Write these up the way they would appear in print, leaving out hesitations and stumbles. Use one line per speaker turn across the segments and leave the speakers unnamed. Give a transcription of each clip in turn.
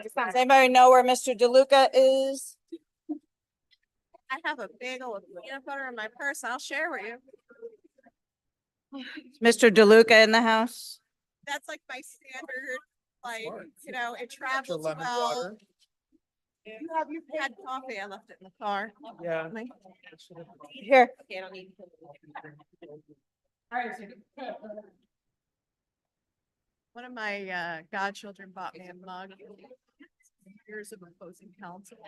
Does anybody know where Mr. DeLuca is?
I have a bagel of peanut butter in my purse. I'll share with you.
Mr. DeLuca in the house?
That's like my standard, like, it travels well. You had coffee. I left it in the car.
Yeah.
Here.
Okay, I don't need. One of my godchildren bought me a mug. Years of opposing counsel.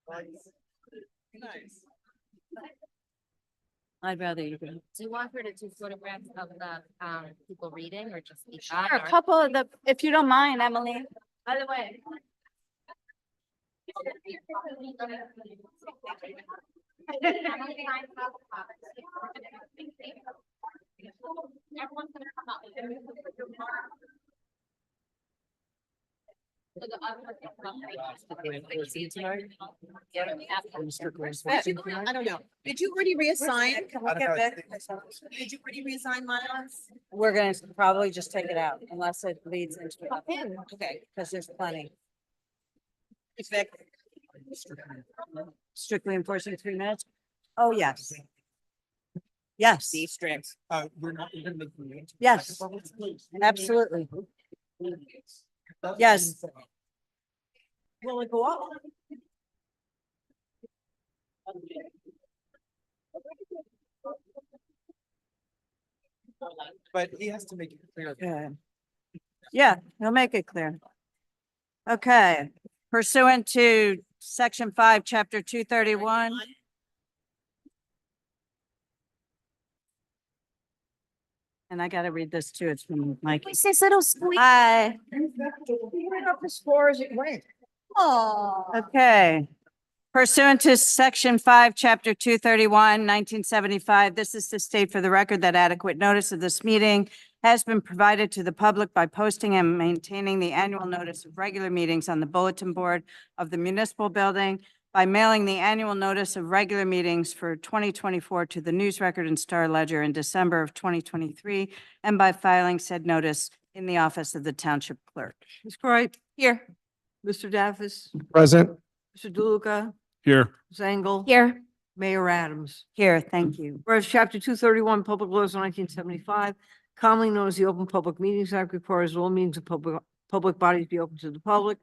Nice.
I'd rather you go.
Do you want her to do photographs of the people reading or just each
Sure, a couple of the, if you don't mind, Emily.
By the way.
I don't know. Did you already reassign? Did you already reassign mine?
We're gonna probably just take it out unless it leads into it. Okay, because there's plenty.
It's Vic.
Strictly enforcing 3 minutes? Oh, yes. Yes,
Be strict.
We're not even making it.
yes, absolutely. Yes.
Will it go up?
But he has to make it clear.
Good. Yeah, he'll make it clear. Okay, pursuant to section 5, chapter 231. And I gotta read this too. It's from Mike. Hi. Okay. Pursuant to section 5, chapter 231, 1975, this is to state for the record that adequate notice of this meeting has been provided to the public by posting and maintaining the annual notice of regular meetings on the bulletin board of the municipal building, by mailing the annual notice of regular meetings for 2024 to the News Record and Star Ledger in December of 2023, and by filing said notice in the office of the township clerk.
Ms. Croy,
Here.
Mr. Daffis,
Present.
Mr. DeLuca,
Here.
Ms. Engel.
Here.
Mayor Adams.
Here, thank you.
Whereas Chapter 231, Public Laws of 1975, commonly known as the Open Public Meetings Act, requires all meetings of public bodies be open to the public.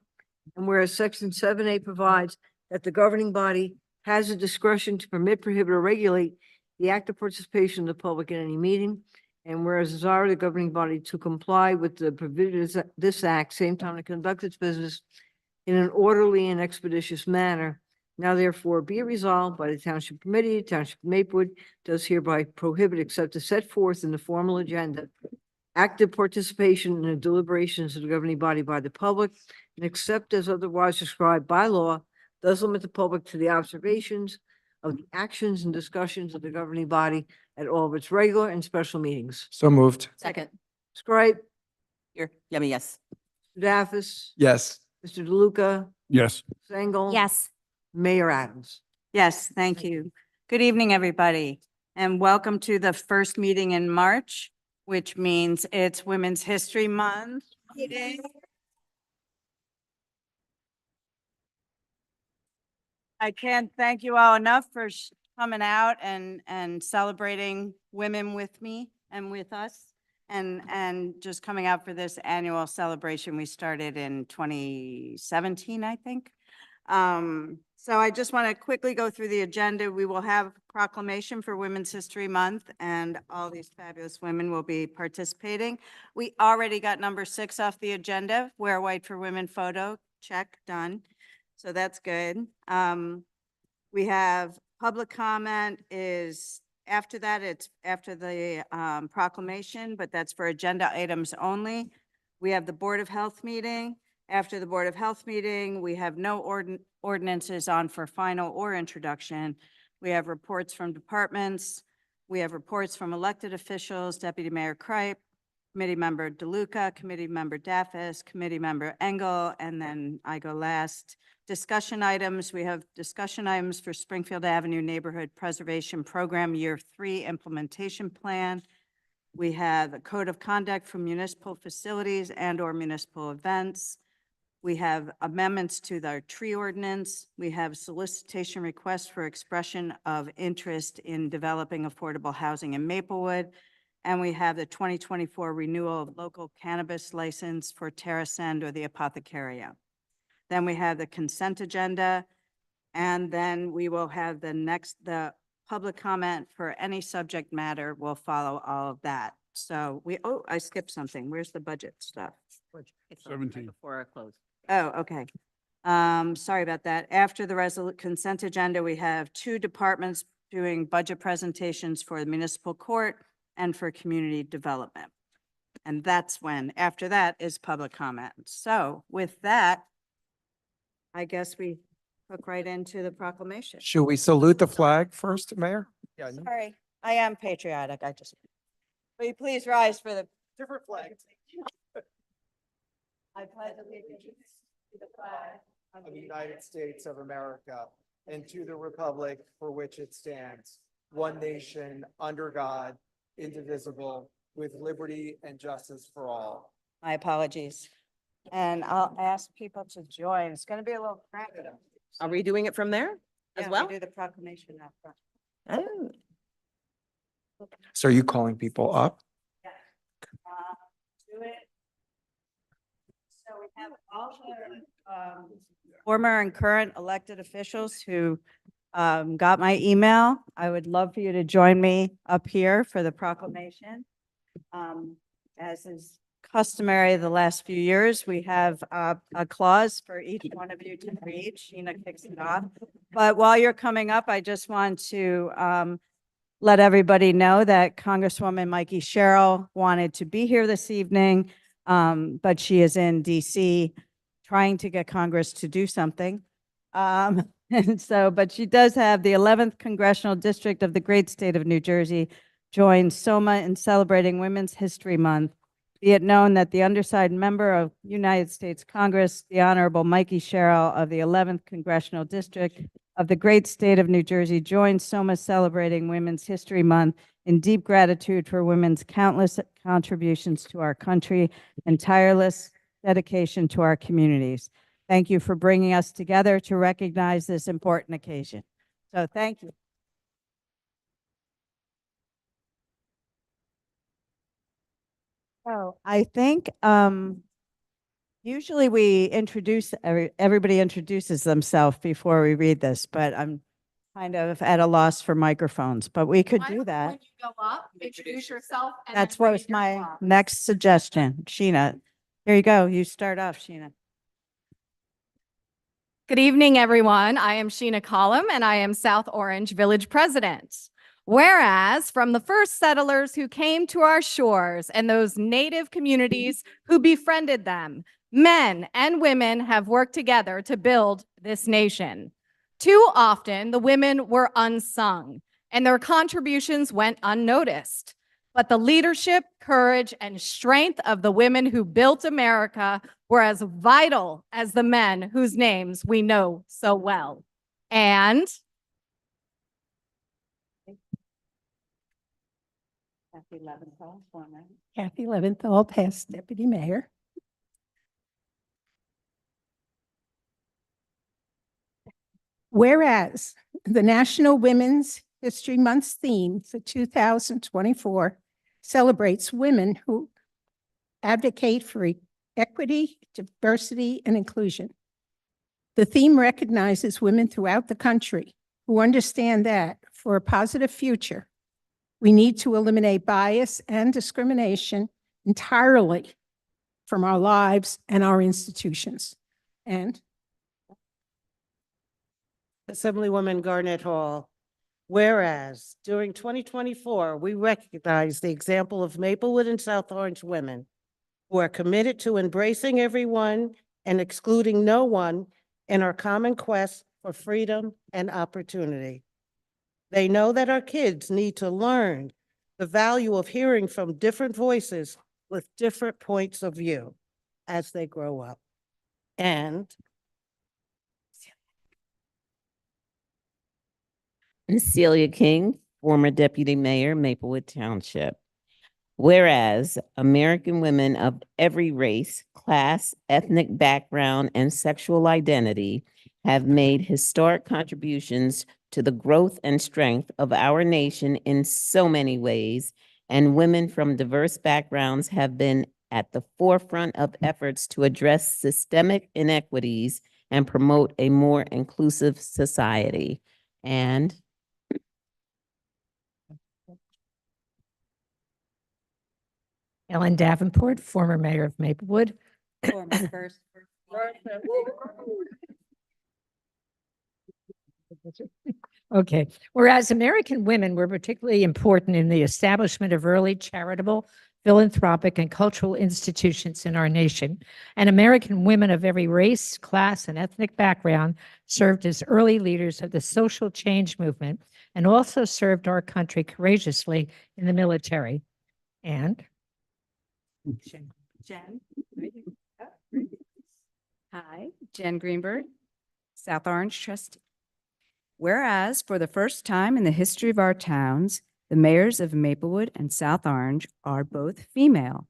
And whereas Section 7A provides that the governing body has the discretion to permit, prohibit, or regulate the active participation of the public in any meeting. And whereas desire of the governing body to comply with the provisions of this act, same time to conduct its business in an orderly and expeditious manner. Now therefore be it resolved by the Township Committee, Township of Maplewood does hereby prohibit except as set forth in the formal agenda, active participation in the deliberations of the governing body by the public, and except as otherwise described by law, does limit the public to the observations of the actions and discussions of the governing body at all of its regular and special meetings.
So moved.
Second.
Scribe,
Here, yummy, yes.
Daffis,
Yes.
Mr. DeLuca,
Yes.
Sengel.
Yes.
Mayor Adams.
Yes, thank you. Good evening, everybody, and welcome to the first meeting in March, which means it's Women's History Month. I can't thank you all enough for coming out and celebrating women with me and with us, and just coming out for this annual celebration we started in 2017, I think. So I just want to quickly go through the agenda. We will have proclamation for Women's History Month, and all these fabulous women will be participating. We already got number 6 off the agenda, wear white for women photo, check, done. So that's good. We have public comment is after that, it's after the proclamation, but that's for agenda items only. We have the Board of Health meeting. After the Board of Health meeting, we have no ordinances on for final or introduction. We have reports from departments. We have reports from elected officials, Deputy Mayor Kripe, Committee Member DeLuca, Committee Member Daffis, Committee Member Engel, and then I go last. Discussion items. We have discussion items for Springfield Avenue Neighborhood Preservation Program Year 3 Implementation Plan. We have a code of conduct for municipal facilities and/or municipal events. We have amendments to the tree ordinance. We have solicitation requests for expression of interest in developing affordable housing in Maplewood. And we have the 2024 renewal of local cannabis license for Terrascend or the Apothecaria. Then we have the consent agenda. And then we will have the public comment for any subject matter will follow all of that. So I skipped something. Where's the budget stuff?
It's on right
17.
before our close.
Oh, okay. Sorry about that. After the consent agenda, we have two departments doing budget presentations for the municipal court and for community development. And that's when, after that is public comment. So with that, I guess we hook right into the proclamation.
Should we salute the flag first, Mayor? Yeah.
Sorry, I am patriotic. Will you please rise for the
Different flag.
I pledge allegiance to the flag
Of the United States of America and to the republic for which it stands, one nation, under God, indivisible, with liberty and justice for all.
My apologies. And I'll ask people to join. It's going to be a little cramped.
Are we doing it from there as
Yeah,
well?
we do the proclamation up front.
Oh,
So are you calling people up?
Do it. So we have all the former and current elected officials who got my email. I would love for you to join me up here for the proclamation. As is customary the last few years, we have a clause for each one of you to read. Sheena kicks it off. But while you're coming up, I just want to let everybody know that Congresswoman Mikey Sherrill wanted to be here this evening, but she is in DC trying to get Congress to do something. And so, but she does have the 11th Congressional District of the great state of New Jersey join SOMA in celebrating Women's History Month. Be it known that the undersigned member of United States Congress, the Honorable Mikey Sherrill of the 11th Congressional District of the great state of New Jersey joins SOMA celebrating Women's History Month in deep gratitude for women's countless contributions to our country and tireless dedication to our communities. Thank you for bringing us together to recognize this important occasion. So thank you. So I think usually we introduce, everybody introduces themselves before we read this, but I'm kind of at a loss for microphones, but we could do that.
When you go up, introduce yourself. and
That's
then
what
read
was
your
my
clause.
next suggestion. Sheena, here you go. You start off, Sheena.
Good evening, everyone. I am Sheena Collum, and I am South Orange Village President. Whereas from the first settlers who came to our shores and those native communities who befriended them, men and women have worked together to build this nation. Too often, the women were unsung, and their contributions went unnoticed. But the leadership, courage, and strength of the women who built America were as vital as the men whose names we know so well. And
Kathy Leventhal, former.
Kathy Leventhal, past deputy mayor. Whereas the National Women's History Month's theme for 2024 celebrates women who advocate for equity, diversity, and inclusion. The theme recognizes women throughout the country who understand that for a positive future, we need to eliminate bias and discrimination entirely from our lives and our institutions. And
Assemblywoman Garnett Hall, whereas during 2024, we recognize the example of Maplewood and South Orange women who are committed to embracing everyone and excluding no one in our common quest for freedom and opportunity. They know that our kids need to learn the value of hearing from different voices with different points of view as they grow up. And
Celia King, former deputy mayor, Maplewood Township.
Whereas American women of every race, class, ethnic background, and sexual identity have made historic contributions to the growth and strength of our nation in so many ways, and women from diverse backgrounds have been at the forefront of efforts to address systemic inequities and promote a more inclusive society. And
Ellen Davenport, former mayor of Maplewood. Okay, whereas American women were particularly important in the establishment of early charitable, philanthropic, and cultural institutions in our nation, and American women of every race, class, and ethnic background served as early leaders of the social change movement and also served our country courageously in the military. And
Jen? Hi, Jen Greenberg, South Orange trustee. Whereas for the first time in the history of our towns, the mayors of Maplewood and South Orange are both female,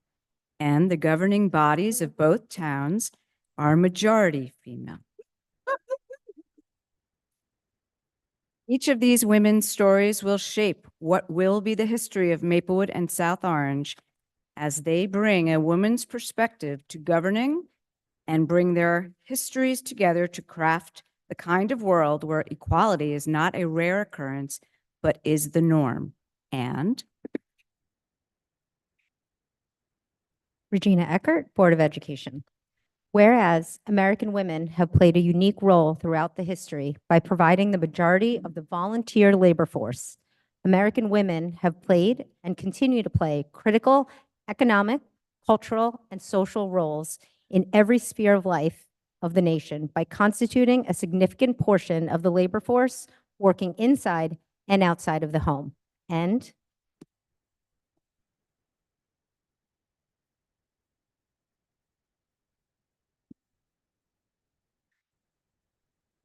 and the governing bodies of both towns are majority female. Each of these women's stories will shape what will be the history of Maplewood and South Orange as they bring a woman's perspective to governing and bring their histories together to craft the kind of world where equality is not a rare occurrence, but is the norm. And
Regina Eckert, Board of Education. Whereas American women have played a unique role throughout the history by providing the majority of the volunteer labor force, American women have played and continue to play critical economic, cultural, and social roles in every sphere of life of the nation by constituting a significant portion of the labor force working inside and outside of the home. And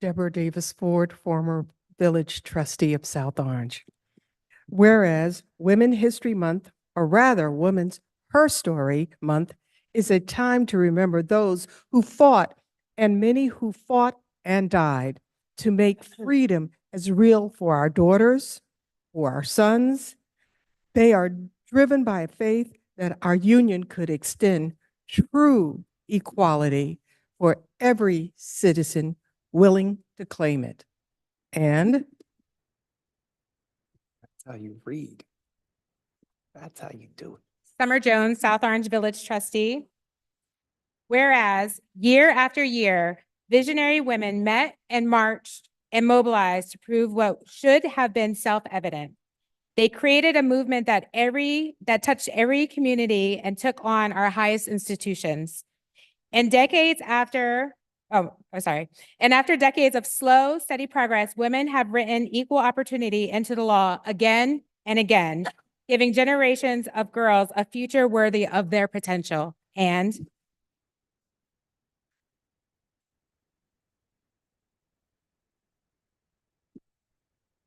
Deborah Davis Ford, former village trustee of South Orange. Whereas Women History Month, or rather Women's Her Story Month, is a time to remember those who fought and many who fought and died to make freedom as real for our daughters, for our sons. They are driven by a faith that our union could extend true equality for every citizen willing to claim it. And
That's how you read. That's how you do it.
Summer Jones, South Orange Village trustee. Whereas year after year, visionary women met and marched and mobilized to prove what should have been self-evident. They created a movement that touched every community and took on our highest institutions. And after decades of slow, steady progress, women have written equal opportunity into the law again and again, giving generations of girls a future worthy of their potential. And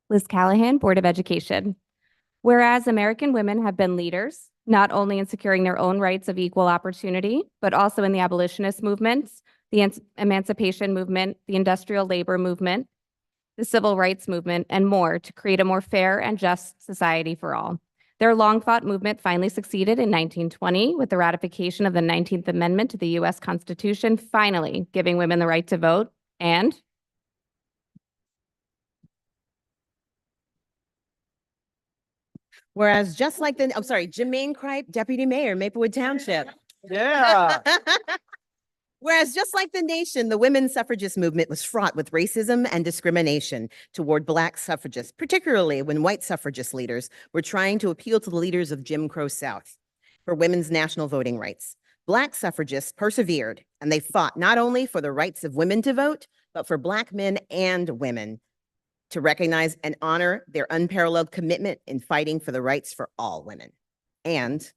Liz Callahan, Board of Education. Whereas American women have been leaders, not only in securing their own rights of equal opportunity, but also in the abolitionist movements, the emancipation movement, the industrial labor movement, the civil rights movement, and more to create a more fair and just society for all. Their long-fought movement finally succeeded in 1920 with the ratification of the 19th Amendment to the U.S. Constitution, finally giving women the right to vote. And
Whereas just like Jermaine Cripe, Deputy Mayor, Maplewood Township.
Yeah.
Whereas just like the nation, the women's suffragist movement was fraught with racism and discrimination toward Black suffragists, particularly when white suffragist leaders were trying to appeal to the leaders of Jim Crow South for women's national voting rights. Black suffragists persevered, and they fought not only for the rights of women to vote, but for Black men and women to recognize and honor their unparalleled commitment in fighting for the rights for all women. And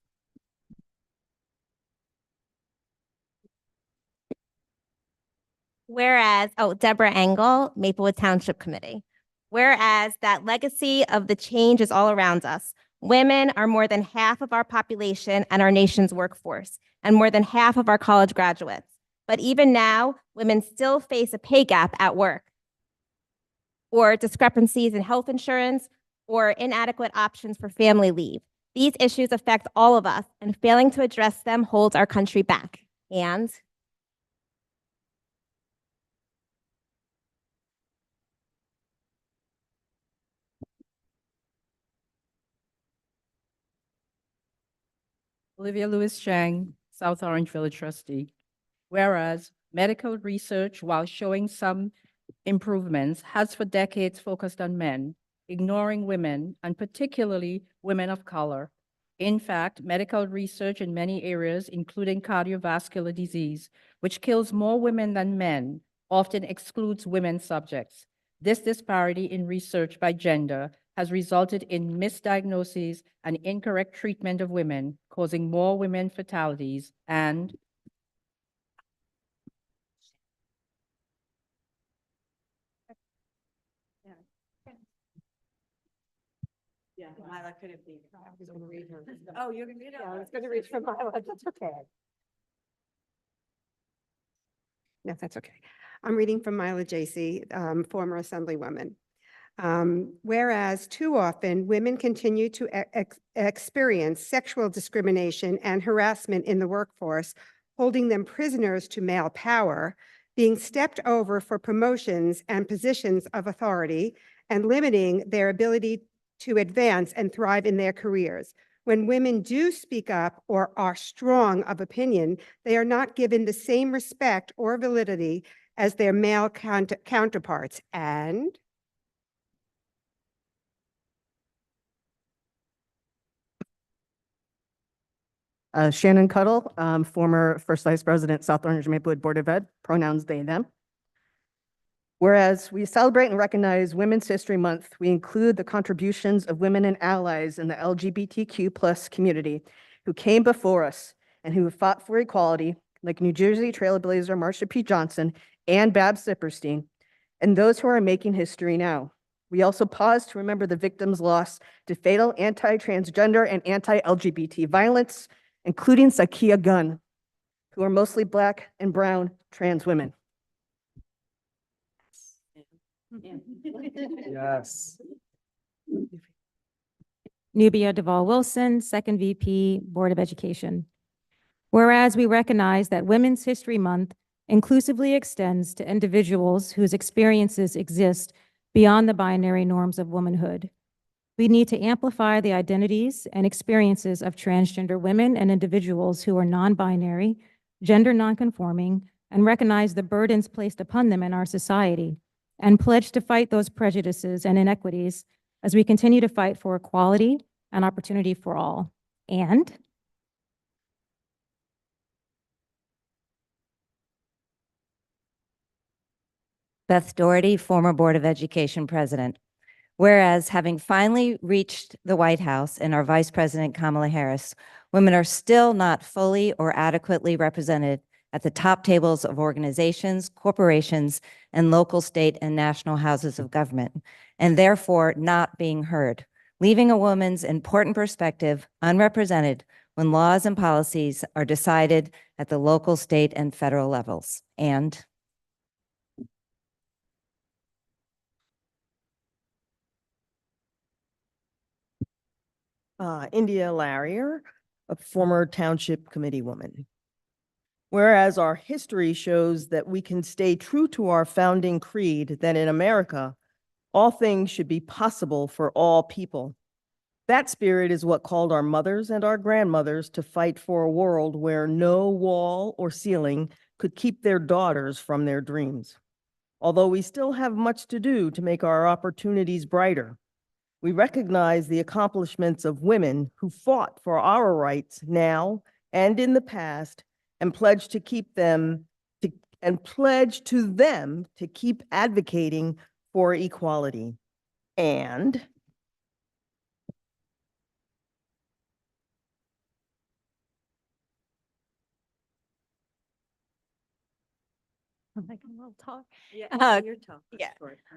whereas, Deborah Engel, Maplewood Township Committee. Whereas that legacy of the change is all around us.
Women are more than half of our population and our nation's workforce, and more than half of our college graduates. But even now, women still face a pay gap at work, or discrepancies in health insurance, or inadequate options for family leave. These issues affect all of us, and failing to address them holds our country back. And
Olivia Lewis Chang, South Orange Village trustee. Whereas medical research, while showing some improvements, has for decades focused on men, ignoring women, and particularly women of color. In fact, medical research in many areas, including cardiovascular disease, which kills more women than men, often excludes women subjects. This disparity in research by gender has resulted in misdiagnoses and incorrect treatment of women, causing more women fatalities and
Yeah, Mila couldn't be.
I was gonna read her.
Oh, you're gonna read it?
Yeah, I was gonna read from Mila, that's okay. No, that's okay. I'm reading from Mila J.C., former Assemblywoman. Whereas too often, women continue to experience sexual discrimination and harassment in the workforce, holding them prisoners to male power, being stepped over for promotions and positions of authority, and limiting their ability to advance and thrive in their careers. When women do speak up or are strong of opinion, they are not given the same respect or validity as their male counterparts. And
Shannon Cuddle, former First Vice President, South Orange Maplewood Board of Ed, pronouns they, them. Whereas we celebrate and recognize Women's History Month, we include the contributions of women and allies in the LGBTQ+ community who came before us and who fought for equality, like New Jersey Trailblazer Marsha P. Johnson and Babs Zipperstein, and those who are making history now. We also pause to remember the victims lost to fatal anti-transgender and anti-LGBT violence, including Sakia Gunn, who are mostly Black and brown trans women.
Yes.
Nubia Duvall Wilson, Second VP, Board of Education. Whereas we recognize that Women's History Month inclusively extends to individuals whose experiences exist beyond the binary norms of womanhood. We need to amplify the identities and experiences of transgender women and individuals who are non-binary, gender nonconforming, and recognize the burdens placed upon them in our society, and pledge to fight those prejudices and inequities as we continue to fight for equality and opportunity for all. And
Beth Doherty, former Board of Education president. Whereas having finally reached the White House and our Vice President Kamala Harris, women are still not fully or adequately represented at the top tables of organizations, corporations, and local, state, and national houses of government, and therefore not being heard, leaving a woman's important perspective unrepresented when laws and policies are decided at the local, state, and federal levels. And
India Larrier, a former Township Committee woman. Whereas our history shows that we can stay true to our founding creed that in America, all things should be possible for all people. That spirit is what called our mothers and our grandmothers to fight for a world where no wall or ceiling could keep their daughters from their dreams. Although we still have much to do to make our opportunities brighter, we recognize the accomplishments of women who fought for our rights now and in the past, and pledge to keep them to keep advocating for equality. And
I'm like a little talk.
Yeah, you're tough.
Yeah.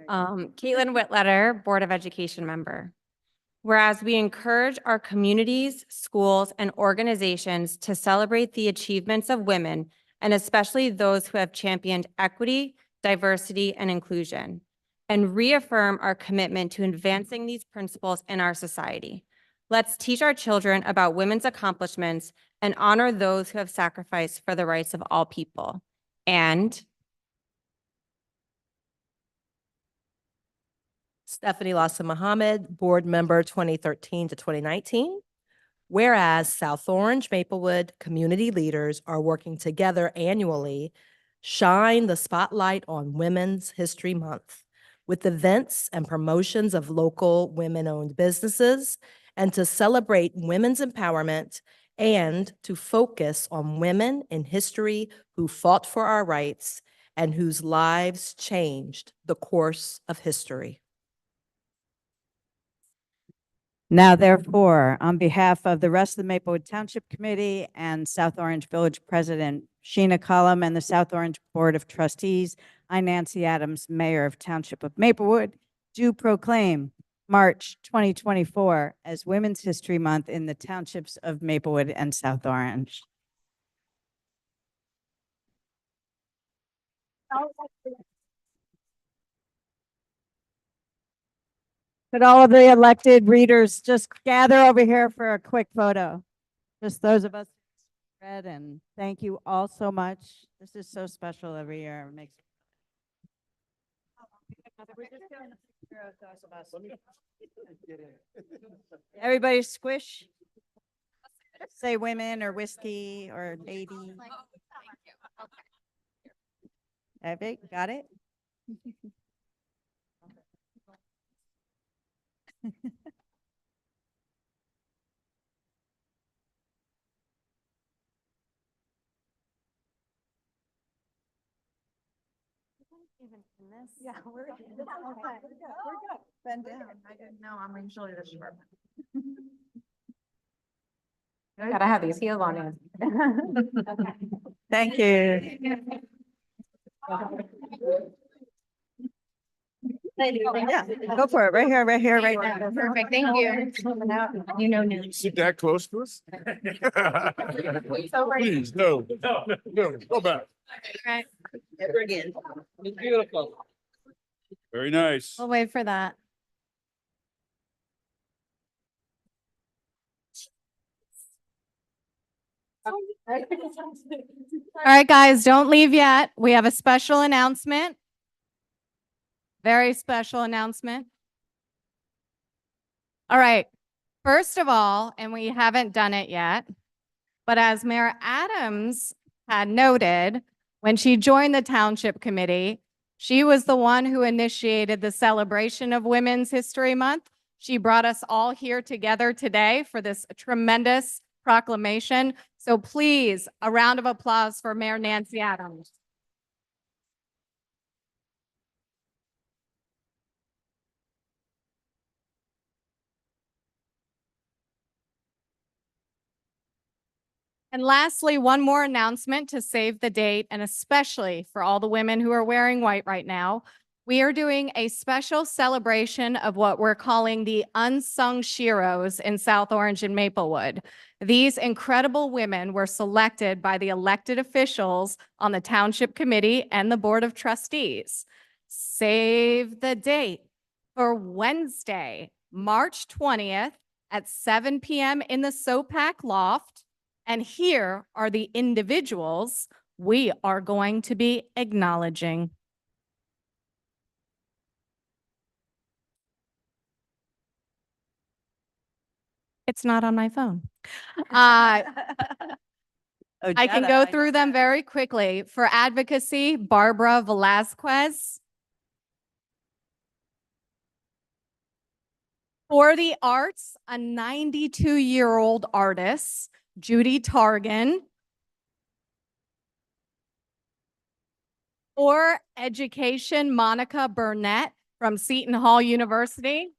Caitlin Whitletter, Board of Education member.
Whereas we encourage our communities, schools, and organizations to celebrate the achievements of women, and especially those who have championed equity, diversity, and inclusion, and reaffirm our commitment to advancing these principles in our society. Let's teach our children about women's accomplishments and honor those who have sacrificed for the rights of all people. And
Stephanie Lassa Mohammed, Board Member 2013 to 2019. Whereas South Orange Maplewood community leaders are working together annually, shine the spotlight on Women's History Month with events and promotions of local women-owned businesses, and to celebrate women's empowerment and to focus on women in history who fought for our rights and whose lives changed the course of history.
Now therefore, on behalf of the rest of the Maplewood Township Committee and South Orange Village President Sheena Cullum and the South Orange Board of Trustees, I, Nancy Adams, Mayor of Township of Maplewood, do proclaim March 2024 as Women's History Month in the townships of Maplewood and South Orange. Could all of the elected readers just gather over here for a quick photo? Just those of us who read, and thank you all so much. This is so special every year. It makes everybody squish. Say women or whiskey or lady. Okay, got it? Yeah, we're good. We're good. Bend down. I didn't know. I'm usually this short.
Gotta have these heels on.
Thank you. Yeah, go for it. Right here, right here, right now.
Perfect, thank you. You know, no.
Sit that close to us? Please, no, no, go back.
Right.
Never again. It's beautiful.
Very nice.
We'll wait for that. All right, guys, don't leave yet. We have a special announcement. Very special announcement. All right. First of all, and we haven't done it yet, but as Mayor Adams had noted, when she joined the Township Committee, she was the one who initiated the celebration of Women's History Month. She brought us all here together today for this tremendous proclamation. So please, a round of applause for Mayor Nancy Adams. And lastly, one more announcement to save the date, and especially for all the women who are wearing white right now. We are doing a special celebration of what we're calling the Unsung Sheroes in South Orange and Maplewood. These incredible women were selected by the elected officials on the Township Committee and the Board of Trustees. Save the date for Wednesday, March 20th at 7 p.m. in the SOPAC loft. And here are the individuals we are going to be acknowledging. It's not on my phone. I can go through them very quickly. For advocacy, Barbara Velasquez. For the arts, a 92-year-old artist, Judy Targan. For education, Monica Burnett from Seton Hall University.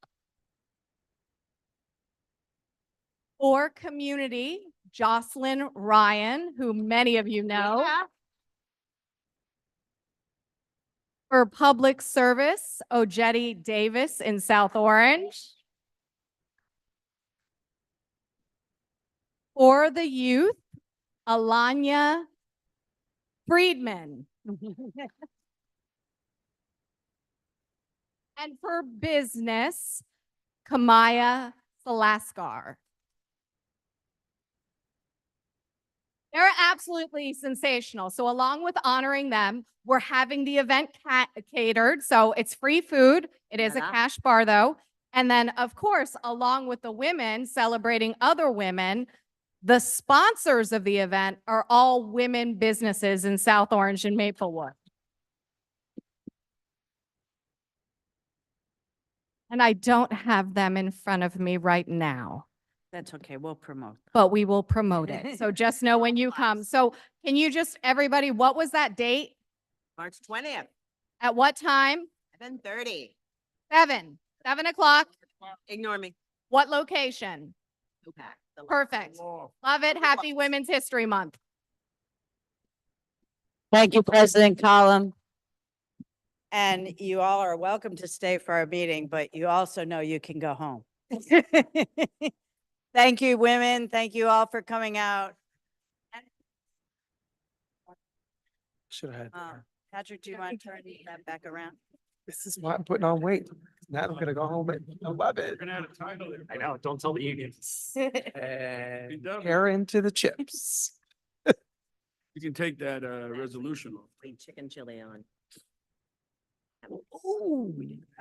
For community, Jocelyn Ryan, who many of you know. Yeah. For public service, Ojedi Davis in South Orange. For the youth, Alanya Friedman. And for business, Kamaya Salaskar. They're absolutely sensational. So along with honoring them, we're having the event catered. So it's free food. It is a cash bar though. And then of course, along with the women celebrating other women, the sponsors of the event are all women businesses in South Orange and Maplewood. And I don't have them in front of me right now,
That's okay. We'll promote.
but we will promote it. So just know when you come. So can you just, everybody, what was that date?
March 20th,
At what time?
7:30.
7 o'clock.
Ignore me.
What location? Perfect. Love it. Happy Women's History Month.
Thank you, President Collum.
And you all are welcome to stay for our meeting, but you also know you can go home. Thank you, women. Thank you all for coming out.
Should have had.
Patrick, do you want to turn that back around?
This is why I'm putting on weight. Now I'm gonna go home and I love it.
You're gonna have a title there.
I know, don't tell the unions.
Be
And
done.
Karen to the chips.
You can take that resolution off.
Chicken chili on.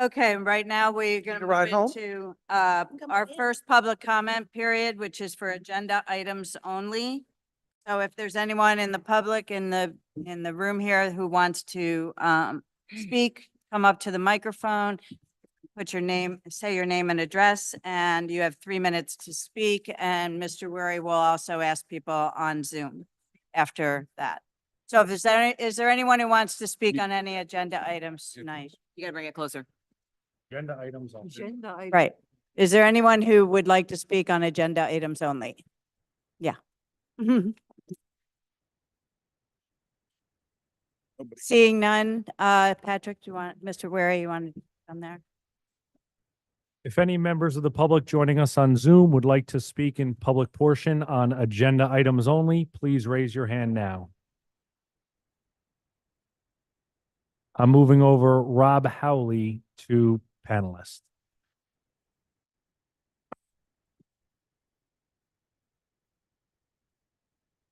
Okay, right now we're going to
ride home?
move into our first public comment period, which is for agenda items only. So if there's anyone in the public in the room here who wants to speak, come up to the microphone, put your name, say your name and address, and you have 3 minutes to speak. And Mr. Wery will also ask people on Zoom after that. So if is there anyone who wants to speak on any agenda items tonight?
You gotta bring it closer.
Agenda items on.
Agenda item.
Right. Is there anyone who would like to speak on agenda items only? Yeah. Seeing none, Patrick, do you want, Mr. Wary, you want to come there?
If any members of the public joining us on Zoom would like to speak in public portion on agenda items only, please raise your hand now. I'm moving over Rob Howley to panelist.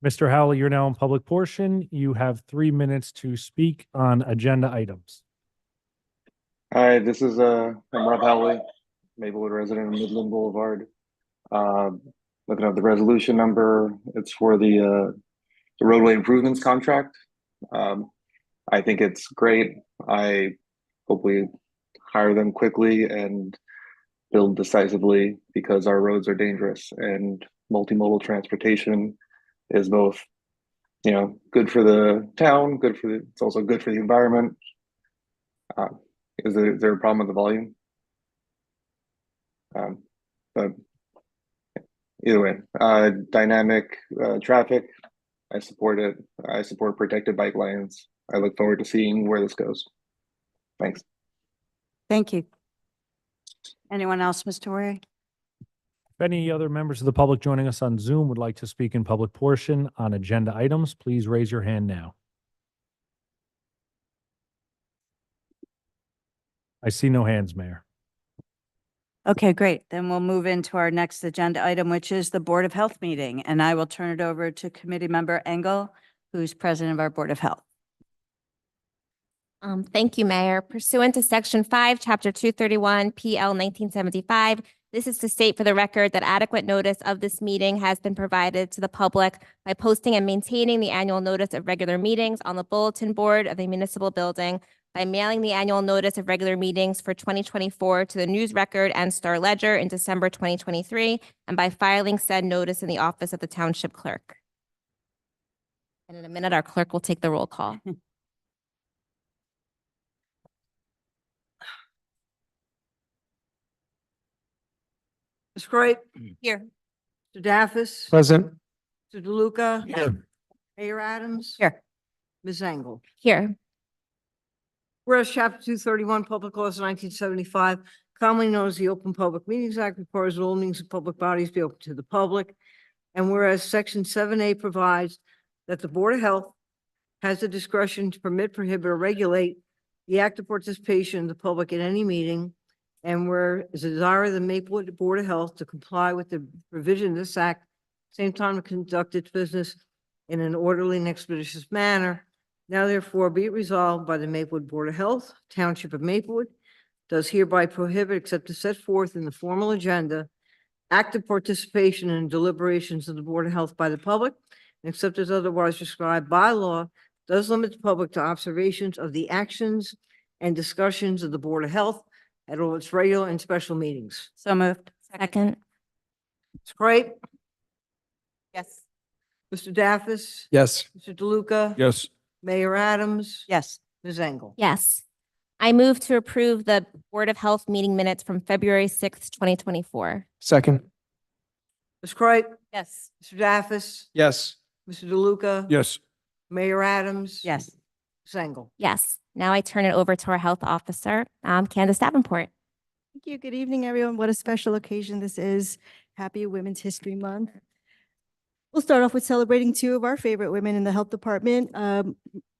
Mr. Howley, you're now in public portion. You have 3 minutes to speak on agenda items.
Hi, this is I'm Rob Howley, Maplewood resident of Midland Boulevard. Looking at the resolution number, it's for the roadway improvements contract. I think it's great. I hope we hire them quickly and build decisively because our roads are dangerous and multimodal transportation is both, you know, good for the town, it's also good for the environment. Is there a problem with the volume? But either way, dynamic traffic, I support it. I support protected bike lanes. I look forward to seeing where this goes. Thanks.
Thank you. Anyone else, Mr. Wary?
If any other members of the public joining us on Zoom would like to speak in public portion on agenda items, please raise your hand now. I see no hands, Mayor.
Okay, great. Then we'll move into our next agenda item, which is the Board of Health meeting. And I will turn it over to Committee Member Engel, who's President of our Board of Health.
Thank you, Mayor. Pursuant to Section 5, Chapter 231, PL 1975, this is to state for the record that adequate notice of this meeting has been provided to the public by posting and maintaining the annual notice of regular meetings on the bulletin board of the municipal building, by mailing the annual notice of regular meetings for 2024 to the News Record and Star Ledger in December 2023, and by filing said notice in the office of the Township Clerk. And in a minute, our clerk will take the roll call.
Ms. Croit,
Here.
Mr. Daffis,
Present.
Mr. DeLuca,
Here.
Mayor Adams.
Here.
Ms. Engel.
Here.
Whereas Chapter 231, Public Laws 1975, commonly known as the Open Public Meetings Act, requires that all meetings of public bodies be open to the public. And whereas Section 7A provides that the Board of Health has the discretion to permit, prohibit, or regulate the active participation of the public in any meeting, and where is a desire of the Maplewood Board of Health to comply with the provision of this act, same time to conduct its business in an orderly and expeditious manner. Now therefore be it resolved by the Maplewood Board of Health, Township of Maplewood, does hereby prohibit, except as set forth in the formal agenda, active participation in deliberations of the Board of Health by the public, and except as otherwise prescribed by law, does limit the public to observations of the actions and discussions of the Board of Health at all its regular and special meetings.
So moved.
Second.
Ms. Bright,
Yes.
Mr. Daffis,
Yes.
Mr. DeLuca.
Yes.
Mayor Adams.
Yes.
Ms. Engel.
Yes. I move to approve the Board of Health meeting minutes from February 6th, 2024.
Second.
Ms. Bright,
Yes.
Mr. Daffis,
Yes.
Mr. DeLuca.
Yes.
Mayor Adams.
Yes.
Ms. Engel.
Yes. Now I turn it over to our health officer, Candace Davenport.
Thank you. Good evening, everyone. What a special occasion this is. Happy Women's History Month. We'll start off with celebrating two of our favorite women in the health department.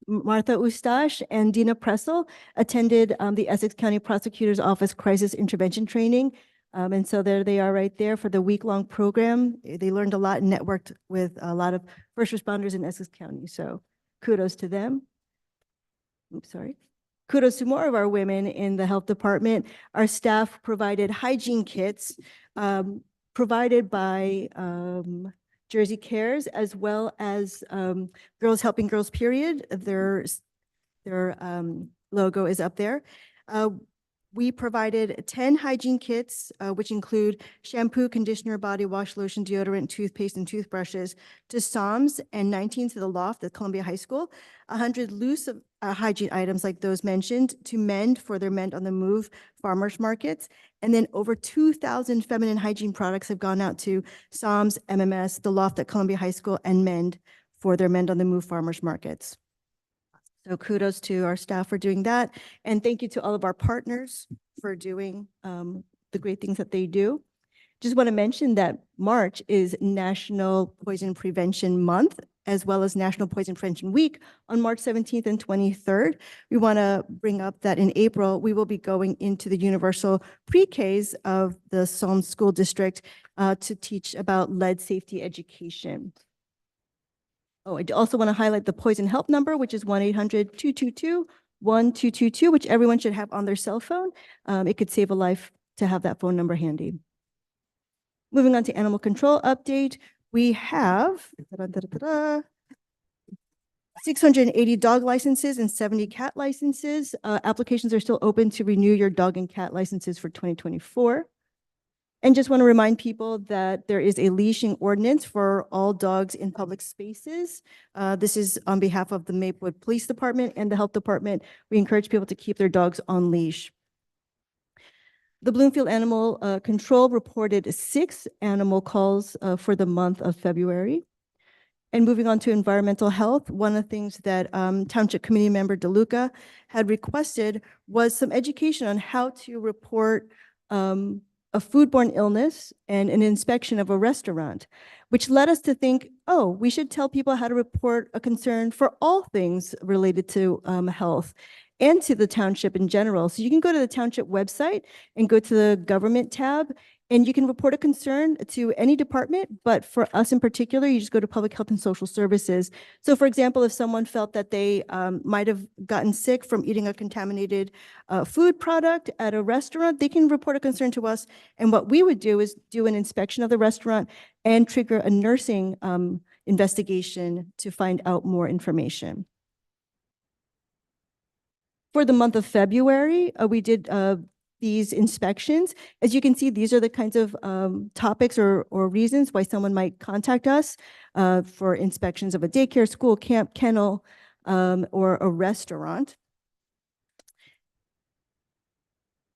Martha Ustash and Dina Pressel attended the Essex County Prosecutor's Office Crisis Intervention Training. And so there they are right there for the week-long program. They learned a lot and networked with a lot of first responders in Essex County. So kudos to them. Oops, sorry. Kudos to more of our women in the health department. Our staff provided hygiene kits provided by Jersey Cares, as well as Girls Helping Girls, period. Their logo is up there. We provided 10 hygiene kits, which include shampoo, conditioner, body wash, lotion, deodorant, toothpaste, and toothbrushes to SOMS, and 19 to the Loft at Columbia High School. 100 loose hygiene items like those mentioned to Mend for their Mend on the Move farmers markets. And then over 2,000 feminine hygiene products have gone out to SOMS, MMS, the Loft at Columbia High School, and Mend for their Mend on the Move farmers markets. So kudos to our staff for doing that. And thank you to all of our partners for doing the great things that they do. Just want to mention that March is National Poison Prevention Month, as well as National Poison Prevention Week on March 17th and 23rd. We want to bring up that in April, we will be going into the universal pre-Ks of the Solm School District to teach about lead safety education. Oh, I also want to highlight the poison help number, which is 1-800-222-1222, which everyone should have on their cell phone. It could save a life to have that phone number handy. Moving on to animal control update, we have 680 dog licenses and 70 cat licenses. Applications are still open to renew your dog and cat licenses for 2024. And just want to remind people that there is a leashing ordinance for all dogs in public spaces. This is on behalf of the Maplewood Police Department and the Health Department. We encourage people to keep their dogs on leash. The Bloomfield Animal Control reported 6 animal calls for the month of February. And moving on to environmental health, one of the things that Township Committee Member DeLuca had requested was some education on how to report a foodborne illness and an inspection of a restaurant, which led us to think, oh, we should tell people how to report a concern for all things related to health and to the township in general. So you can go to the township website and go to the government tab, and you can report a concern to any department, but for us in particular, you just go to Public Health and Social Services. So for example, if someone felt that they might have gotten sick from eating a contaminated food product at a restaurant, they can report a concern to us. And what we would do is do an inspection of the restaurant and trigger a nursing investigation to find out more information. For the month of February, we did these inspections. As you can see, these are the kinds of topics or reasons why someone might contact us for inspections of a daycare, school, camp, kennel, or a restaurant.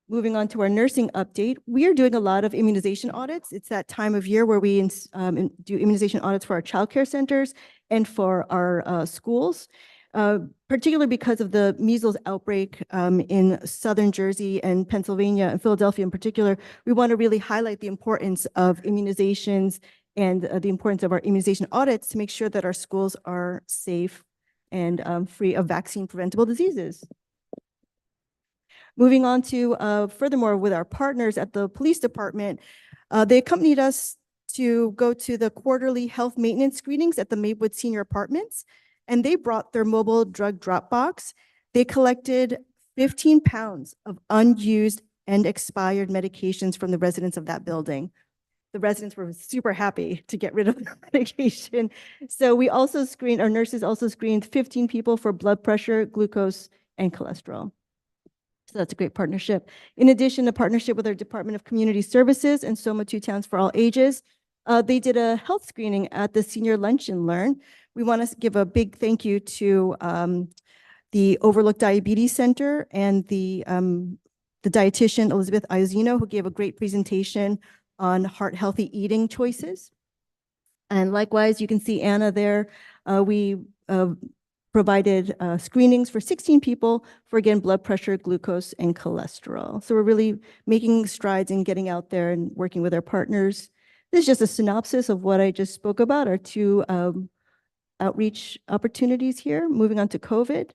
Moving on to our nursing update, we are doing a lot of immunization audits. It's that time of year where we do immunization audits for our childcare centers and for our schools. Particularly because of the measles outbreak in southern Jersey and Pennsylvania and Philadelphia in particular, we want to really highlight the importance of immunizations and the importance of our immunization audits to make sure that our schools are safe and free of vaccine preventable diseases. Moving on to furthermore, with our partners at the police department, they accompanied us to go to the quarterly health maintenance screenings at the Maplewood Senior Apartments, and they brought their mobile drug drop box. They collected 15 pounds of unused and expired medications from the residents of that building. The residents were super happy to get rid of the medication. So we also screened, our nurses also screened 15 people for blood pressure, glucose, and cholesterol. So that's a great partnership. In addition, a partnership with our Department of Community Services and Soma Two Towns for All Ages. They did a health screening at the Senior Lunch and Learn. We want to give a big thank you to the Overlook Diabetes Center and the dietitian, Elizabeth Iozino, who gave a great presentation on heart healthy eating choices. And likewise, you can see Anna there. We provided screenings for 16 people for, again, blood pressure, glucose, and cholesterol. So we're really making strides in getting out there and working with our partners. This is just a synopsis of what I just spoke about, our two outreach opportunities here. Moving on to COVID.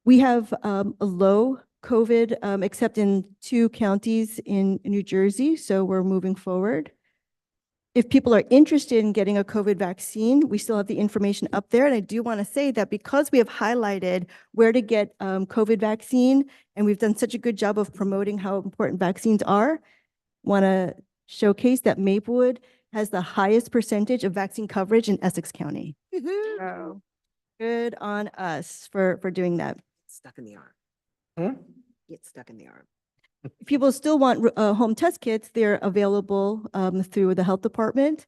We have a low COVID, except in 2 counties in New Jersey, so we're moving forward. If people are interested in getting a COVID vaccine, we still have the information up there. And I do want to say that because we have highlighted where to get COVID vaccine, and we've done such a good job of promoting how important vaccines are, want to showcase that Maplewood has the highest percentage of vaccine coverage in Essex County. So good on us for doing that.
Stuck in the arm. Get stuck in the arm.
If people still want home test kits, they're available through the health department.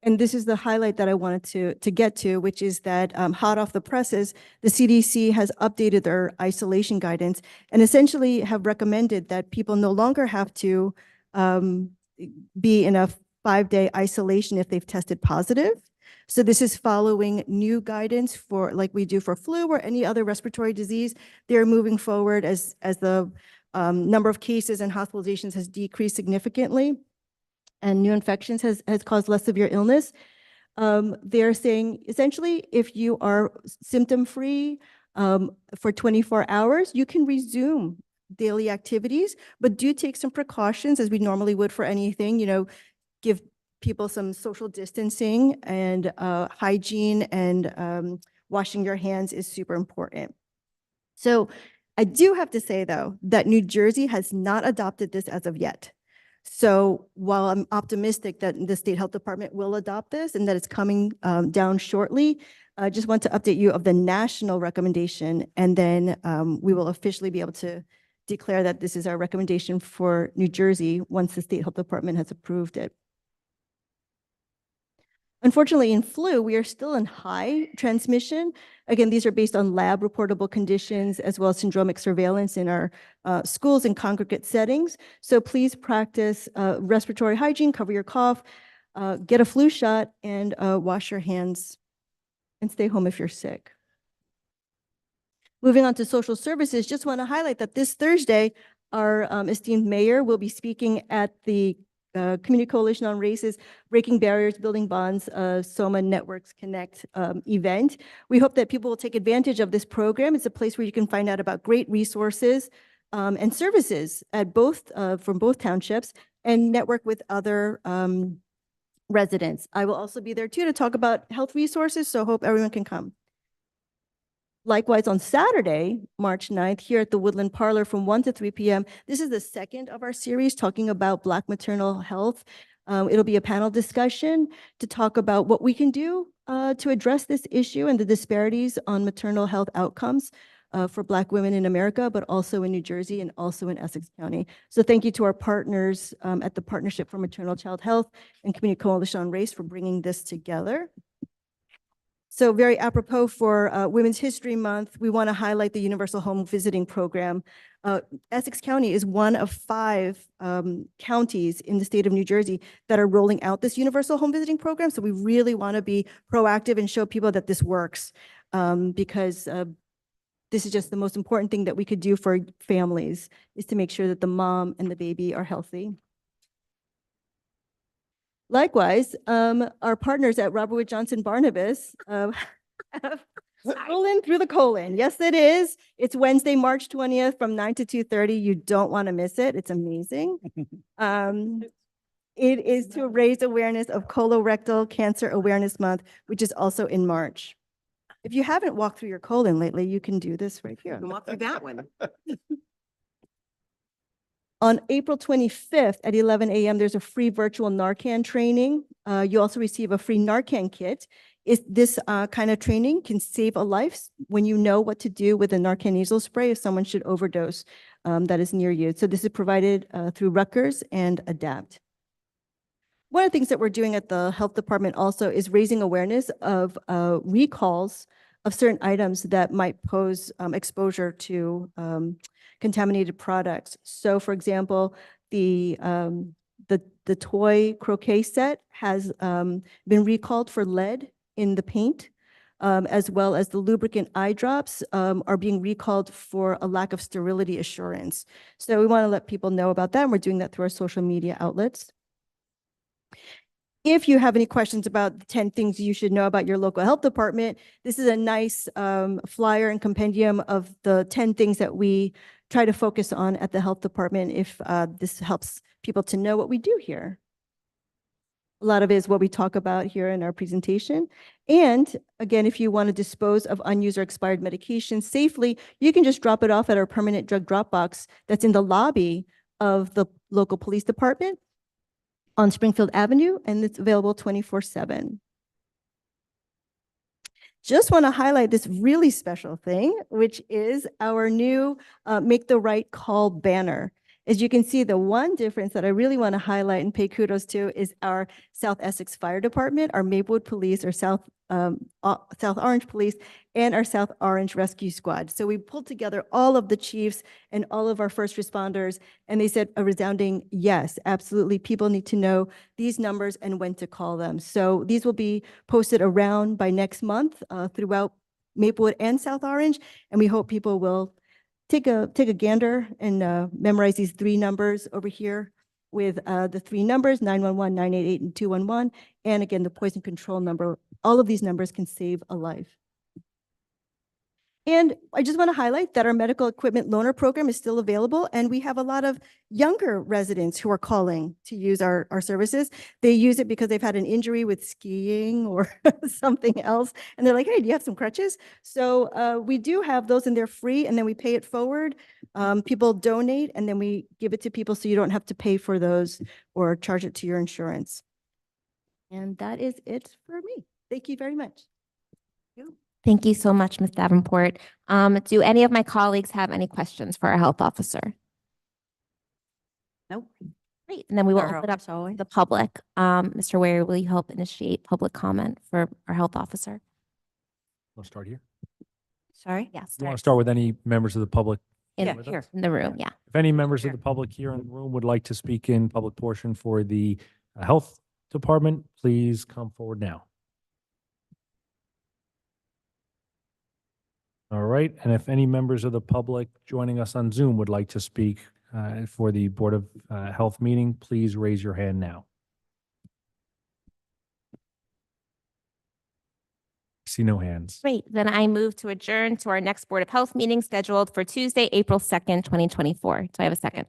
And this is the highlight that I wanted to get to, which is that hot off the presses, the CDC has updated their isolation guidance and essentially have recommended that people no longer have to be in a 5-day isolation if they've tested positive. So this is following new guidance for, like we do for flu or any other respiratory disease. They're moving forward as the number of cases and hospitalizations has decreased significantly and new infections has caused less severe illness. They're saying essentially if you are symptom-free for 24 hours, you can resume daily activities, but do take some precautions as we normally would for anything, give people some social distancing and hygiene and washing your hands is super important. So I do have to say, though, that New Jersey has not adopted this as of yet. So while I'm optimistic that the State Health Department will adopt this and that it's coming down shortly, I just want to update you of the national recommendation, and then we will officially be able to declare that this is our recommendation for New Jersey once the State Health Department has approved it. Unfortunately, in flu, we are still in high transmission. Again, these are based on lab reportable conditions as well as syndromic surveillance in our schools and congregate settings. So please practice respiratory hygiene, cover your cough, get a flu shot, and wash your hands and stay home if you're sick. Moving on to social services, just want to highlight that this Thursday, our esteemed mayor will be speaking at the Community Coalition on Races, Breaking Barriers, Building Bonds, Soma Networks Connect event. We hope that people will take advantage of this program. It's a place where you can find out about great resources and services at from both townships and network with other residents. I will also be there too to talk about health resources, so hope everyone can come. Likewise, on Saturday, March 9th, here at the Woodland Parlor from 1 to 3 p.m., this is the second of our series talking about Black maternal health. It'll be a panel discussion to talk about what we can do to address this issue and the disparities on maternal health outcomes for Black women in America, but also in New Jersey and also in Essex County. So thank you to our partners at the Partnership for Maternal Child Health and Community Coalition on Race for bringing this together. So very apropos for Women's History Month, we want to highlight the Universal Home Visiting Program. Essex County is one of 5 counties in the state of New Jersey that are rolling out this Universal Home Visiting Program. So we really want to be proactive and show people that this works because this is just the most important thing that we could do for families is to make sure that the mom and the baby are healthy. Likewise, our partners at Robert Wood Johnson Barnabas have Colon through the colon. Yes, it is. It's Wednesday, March 20th from 9 to 2:30. You don't want to miss it. It's amazing. It is to raise awareness of colorectal cancer awareness month, which is also in March. If you haven't walked through your colon lately, you can do this right here.
You can walk through that one.
On April 25th at 11 a.m., there's a free virtual Narcan training. You also receive a free Narcan kit. This kind of training can save a life when you know what to do with a Narcan nasal spray if someone should overdose that is near you. So this is provided through Rutgers and ADAPT. One of the things that we're doing at the health department also is raising awareness of recalls of certain items that might pose exposure to contaminated products. So for example, the toy croquet set has been recalled for lead in the paint, as well as the lubricant eye drops are being recalled for a lack of sterility assurance. So we want to let people know about that, and we're doing that through our social media outlets. If you have any questions about the 10 things you should know about your local health department, this is a nice flyer and compendium of the 10 things that we try to focus on at the health department if this helps people to know what we do here. A lot of it is what we talk about here in our presentation. And again, if you want to dispose of unused or expired medications safely, you can just drop it off at our permanent drug drop box that's in the lobby of the local police department on Springfield Avenue, and it's available 24/7. Just want to highlight this really special thing, which is our new Make the Right Call banner. As you can see, the one difference that I really want to highlight and pay kudos to is our South Essex Fire Department, our Maplewood Police, our South Orange Police, and our South Orange Rescue Squad. So we pulled together all of the chiefs and all of our first responders, and they said a resounding yes, absolutely. People need to know these numbers and when to call them. So these will be posted around by next month throughout Maplewood and South Orange, and we hope people will take a gander and memorize these three numbers over here with the three numbers, 911, 988, and 211. And again, the poison control number. All of these numbers can save a life. And I just want to highlight that our medical equipment loaner program is still available, and we have a lot of younger residents who are calling to use our services. They use it because they've had an injury with skiing or something else, and they're like, hey, do you have some crutches? So we do have those, and they're free, and then we pay it forward. People donate, and then we give it to people so you don't have to pay for those or charge it to your insurance. And that is it for me. Thank you very much.
Thank you so much, Ms. Davenport. Do any of my colleagues have any questions for our health officer?
Nope.
Great, and then we will
Thorough,
open up
as always.
to the public. Mr. Ware, will you help initiate public comment for our health officer?
We'll start here.
Sorry?
Yes.
You want to start with any members of the public?
In,
with
here
us?
in the room, yeah.
If any members of the public here in the room would like to speak in public portion for the health department, please come forward now. All right, and if any members of the public joining us on Zoom would like to speak for the Board of Health meeting, please raise your hand now. See no hands.
Great, then I move to adjourn to our next Board of Health meeting scheduled for Tuesday, April 2nd, 2024. Do I have a second?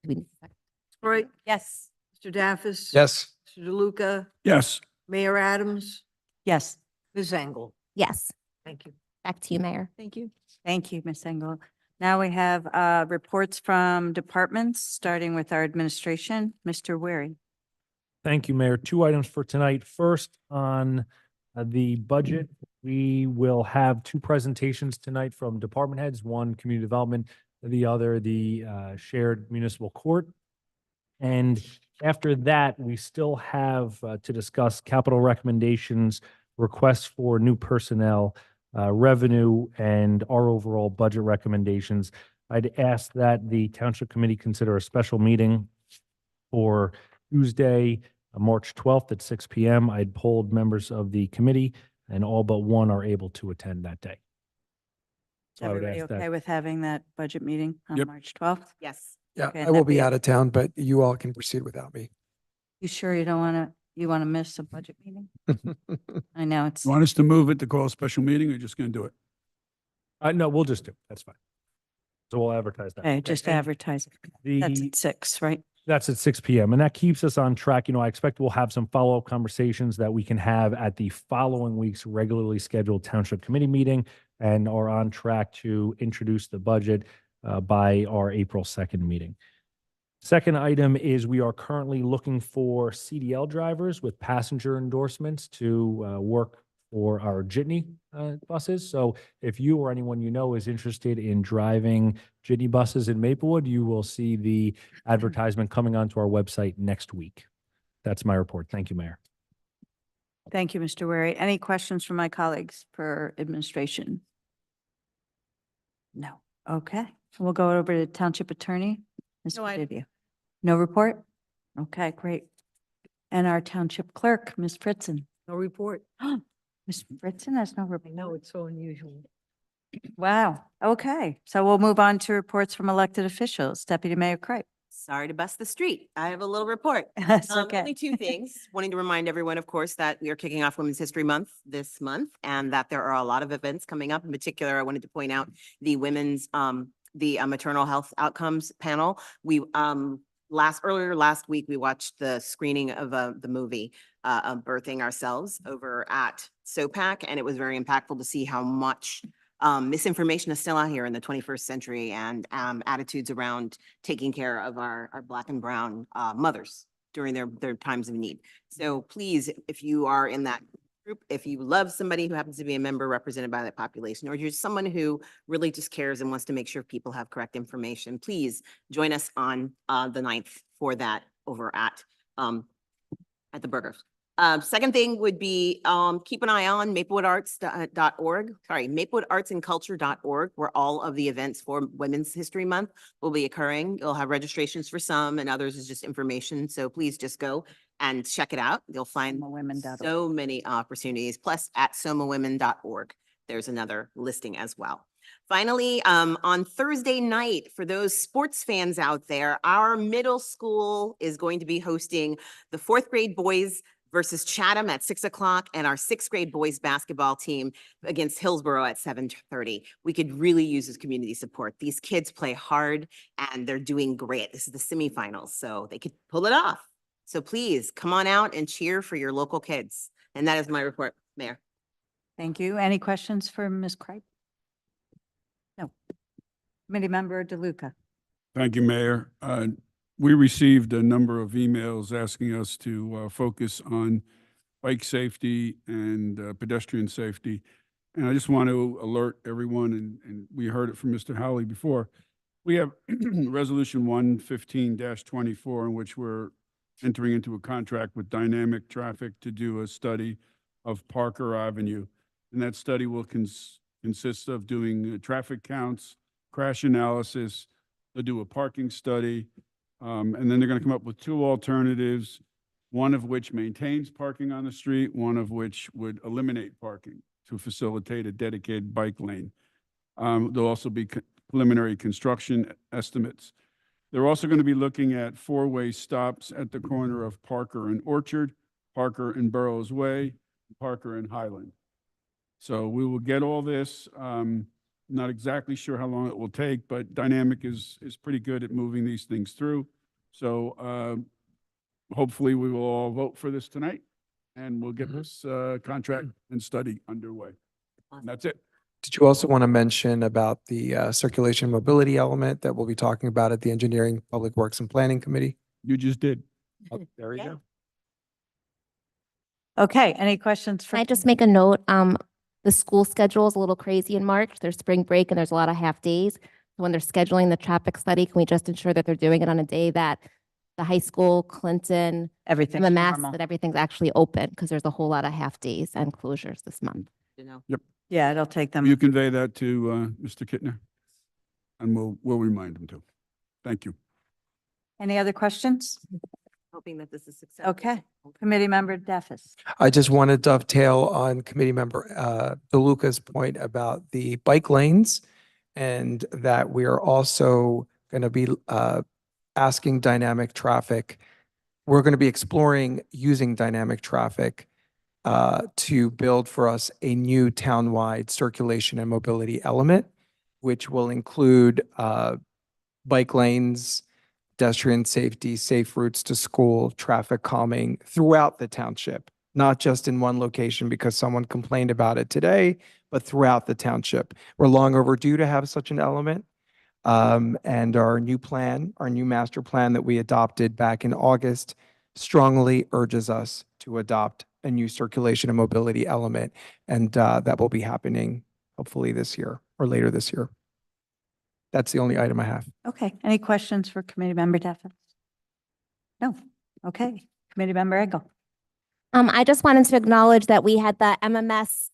Do we need a second?
Right,
Yes.
Mr. Daffis.
Yes.
Mr. DeLuca,
Yes.
Mayor Adams,
Yes.
Ms. Engel.
Yes,
Thank you.
back to you, Mayor.
Thank you.
Thank you, Ms. Engel. Now we have reports from departments, starting with our administration. Mr. Wary.
Thank you, Mayor. Two items for tonight. First, on the budget, we will have two presentations tonight from department heads, one community development, the other the shared municipal court. And after that, we still have to discuss capital recommendations, requests for new personnel, revenue, and our overall budget recommendations. I'd ask that the Township Committee consider a special meeting for Tuesday, March 12th at 6 p.m. I'd polled members of the committee, and all but one are able to attend that day.
Is
So I would
everybody
ask that-
okay with having that budget meeting on
Yep.
March 12th?
Yes.
Yeah,
Okay,
I
and
will
that
be
we-
out of town, but you all can proceed without me.
You sure you don't want to, you want to miss a budget meeting? I know it's,
Want us to move it to call a special meeting, or you're just going to do it?
No, we'll just do it. That's fine. So we'll advertise that.
okay, just
and
advertise. That's
The,
at 6, right?
that's at 6 PM, and that keeps us on track. I expect we'll have some follow-up conversations that we can have at the following week's regularly scheduled Township Committee meeting, and are on track to introduce the budget by our April 2nd meeting. Second item is we are currently looking for CDL drivers with passenger endorsements to work for our Jitney buses. So if you or anyone you know is interested in driving Jitney buses in Maplewood, you will see the advertisement coming onto our website next week. That's my report. Thank you, Mayor.
Thank you, Mr. Wary. Any questions from my colleagues for administration? No. Okay. We'll go over to Township Attorney. Ms.
No item.
Padilla. No report? Okay, great. And our Township Clerk, Ms. Fritzen.
No report.
Ms. Fritzen has no report.
No, it's so unusual.
Wow. Okay. So we'll move on to reports from elected officials. Deputy Mayor Kripe.
Sorry to bust the street. I have a little report.
That's okay.
Only two things. Wanting to remind everyone, of course, that we are kicking off Women's History Month this month, and that there are a lot of events coming up. In particular, I wanted to point out the maternal health outcomes panel. We earlier last week, we watched the screening of the movie of Birthing Ourselves over at SOPAC, and it was very impactful to see how much misinformation is still out here in the 21st century, and attitudes around taking care of our Black and Brown mothers during their times of need. So please, if you are in that group, if you love somebody who happens to be a member represented by that population, or you're someone who really just cares and wants to make sure people have correct information, please join us on the 9th for that over at the Burgers. Second thing would be keep an eye on maplewood.org, maplewood.artsandculture.org, where all of the events for Women's History Month will be occurring. You'll have registrations for some, and others is just information. So please just go and check it out. You'll find so many opportunities. Plus at somawomen.org, there's another listing as well. Finally, on Thursday night, for those sports fans out there, our middle school is going to be hosting the 4th grade boys versus Chatham at 6 o'clock, and our 6th grade boys basketball team against Hillsborough at 7:30. We could really use this community support. These kids play hard and they're doing great. This is the semifinals, so they could pull it off. So please come on out and cheer for your local kids. And that is my report, Mayor.
Thank you. Any questions for Ms. Kripe? No. Committee Member DeLuca.
Thank you, Mayor. We received a number of emails asking us to focus on bike safety and pedestrian safety. And I just want to alert everyone, and we heard it from Mr. Howley before. We have Resolution 115-24, in which we're entering into a contract with Dynamic Traffic to do a study of Parker Avenue. And that study will consist of doing traffic counts, crash analysis. They'll do a parking study. And then they're going to come up with 2 alternatives, one of which maintains parking on the street, one of which would eliminate parking to facilitate a dedicated bike lane. There'll also be preliminary construction estimates. They're also going to be looking at 4-way stops at the corner of Parker and Orchard, Parker and Burroughs Way, Parker and Highland. So we will get all this. Not exactly sure how long it will take, but Dynamic is pretty good at moving these things through. So hopefully we will all vote for this tonight, and we'll get this contract and study underway. And that's it.
Did you also want to mention about the circulation mobility element that we'll be talking about at the Engineering, Public Works and Planning Committee?
You just did.
Oh, there we go.
Okay, any questions for?
Can I just make a note? The school schedule is a little crazy in March. There's spring break and there's a lot of half days. When they're scheduling the traffic study, can we just ensure that they're doing it on a day that the high school, Clinton,
everything,
MMS, that everything's actually open? Because there's a whole lot of half days and closures this month.
Yep.
Yeah, it'll take them.
You convey that to Mr. Kittner, and we'll remind him to. Thank you.
Any other questions?
Hoping that this is successful.
Okay. Committee Member Defis.
I just want to dovetail on Committee Member DeLuca's point about the bike lanes, and that we are also going to be asking Dynamic Traffic we're going to be exploring using dynamic traffic to build for us a new townwide circulation and mobility element, which will include bike lanes, pedestrian safety, safe routes to school, traffic calming throughout the township, not just in one location because someone complained about it today, but throughout the township. We're long overdue to have such an element. And our new plan, our new master plan that we adopted back in August strongly urges us to adopt a new circulation and mobility element. And that will be happening hopefully this year or later this year. That's the only item I have.
Okay, any questions for Committee Member Deffens? No, okay, Committee Member Engel.
I just wanted to acknowledge that we had the MMS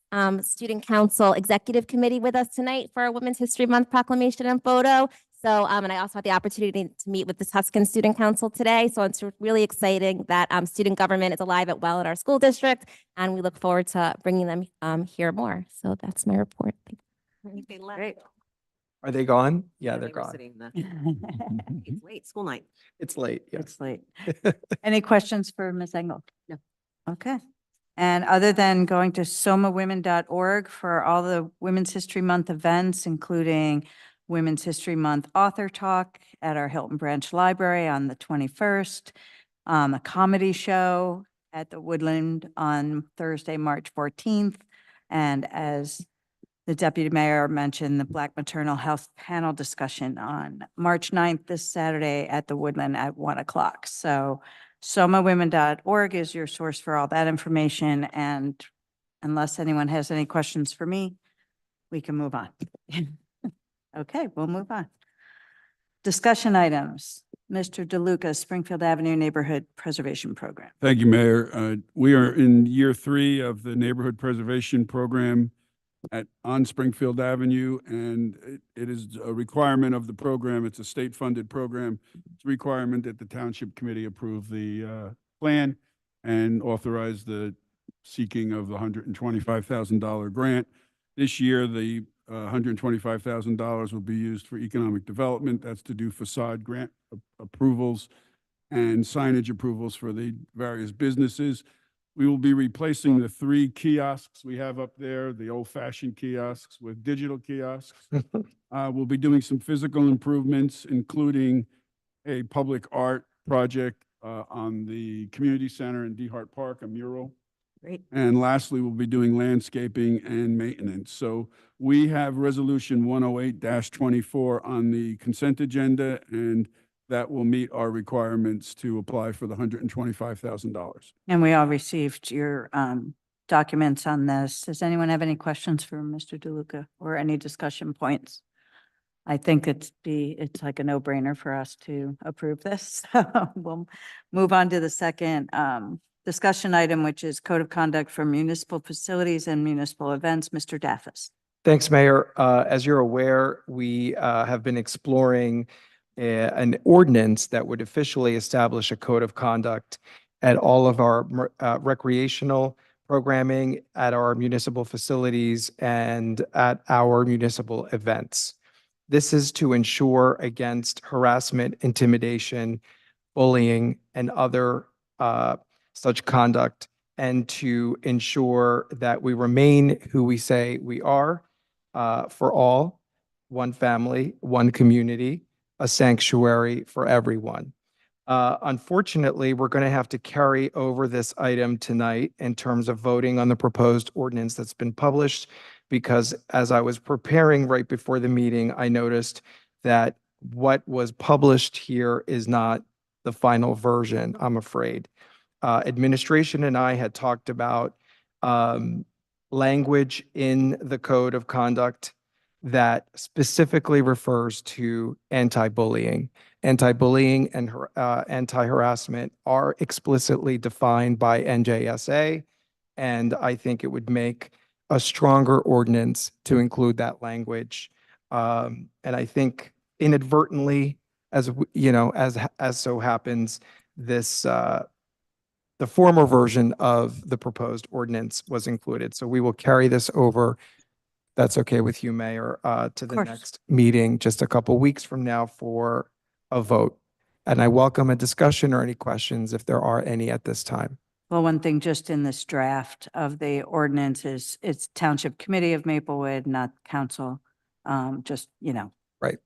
Student Council Executive Committee with us tonight for our Women's History Month proclamation and photo. So, and I also had the opportunity to meet with the Tuscan Student Council today. So it's really exciting that student government is alive and well in our school district, and we look forward to bringing them here more. So that's my report.
Great.
Are they gone? Yeah, they're gone.
It's late, school night.
It's late. Yes.
It's late. Any questions for Ms. Engel? No. Okay. And other than going to somawomen.org for all the Women's History Month events, including Women's History Month Author Talk at our Hilton Branch Library on the 21st, a comedy show at the Woodland on Thursday, March 14th, and as the Deputy Mayor mentioned, the Black Maternal Health Panel discussion on March 9th, this Saturday at the Woodland at 1 o'clock. So somawomen.org is your source for all that information. And unless anyone has any questions for me, we can move on. Okay, we'll move on. Discussion items. Mr. DeLuca, Springfield Avenue Neighborhood Preservation Program.
Thank you, Mayor. We are in year 3 of the Neighborhood Preservation Program on Springfield Avenue, and it is a requirement of the program. It's a state-funded program. It's a requirement that the Township Committee approve the plan and authorize the seeking of the $125,000 grant. This year, the $125,000 will be used for economic development. That's to do facade grant approvals and signage approvals for the various businesses. We will be replacing the 3 kiosks we have up there, the old-fashioned kiosks with digital kiosks. We'll be doing some physical improvements, including a public art project on the community center in DeHart Park, a mural.
Great.
And lastly, we'll be doing landscaping and maintenance. So we have Resolution 108-24 on the consent agenda, and that will meet our requirements to apply for the $125,000.
And we all received your documents on this. Does anyone have any questions for Mr. DeLuca or any discussion points? I think it's like a no-brainer for us to approve this. So we'll move on to the second discussion item, which is Code of Conduct for Municipal Facilities and Municipal Events. Mr. Daffis.
Thanks, Mayor. As you're aware, we have been exploring an ordinance that would officially establish a code of conduct at all of our recreational programming, at our municipal facilities, and at our municipal events. This is to ensure against harassment, intimidation, bullying, and other such conduct, and to ensure that we remain who we say we are for all, one family, one community, a sanctuary for everyone. Unfortunately, we're going to have to carry over this item tonight in terms of voting on the proposed ordinance that's been published, because as I was preparing right before the meeting, I noticed that what was published here is not the final version, I'm afraid. Administration and I had talked about language in the Code of Conduct that specifically refers to anti-bullying. Anti-bullying and anti-harassment are explicitly defined by NJSA, and I think it would make a stronger ordinance to include that language. And I think inadvertently, as you know, as so happens, this the former version of the proposed ordinance was included. So we will carry this over. That's okay with you, Mayor, to the next meeting, just a couple weeks from now for a vote. And I welcome a discussion or any questions if there are any at this time.
Well, one thing just in this draft of the ordinance is it's Township Committee of Maplewood, not council, just,
Right.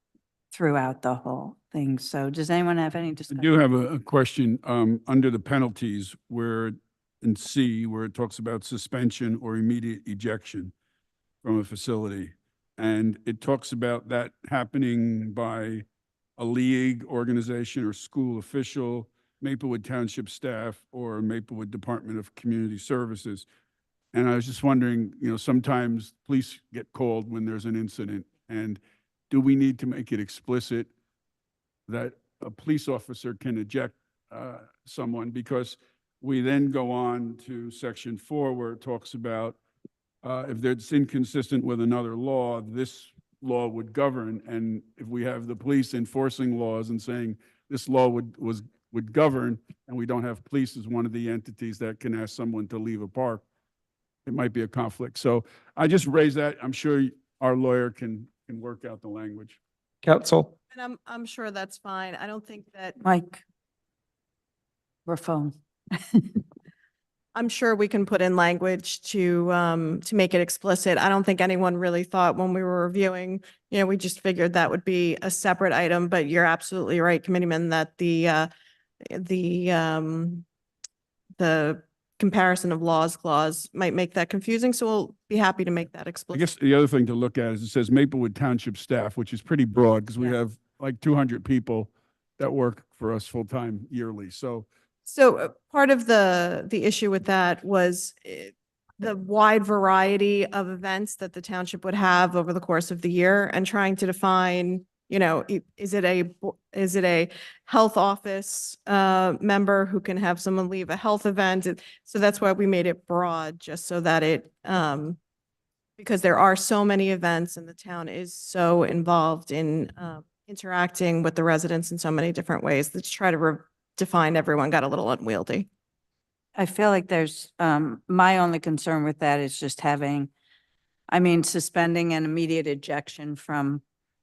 throughout the whole thing. So does anyone have any
I
discussion?
do have a question, under the penalties where in C, where it talks about suspension or immediate ejection from a facility. And it talks about that happening by a league, organization, or school official, Maplewood Township staff, or Maplewood Department of Community Services. And I was just wondering, sometimes police get called when there's an incident. And do we need to make it explicit that a police officer can eject someone? Because we then go on to section 4, where it talks about if it's inconsistent with another law, this law would govern. And if we have the police enforcing laws and saying this law would govern, and we don't have police as one of the entities that can ask someone to leave a park, it might be a conflict. So I just raised that. I'm sure our lawyer can work out the language.
Counsel?
And I'm sure that's fine. I don't think that,
Mike? Or phone?
I'm sure we can put in language to make it explicit. I don't think anyone really thought when we were reviewing, we just figured that would be a separate item, but you're absolutely right, Committeeman, that the comparison of laws clause might make that confusing, so we'll be happy to make that
I
explicit.
guess the other thing to look at is it says Maplewood Township staff, which is pretty broad because we have like 200 people that work for us full-time yearly. So
Part of the issue with that was the wide variety of events that the township would have over the course of the year, and trying to define, is it a health office member who can have someone leave a health event? So that's why we made it broad, just so that because there are so many events and the town is so involved in interacting with the residents in so many different ways, that to try to define everyone got a little unwieldy.
I feel like there's, my only concern with that is just suspending an immediate ejection from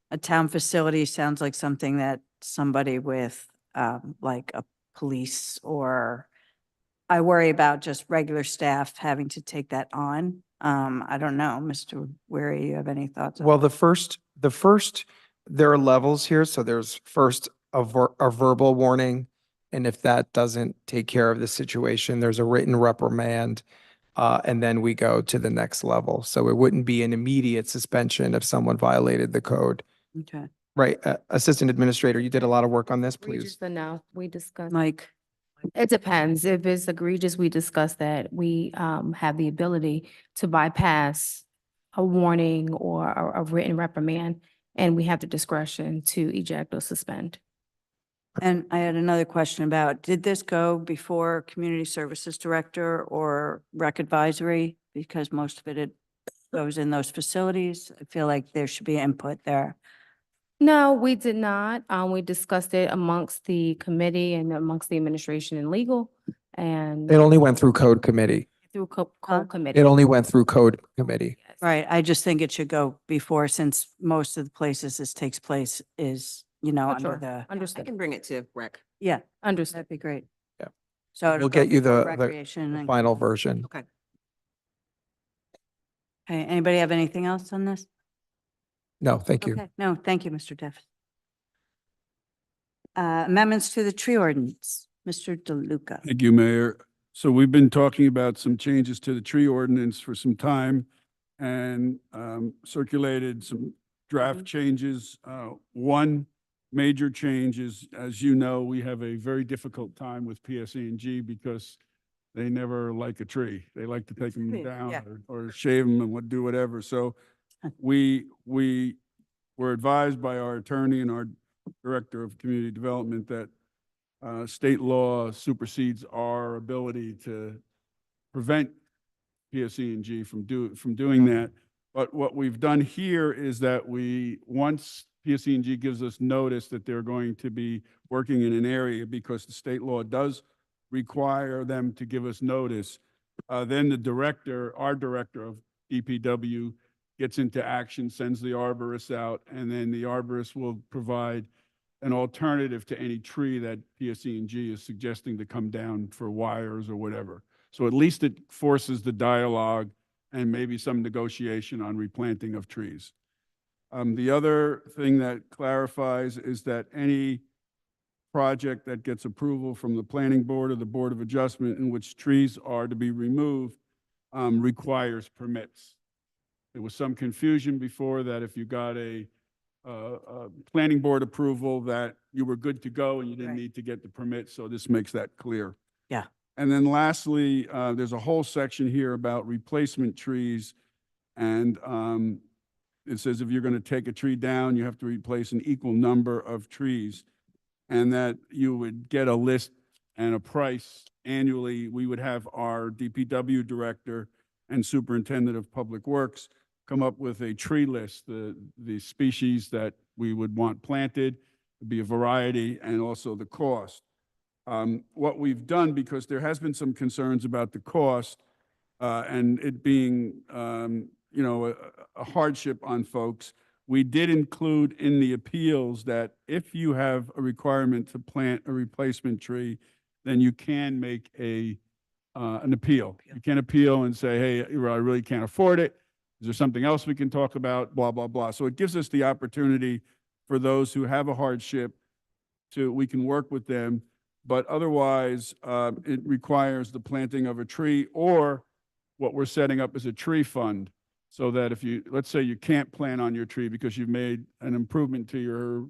a town facility sounds like something that somebody with, like a police, or I worry about just regular staff having to take that on. I don't know, Mr. Weary, you have any thoughts?
Well, the first, there are levels here. So there's first a verbal warning. And if that doesn't take care of the situation, there's a written reprimand. And then we go to the next level. So it wouldn't be an immediate suspension if someone violated the code.
Okay.
Right. Assistant Administrator, you did a lot of work on this,
Egregious
please.
enough, we discussed.
Mike?
It depends. If it's egregious, we discuss that. We have the ability to bypass a warning or a written reprimand, and we have the discretion to eject or suspend.
And I had another question about, did this go before Community Services Director or Rec Advisory? Because most of it goes in those facilities. I feel like there should be input there.
No, we did not. We discussed it amongst the committee and amongst the administration and legal, and
It only went through Code Committee.
through code committee.
It only went through Code Committee.
Right, I just think it should go before, since most of the places this takes place is, under
Sure.
the,
I
Understood.
can bring it to rec.
yeah,
Understood.
that'd be great.
Yeah.
So it'll
We'll
go
get you
before
the
recreation and-
final version.
Okay.
Okay, anybody have anything else on this?
No, thank you.
Okay, no, thank you, Mr. Deff. Amendments to the tree ordinance, Mr. DeLuca.
thank you, Mayor. So we've been talking about some changes to the tree ordinance for some time and circulated some draft changes. One major change is, as you know, we have a very difficult time with PSE&G because they never like a tree. They like to take them down
Yeah.
or shave them and do whatever. So we were advised by our attorney and our director of community development that state law supersedes our ability to prevent PSE&G from doing that. But what we've done here is that once PSE&G gives us notice that they're going to be working in an area, because the state law does require them to give us notice, then our director of DPW gets into action, sends the arborist out, and then the arborist will provide an alternative to any tree that PSE&G is suggesting to come down for wires or whatever. So at least it forces the dialogue and maybe some negotiation on replanting of trees. The other thing that clarifies is that any project that gets approval from the planning board or the board of adjustment in which trees are to be removed requires permits. There was some confusion before that if you got a planning board approval that you were good to go and you didn't need to get the permit. So this makes that clear.
Yeah.
And then lastly, there's a whole section here about replacement trees. And it says if you're going to take a tree down, you have to replace an equal number of trees, and that you would get a list and a price annually. We would have our DPW director and superintendent of public works come up with a tree list, the species that we would want planted, be a variety, and also the cost. What we've done, because there has been some concerns about the cost and it being, you know, a hardship on folks, we did include in the appeals that if you have a requirement to plant a replacement tree, then you can make an appeal. You can appeal and say, hey, I really can't afford it. Is there something else we can talk about? Blah, blah, blah. So it gives us the opportunity for those who have a hardship we can work with them. But otherwise, it requires the planting of a tree, or what we're setting up is a tree fund. So that if you, let's say you can't plant on your tree because you've made an improvement to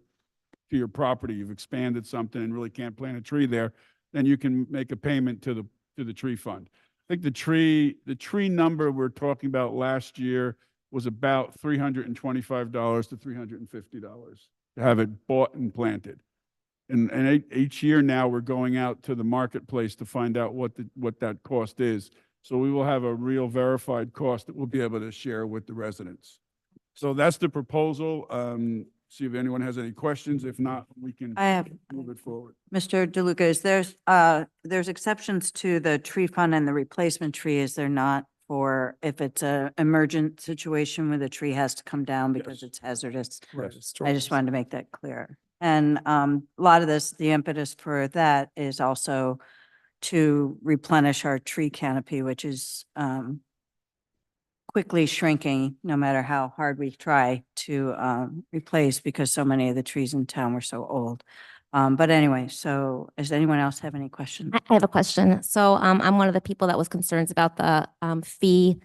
your property, you've expanded something and really can't plant a tree there, then you can make a payment to the tree fund. I think the tree number we're talking about last year was about $325 to $350 to have it bought and planted. And each year now we're going out to the marketplace to find out what that cost is. So we will have a real verified cost that we'll be able to share with the residents. So that's the proposal. See if anyone has any questions. If not, we can move it forward.
Mr. DeLuca, there's exceptions to the tree fund and the replacement tree, is there not, for if it's a emergent situation where the tree has to come down because it's hazardous?
Right.
I just wanted to make that clear. And a lot of this, the impetus for that is also to replenish our tree canopy, which is quickly shrinking no matter how hard we try to replace, because so many of the trees in town were so old. But anyway, so does anyone else have any questions?
I have a question. So I'm one of the people that was concerned about the fee.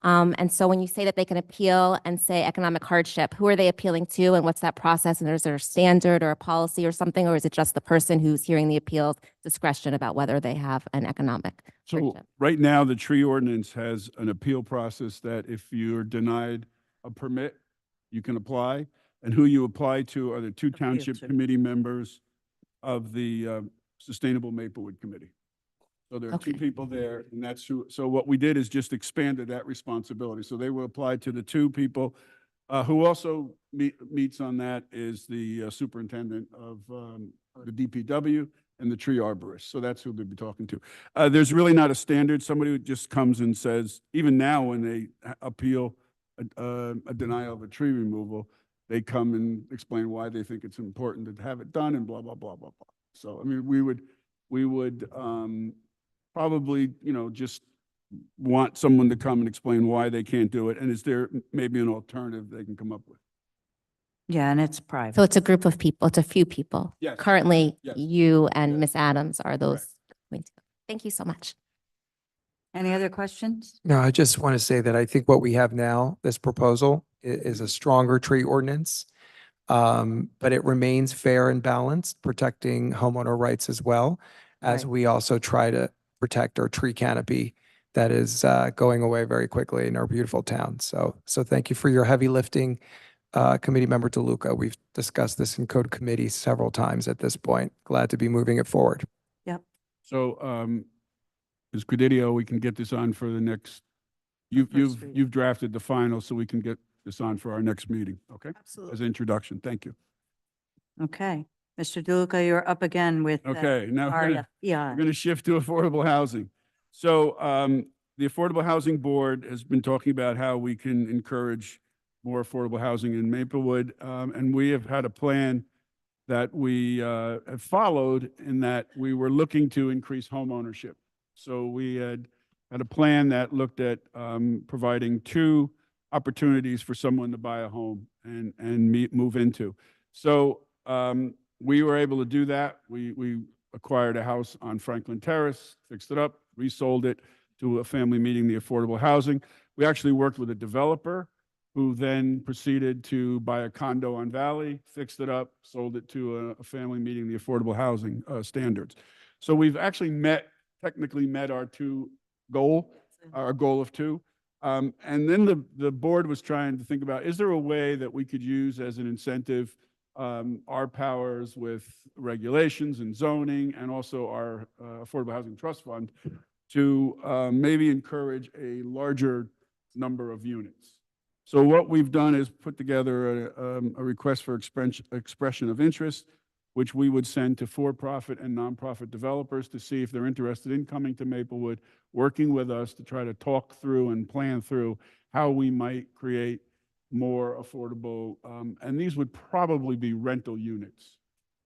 And so when you say that they can appeal and say economic hardship, who are they appealing to, and what's that process? And is there a standard or a policy or something, or is it just the person who's hearing the appeals discretion about whether they have an economic
So
hardship?
right now, the tree ordinance has an appeal process that if you're denied a permit, you can apply. And who you apply to are the two township committee members of the Sustainable Maplewood Committee. So there are two people there, and that's who. So what we did is just expanded that responsibility. So they will apply to the two people. Who also meets on that is the superintendent of the DPW and the tree arborist. So that's who they'll be talking to. There's really not a standard. Somebody who just comes and says, even now when they appeal a denial of a tree removal, they come and explain why they think it's important to have it done and blah, blah, blah, blah, blah. So, I mean, we would probably, you know, just want someone to come and explain why they can't do it. And is there maybe an alternative they can come up with?
Yeah, and it's private.
So it's a group of people, it's a few people.
Yes.
Currently,
Yes.
you and Miss Adams are those. Thank you so much.
Any other questions?
No, I just want to say that I think what we have now, this proposal, is a stronger tree ordinance. But it remains fair and balanced, protecting homeowner rights as well, as
Right.
we also try to protect our tree canopy that is going away very quickly in our beautiful town. So thank you for your heavy lifting, Committee Member DeLuca. We've discussed this in Code Committee several times at this point. Glad to be moving it forward.
Yep.
So, Ms. Credidio, we can get this on for the next,
First reading.
you've drafted the final, so we can get this on for our next meeting, okay?
Absolutely.
As an introduction, thank you.
Okay. Mr. DeLuca, you're up again with.
Okay, now we're
Yeah.
going to shift to affordable housing. So the Affordable Housing Board has been talking about how we can encourage more affordable housing in Maplewood. And we have had a plan that we have followed in that we were looking to increase home ownership. So we had a plan that looked at providing 2 opportunities for someone to buy a home and move into. So we were able to do that. We acquired a house on Franklin Terrace, fixed it up, resold it to a family meeting the affordable housing. We actually worked with a developer who then proceeded to buy a condo on Valley, fixed it up, sold it to a family meeting the affordable housing standards. So we've actually technically met our our goal of 2. And then the board was trying to think about, is there a way that we could use as an incentive our powers with regulations and zoning and also our Affordable Housing Trust Fund to maybe encourage a larger number of units. So what we've done is put together a request for expression of interest, which we would send to for-profit and nonprofit developers to see if they're interested in coming to Maplewood, working with us to try to talk through and plan through how we might create more affordable, and these would probably be rental units.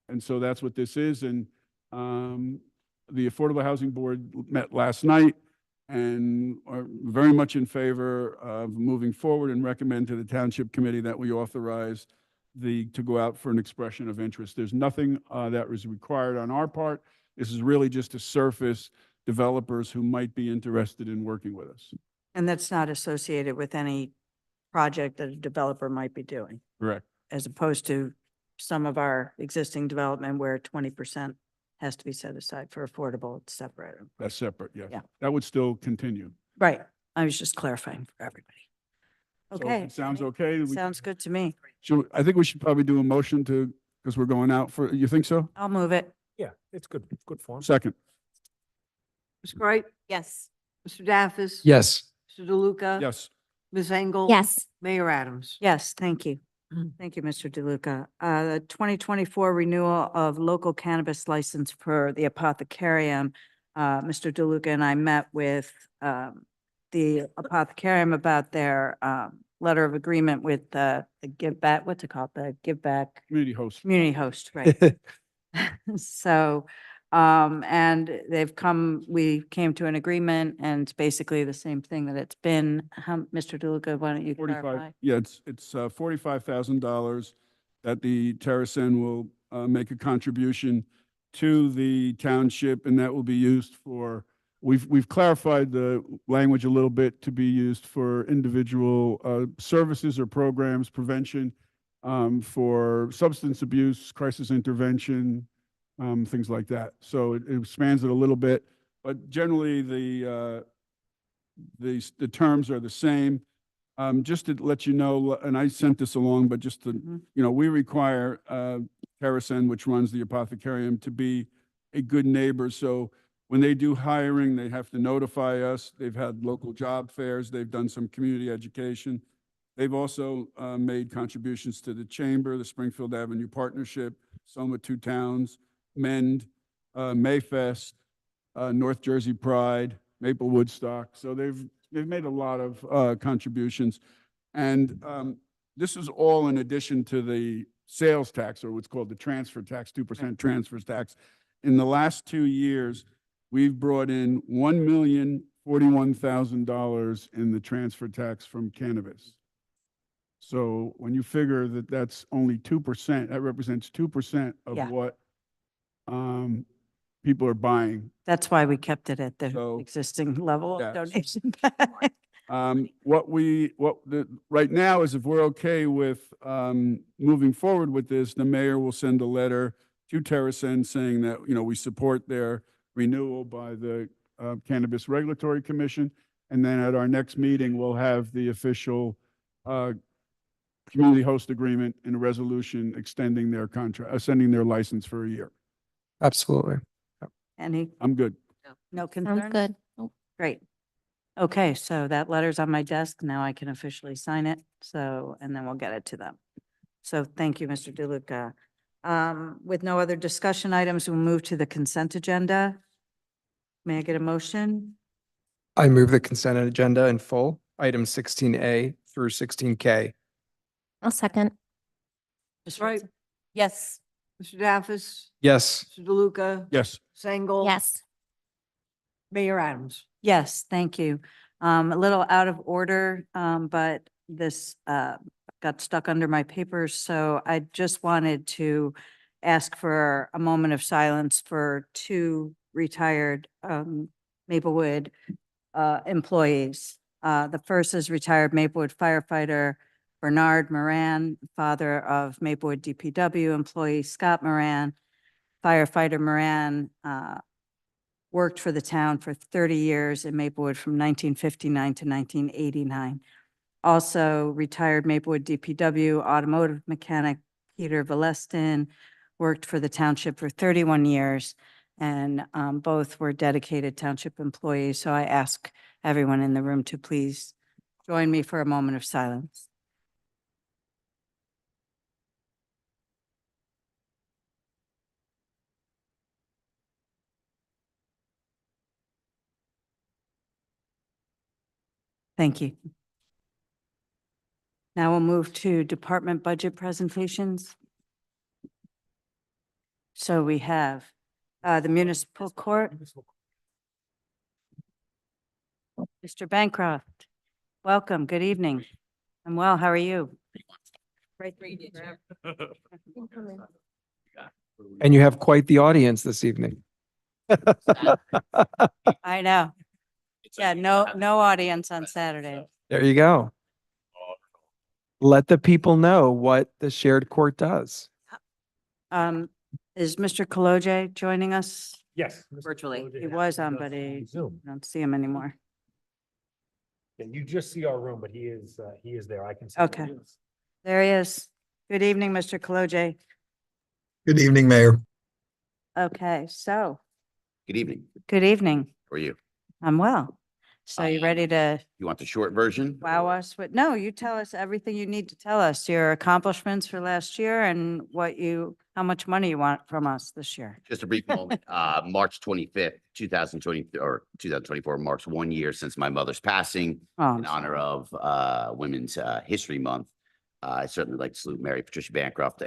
And so that's what this is. And the Affordable Housing Board met last night and are very much in favor of moving forward and recommend to the Township Committee that we authorize to go out for an expression of interest. There's nothing that was required on our part. This is really just to surface developers who might be interested in working with us.
And that's not associated with any project that a developer might be doing,
Correct.
as opposed to some of our existing development where 20% has to be set aside for affordable, it's separate.
That's separate, yes.
Yeah.
That would still continue.
Right. I was just clarifying for everybody.
So if
Okay.
it sounds okay.
Sounds good to me.
I think we should probably do a motion because we're going out for, you think so?
I'll move it.
Yeah, it's good form.
Second.
Ms. Bright,
Yes.
Mr. Daffis.
Yes.
Mr. DeLuca.
Yes.
Ms. Engel.
Yes.
Mayor Adams.
Yes, thank you. Thank you, Mr. DeLuca. The 2024 renewal of local cannabis license for the Apothecarium. Mr. DeLuca and I met with the Apothecarium about their letter of agreement with the Give Back, what's it called? The Give Back
Community host.
Community Host, right? So, and we came to an agreement and it's basically the same thing that it's been. Mr. DeLuca, why don't you clarify?
Yeah, it's $45,000 that the Terracen will make a contribution to the township, and that will be used for, we've clarified the language a little bit to be used for individual services or programs, prevention, for substance abuse, crisis intervention, things like that. So it expands it a little bit, but generally the terms are the same. Just to let you know, and I sent this along, but just to, we require Terracen, which runs the Apothecarium, to be a good neighbor. So when they do hiring, they have to notify us. They've had local job fairs. They've done some community education. They've also made contributions to the Chamber, the Springfield Avenue Partnership, Soma Two Towns, MEND, Mayfest, North Jersey Pride, Maple Woodstock. So they've made a lot of contributions. And this is all in addition to the sales tax, or what's called the transfer tax, 2% transfer tax. In the last 2 years, we've brought in $1,041,000 in the transfer tax from cannabis. So when you figure that that's only 2%, that represents 2% of
Yeah.
what people are buying.
That's why we kept it at the
So,
existing level
yeah,
of donation.
Right now is if we're okay with moving forward with this, the mayor will send a letter to Terracen saying that, we support their renewal by the Cannabis Regulatory Commission. And then at our next meeting, we'll have the official community host agreement and a resolution extending their contract, sending their license for a year.
Absolutely.
I'm good.
No concerns?
Sounds good.
Great. Okay, so that letter's on my desk. Now I can officially sign it. So, and then we'll get it to them. So thank you, Mr. DeLuca. With no other discussion items, we'll move to the consent agenda. May I get a motion?
I move the consent agenda in full, items 16A through 16K.
I'll second.
Ms. Wright,
Yes.
Mr. Daffis,
Yes.
Mr. DeLuca,
Yes.
Sengel.
Yes.
Mayor Adams.
Yes, thank you. A little out of order, but this got stuck under my papers, so I just wanted to ask for a moment of silence for two retired Maplewood employees. The first is retired Maplewood firefighter Bernard Moran, father of Maplewood DPW employee Scott Moran. Firefighter Moran worked for the town for 30 years in Maplewood from 1959 to 1989. Also retired Maplewood DPW automotive mechanic Peter Valestin worked for the township for 31 years, and both were dedicated township employees. So I ask everyone in the room to please join me for a moment of silence. Thank you. Now we'll move to department budget presentations. So we have the municipal court. Mr. Bancroft, welcome. Good evening. I'm well. How are you?
And you have quite the audience this evening.
I know. Yeah, no audience on Saturday.
There you go. Let the people know what the shared court does.
Is Mr. Kaloje joining us
Yes.
virtually? He was on, but I don't see him anymore.
Yeah, you just see our room, but he is there. I can see.
Okay. There he is. Good evening, Mr. Kaloje.
Good evening, Mayor.
Okay, so,
Good evening.
good evening.
How are you?
I'm well. So you ready to
You want the short version?
wow us with, no, you tell us everything you need to tell us, your accomplishments for last year and how much money you want from us this year.
Just a brief moment. March 25th, 2020 or 2024 marks 1 year since my mother's passing
Oh,
in honor of Women's History Month. I certainly like to salute Mary Patricia Bancroft.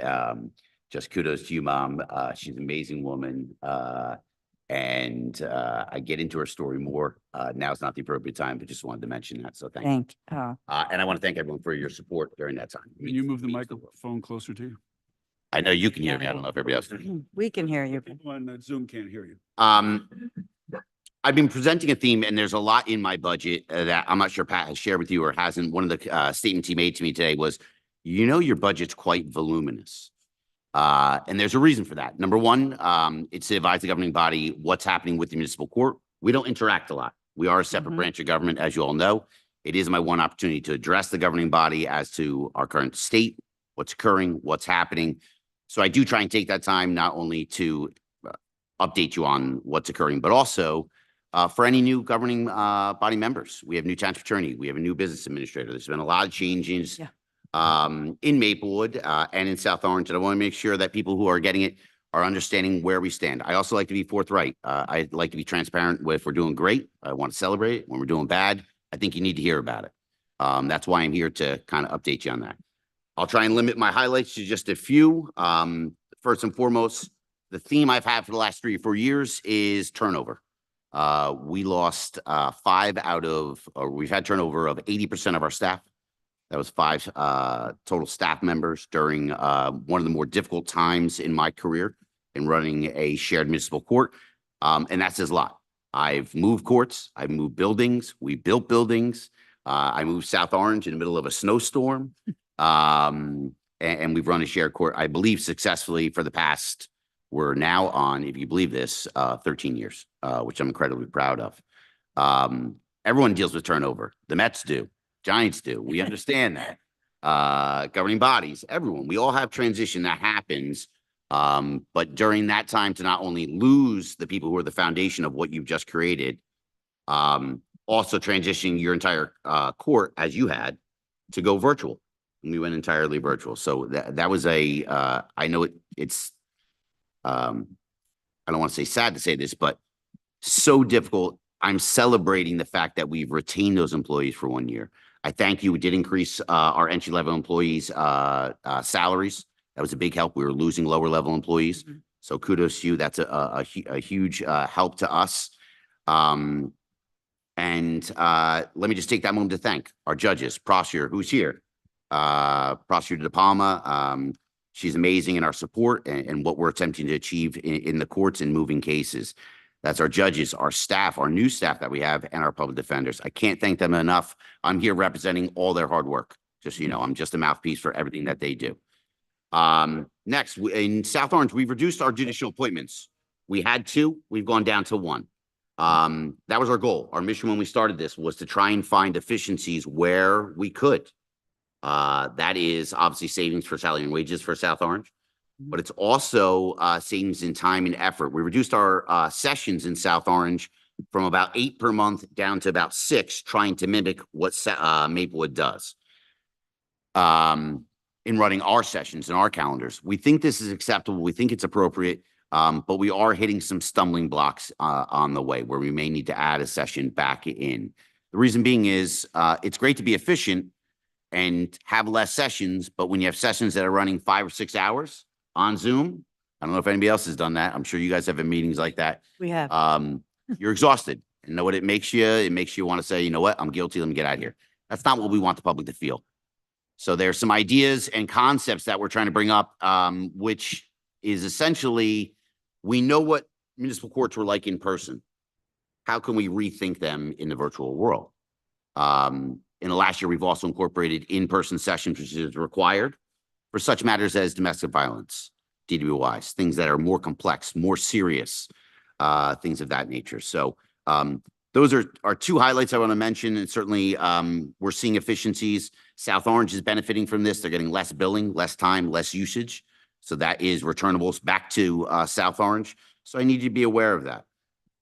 Just kudos to you, Mom. She's an amazing woman. And I get into her story more. Now's not the appropriate time, but just wanted to mention that. So thank you.
Thank you.
And I want to thank everyone for your support during that time.
Can you move the microphone closer to you?
I know you can hear me. I don't know if everybody else can.
We can hear you.
People on Zoom can't hear you.
I've been presenting a theme, and there's a lot in my budget that I'm not sure Pat has shared with you or hasn't. One of the statements he made to me today was, your budget's quite voluminous. And there's a reason for that. Number one, it's to advise the governing body what's happening with the municipal court. We don't interact a lot. We are a separate branch of government, as you all know. It is my one opportunity to address the governing body as to our current state, what's occurring, what's happening. So I do try and take that time not only to update you on what's occurring, but also for any new governing body members. We have new township attorney. We have a new business administrator. There's been a lot of changes in Maplewood and in South Orange. And I want to make sure that people who are getting it are understanding where we stand. I also like to be forthright. I like to be transparent. If we're doing great, I want to celebrate it. When we're doing bad, I think you need to hear about it. That's why I'm here to kind of update you on that. I'll try and limit my highlights to just a few. First and foremost, the theme I've had for the last 3 or 4 years is turnover. We lost we've had turnover of 80% of our staff. That was 5 total staff members during one of the more difficult times in my career in running a shared municipal court. And that says a lot. I've moved courts. I've moved buildings. We built buildings. I moved South Orange in the middle of a snowstorm. And we've run a shared court, I believe, successfully for the past, we're now on, if you believe this, 13 years, which I'm incredibly proud of. Everyone deals with turnover. The Mets do. Giants do. We understand that. Governing bodies, everyone. We all have transition that happens. But during that time, to not only lose the people who are the foundation of what you've just created, also transitioning your entire court, as you had, to go virtual. And we went entirely virtual. So that was I know it's I don't want to say sad to say this, but so difficult. I'm celebrating the fact that we've retained those employees for 1 year. I thank you. We did increase our entry-level employees' salaries That was a big help. We were losing lower level employees. So kudos to you. That's a huge help to us. Let me just take that moment to thank our judges, Prosecutor, who's here, Prosecutor De Palma. She's amazing in our support and what we're attempting to achieve in the courts and moving cases. That's our judges, our staff, our new staff that we have, and our public defenders. I can't thank them enough. I'm here representing all their hard work. Just so you know, I'm just a mouthpiece for everything that they do. Next, in South Orange, we've reduced our judicial appointments. We had 2, we've gone down to 1. That was our goal. Our mission when we started this was to try and find efficiencies where we could. That is obviously savings for salary and wages for South Orange, but it's also savings in time and effort. We reduced our sessions in South Orange from about 8 per month down to about 6, trying to mimic what Maplewood does in running our sessions and our calendars. We think this is acceptable. We think it's appropriate, but we are hitting some stumbling blocks on the way where we may need to add a session back in. The reason being is it's great to be efficient and have less sessions, but when you have sessions that are running 5 or 6 hours on Zoom, I don't know if anybody else has done that. I'm sure you guys have meetings like that.
We have.
You're exhausted. And know what it makes you? It makes you want to say, you know what? I'm guilty. Let me get out of here. That's not what we want the public to feel. So there's some ideas and concepts that we're trying to bring up, which is essentially, we know what municipal courts were like in person. How can we rethink them in the virtual world? In the last year, we've also incorporated in-person sessions, which is required for such matters as domestic violence, DWIs, things that are more complex, more serious, things of that nature. So those are 2 highlights I want to mention. And certainly we're seeing efficiencies. South Orange is benefiting from this. They're getting less billing, less time, less usage. So that is returnables back to South Orange. So I need you to be aware of that.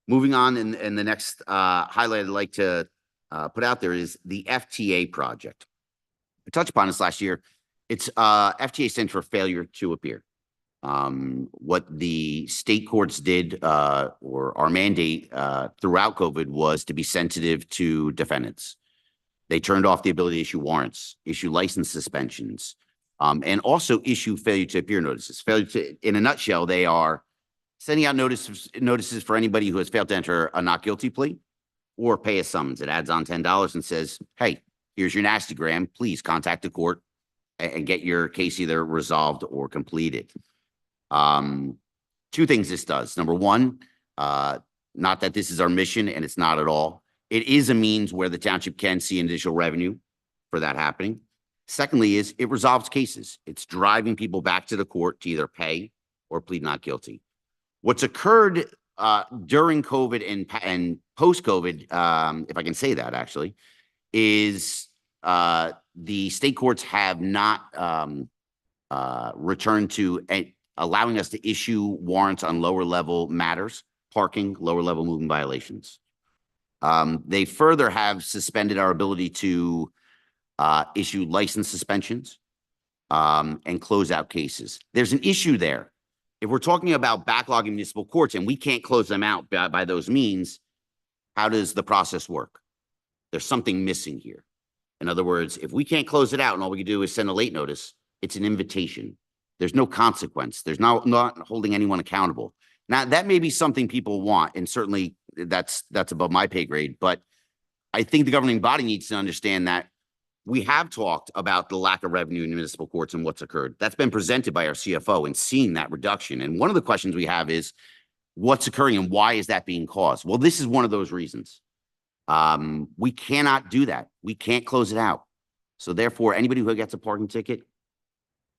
Moving on, and the next highlight I'd like to put out there is the FTA project. I touched upon this last year. It's FTA stands for failure to appear. What the state courts did, or our mandate throughout COVID, was to be sensitive to defendants. They turned off the ability to issue warrants, issue license suspensions, and also issue failure to appear notices. In a nutshell, they are sending out notices for anybody who has failed to enter a not guilty plea or pay a summons. It adds on $10 and says, hey, here's your nastygram. Please contact the court and get your case either resolved or completed. 2 things this does. Number one, not that this is our mission, and it's not at all. It is a means where the township can see additional revenue for that happening. Secondly is it resolves cases. It's driving people back to the court to either pay or plead not guilty. What's occurred during COVID and post-COVID, if I can say that actually, is the state courts have not returned to allowing us to issue warrants on lower level matters, parking, lower level moving violations. They further have suspended our ability to issue license suspensions and close out cases. There's an issue there. If we're talking about backlogging municipal courts and we can't close them out by those means, how does the process work? There's something missing here. In other words, if we can't close it out and all we can do is send a late notice, it's an invitation. There's no consequence. There's not holding anyone accountable. Now, that may be something people want, and certainly that's above my pay grade, but I think the governing body needs to understand that we have talked about the lack of revenue in municipal courts and what's occurred. That's been presented by our CFO and seeing that reduction. And one of the questions we have is what's occurring and why is that being caused? Well, this is one of those reasons. We cannot do that. We can't close it out. So therefore, anybody who gets a parking ticket,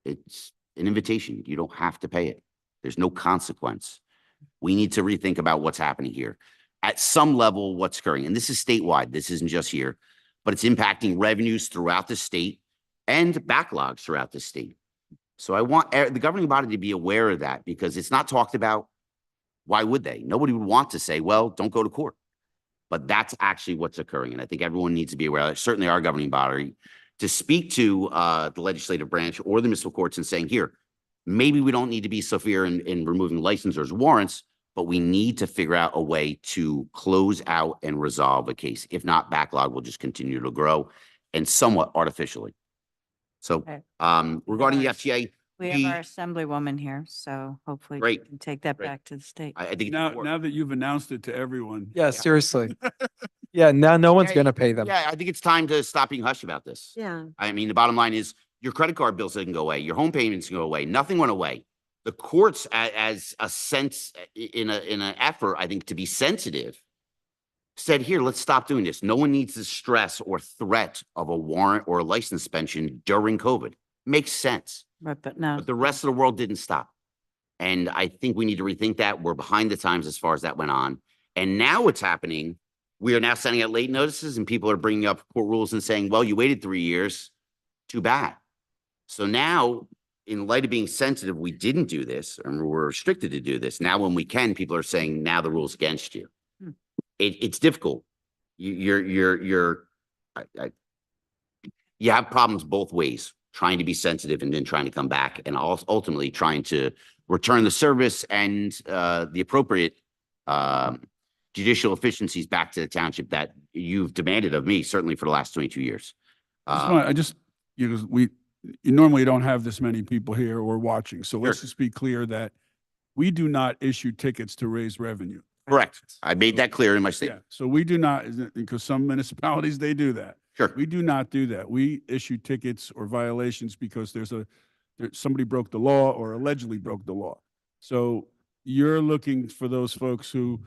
it's an invitation. You don't have to pay it. There's no consequence. We need to rethink about what's happening here. At some level, what's occurring, and this is statewide, this isn't just here, but it's impacting revenues throughout the state and backlogs throughout the state. So I want the governing body to be aware of that because it's not talked about. Why would they? Nobody would want to say, well, don't go to court. But that's actually what's occurring. And I think everyone needs to be aware of it, certainly our governing body, to speak to the legislative branch or the municipal courts and saying, here, maybe we don't need to be severe in removing licensors warrants, but we need to figure out a way to close out and resolve a case. If not, backlog will just continue to grow and somewhat artificially. So regarding the FTA,
We have our assemblywoman here, so hopefully we
Great,
can take that
great.
back to the state.
I think it's
Now,
important.
now that you've announced it to everyone.
Yeah, seriously. Yeah, now no one's
Yeah,
gonna pay them.
Yeah, I think it's time to stop being hush about this.
Yeah.
I mean, the bottom line is your credit card bills didn't go away. Your home payments didn't go away. Nothing went away. The courts, as a sense, in an effort, I think, to be sensitive, said, here, let's stop doing this. No one needs the stress or threat of a warrant or a license suspension during COVID. Makes sense.
Right, but no.
But the rest of the world didn't stop. And I think we need to rethink that. We're behind the times as far as that went on. And now what's happening, we are now sending out late notices and people are bringing up court rules and saying, well, you waited 3 years. Too bad. So now, in light of being sensitive, we didn't do this and we're restricted to do this. Now, when we can, people are saying now the rule's against you.
Hmm.
It's difficult. You have problems both ways, trying to be sensitive and then trying to come back and ultimately trying to return the service and the appropriate judicial efficiencies back to the township that you've demanded of me, certainly for the last 22 years.
You normally don't have this many people here or watching. So let's just be clear that we do not issue tickets to raise revenue.
Correct. I made that clear in my
Yeah.
statement.
So we do not, because some municipalities, they do that.
Sure.
We do not do that. We issue tickets or violations because somebody broke the law or allegedly broke the law. So you're looking for those folks who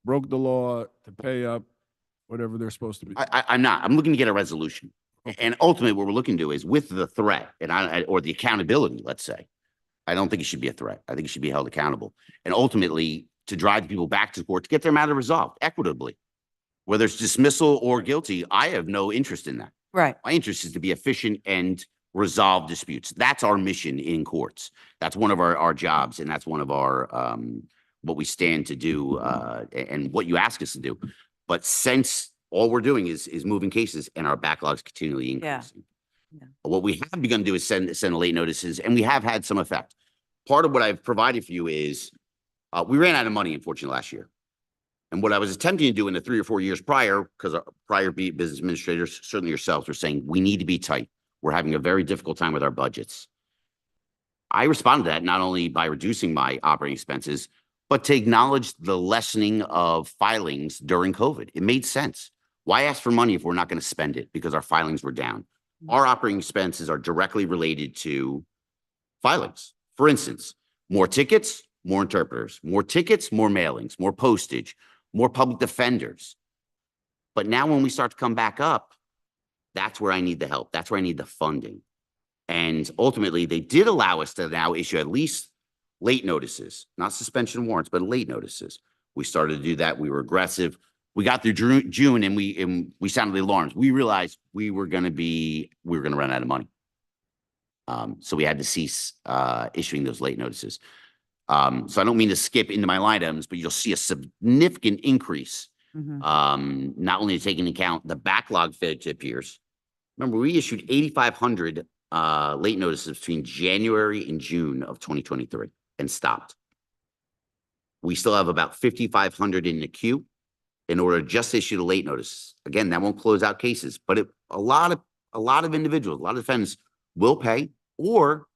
broke the law to pay up whatever they're supposed to be.
I'm not. I'm looking to get a resolution. And ultimately, what we're looking to do is with the threat and or the accountability, let's say. I don't think it should be a threat. I think it should be held accountable. And ultimately, to drive people back to court to get their matter resolved equitably. Whether it's dismissal or guilty, I have no interest in that.
Right.
My interest is to be efficient and resolve disputes. That's our mission in courts. That's one of our jobs, and that's one of our what we stand to do and what you ask us to do. But since all we're doing is moving cases and our backlogs continually increasing.
Yeah.
What we have begun to do is send late notices, and we have had some effect. Part of what I've provided for you is we ran out of money, unfortunately, last year. And what I was attempting to do in the 3 or 4 years prior, because our prior business administrators, certainly yourselves, were saying, we need to be tight. We're having a very difficult time with our budgets. I responded to that not only by reducing my operating expenses, but to acknowledge the lessening of filings during COVID. It made sense. Why ask for money if we're not going to spend it because our filings were down? Our operating expenses are directly related to filings. For instance, more tickets, more interpreters, more tickets, more mailings, more postage, more public defenders. But now when we start to come back up, that's where I need the help. That's where I need the funding. And ultimately, they did allow us to now issue at least late notices, not suspension warrants, but late notices. We started to do that. We were aggressive. We got through June and we sounded the alarms. We realized we were going to run out of money. So we had to cease issuing those late notices. So I don't mean to skip into my line items, but you'll see a significant increase. Not only taking into account the backlog tip years. Remember, we issued 8,500 late notices between January and June of 2023 and stopped. We still have about 5,500 in the queue in order to just issue the late notice. Again, that won't close out cases, but a lot of individuals, a lot of defendants will pay or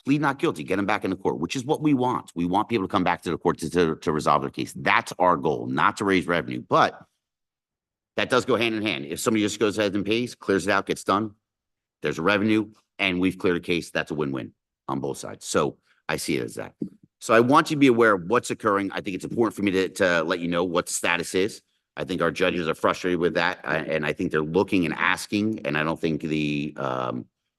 plead not guilty, get them back in the court, which is what we want. We want people to come back to the court to resolve their case. That's our goal, not to raise revenue, but that does go hand in hand. If somebody just goes ahead and pays, clears it out, gets done, there's a revenue, and we've cleared a case, that's a win-win on both sides. So I see it as that. So I want you to be aware of what's occurring. I think it's important for me to let you know what the status is. I think our judges are frustrated with that, and I think they're looking and asking, and I don't think the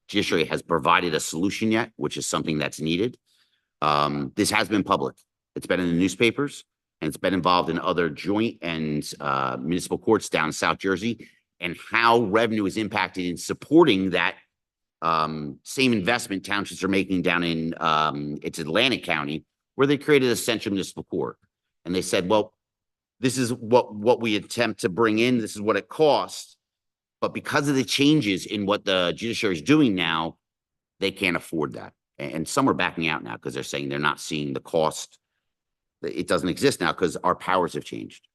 judiciary has provided a solution yet, which is something that's needed. This has been public. It's been in the newspapers, and it's been involved in other joint and municipal courts down in South Jersey, and how revenue is impacted in supporting that same investment townships are making down in it's Atlantic County, where they created a central municipal court. And they said, well, this is what we attempt to bring in. This is what it costs. But because of the changes in what the judiciary is doing now, they can't afford that. And some are backing out now because they're saying they're not seeing the cost. It doesn't exist now because our powers have changed.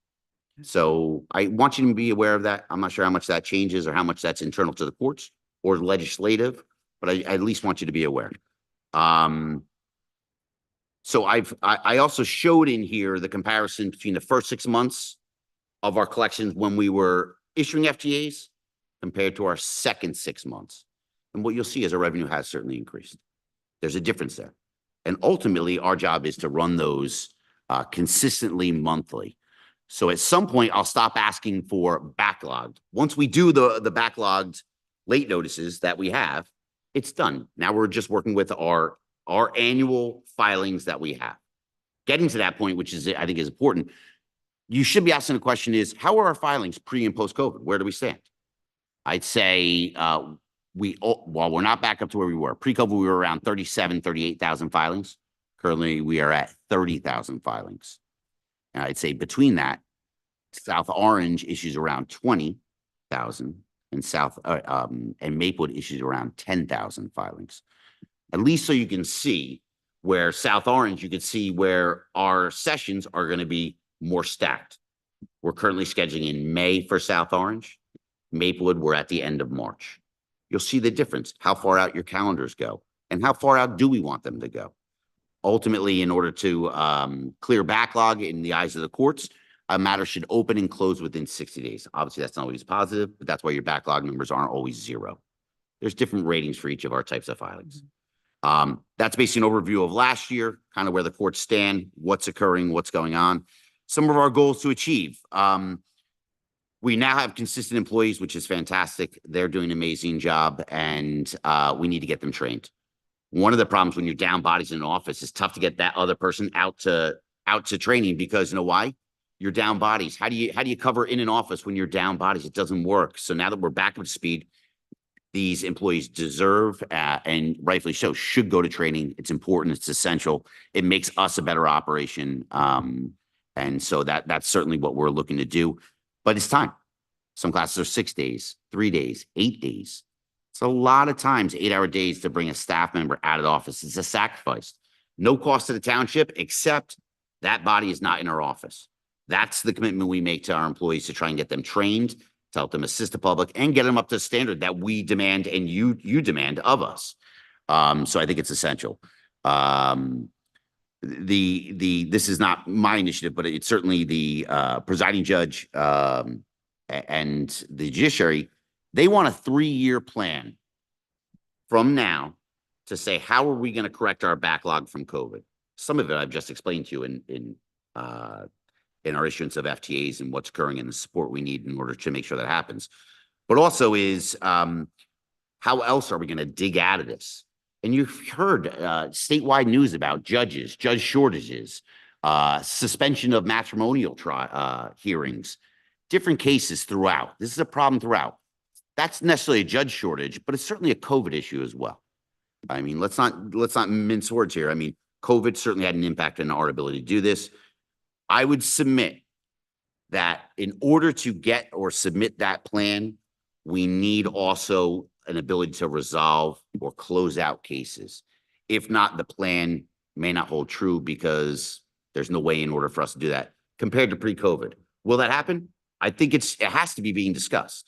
So I want you to be aware of that. I'm not sure how much that changes or how much that's internal to the courts or legislative, but I at least want you to be aware. So I also showed in here the comparison between the first 6 months of our collections when we were issuing FTAs compared to our second 6 months. And what you'll see is our revenue has certainly increased. There's a difference there. And ultimately, our job is to run those consistently monthly. So at some point, I'll stop asking for backlogged. Once we do the backlogged late notices that we have, it's done. Now we're just working with our annual filings that we have. Getting to that point, which is, I think, is important, you should be asking the question is, how are our filings pre and post COVID? Where do we stand? I'd say while we're not back up to where we were. Pre-COVID, we were around 38,000 filings. Currently, we are at 30,000 filings. And I'd say between that, South Orange issues around 20,000 and and Maplewood issues around 10,000 filings. At least so you can see where South Orange, you can see where our sessions are going to be more stacked. We're currently scheduling in May for South Orange. Maplewood, we're at the end of March. You'll see the difference, how far out your calendars go, and how far out do we want them to go. Ultimately, in order to clear backlog in the eyes of the courts, a matter should open and close within 60 days. Obviously, that's not always positive, but that's why your backlog numbers aren't always 0. There's different ratings for each of our types of filings. That's basically an overview of last year, kind of where the courts stand, what's occurring, what's going on. Some of our goals to achieve. We now have consistent employees, which is fantastic. They're doing an amazing job, and we need to get them trained. One of the problems when you're down bodies in an office is tough to get that other person out to training because you know why? You're down bodies. How do you cover in an office when you're down bodies? It doesn't work. So now that we're back up to speed, these employees deserve and rightfully so should go to training. It's important. It's essential. It makes us a better operation. And so that's certainly what we're looking to do. But it's time. Some classes are 6 days, 3 days, 8 days. It's a lot of times, 8-hour days to bring a staff member out of the office. It's a sacrifice. No cost to the township, except that body is not in our office. That's the commitment we make to our employees to try and get them trained, to help them assist the public and get them up to the standard that we demand and you demand of us. So I think it's essential. This is not my initiative, but it's certainly the presiding judge and the judiciary. They want a 3-year plan from now to say, how are we going to correct our backlog from COVID? Some of it I've just explained to you in our issuance of FTAs and what's occurring and the support we need in order to make sure that happens. But also is how else are we going to dig out of this? And you've heard statewide news about judge shortages, suspension of matrimonial hearings, different cases throughout. This is a problem throughout. That's necessarily a judge shortage, but it's certainly a COVID issue as well. I mean, let's not mince words here. I mean, COVID certainly had an impact on our ability to do this. I would submit that in order to get or submit that plan, we need also an ability to resolve or close out cases. If not, the plan may not hold true because there's no way in order for us to do that compared to pre-COVID. Will that happen? I think it has to be being discussed.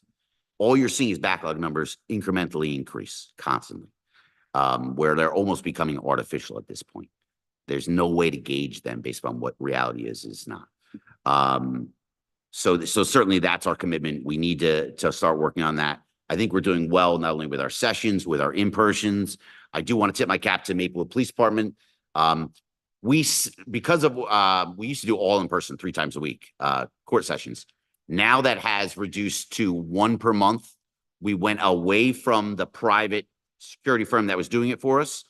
All you're seeing is backlog numbers incrementally increase constantly, where they're almost becoming artificial at this point. There's no way to gauge them based on what reality is not. So certainly that's our commitment. We need to start working on that. I think we're doing well, not only with our sessions, with our in-persons. I do want to tip my cap to Maplewood Police Department. We used to do all in person 3 times a week, court sessions. Now that has reduced to 1 per month. We went away from the private security firm that was doing it for us.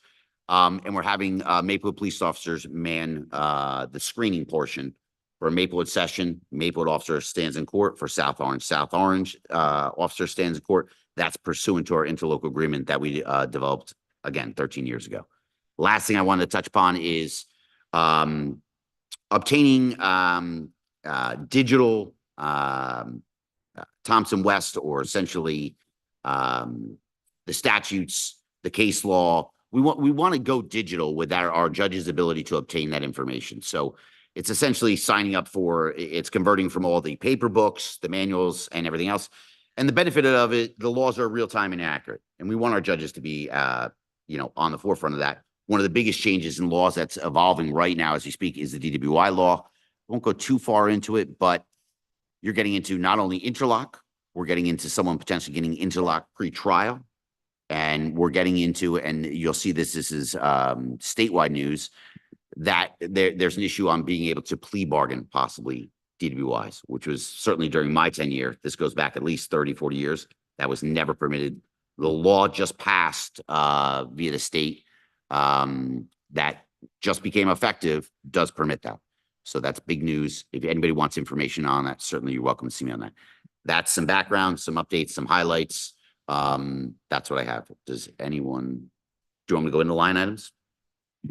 And we're having Maplewood police officers man the screening portion for a Maplewood session. Maplewood officer stands in court for South Orange. South Orange officer stands in court. That's pursuant to our interlocal agreement that we developed, again, 13 years ago. Last thing I wanted to touch upon is obtaining digital Thompson West, or essentially the statutes, the case law. We want to go digital with our judges' ability to obtain that information. So it's essentially signing up for, it's converting from all the paper books, the manuals, and everything else. And the benefit of it, the laws are real time and accurate. And we want our judges to be, on the forefront of that. one of the biggest changes in laws that's evolving right now as we speak is the DWI law. Won't go too far into it, but you're getting into not only interlock, we're getting into someone potentially getting interlock pre-trial. And we're getting into, and you'll see this is statewide news, that there's an issue on being able to plea bargain possibly DWIs, which was certainly during my tenure. This goes back at least 30, 40 years. That was never permitted. The law just passed via the state that just became effective does permit that. So that's big news. If anybody wants information on that, certainly you're welcome to see me on that. That's some background, some updates, some highlights. That's what I have. Does anyone, do you want me to go into line items?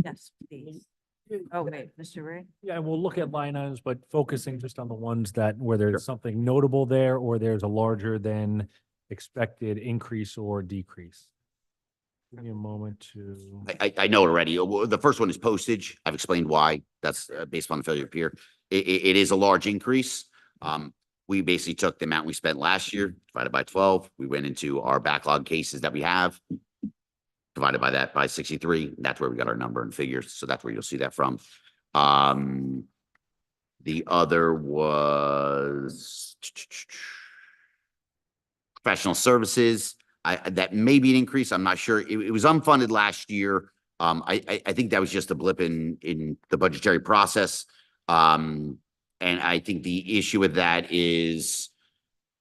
Yes, please. Oh, wait, Mr. Ray?
Yeah, and we'll look at line items, but focusing just on the ones that where there's something notable there or there's a larger than expected increase or decrease. Give me a moment to.
I know it already. The first one is postage. I've explained why. That's based on the failure of peer. It is a large increase. We basically took the amount we spent last year, divided by 12. We went into our backlog cases that we have, divided by that by 63. That's where we got our number and figures. So that's where you'll see that from. The other was professional services. That may be an increase. I'm not sure. It was unfunded last year. I think that was just a blip in the budgetary process. And I think the issue with that is,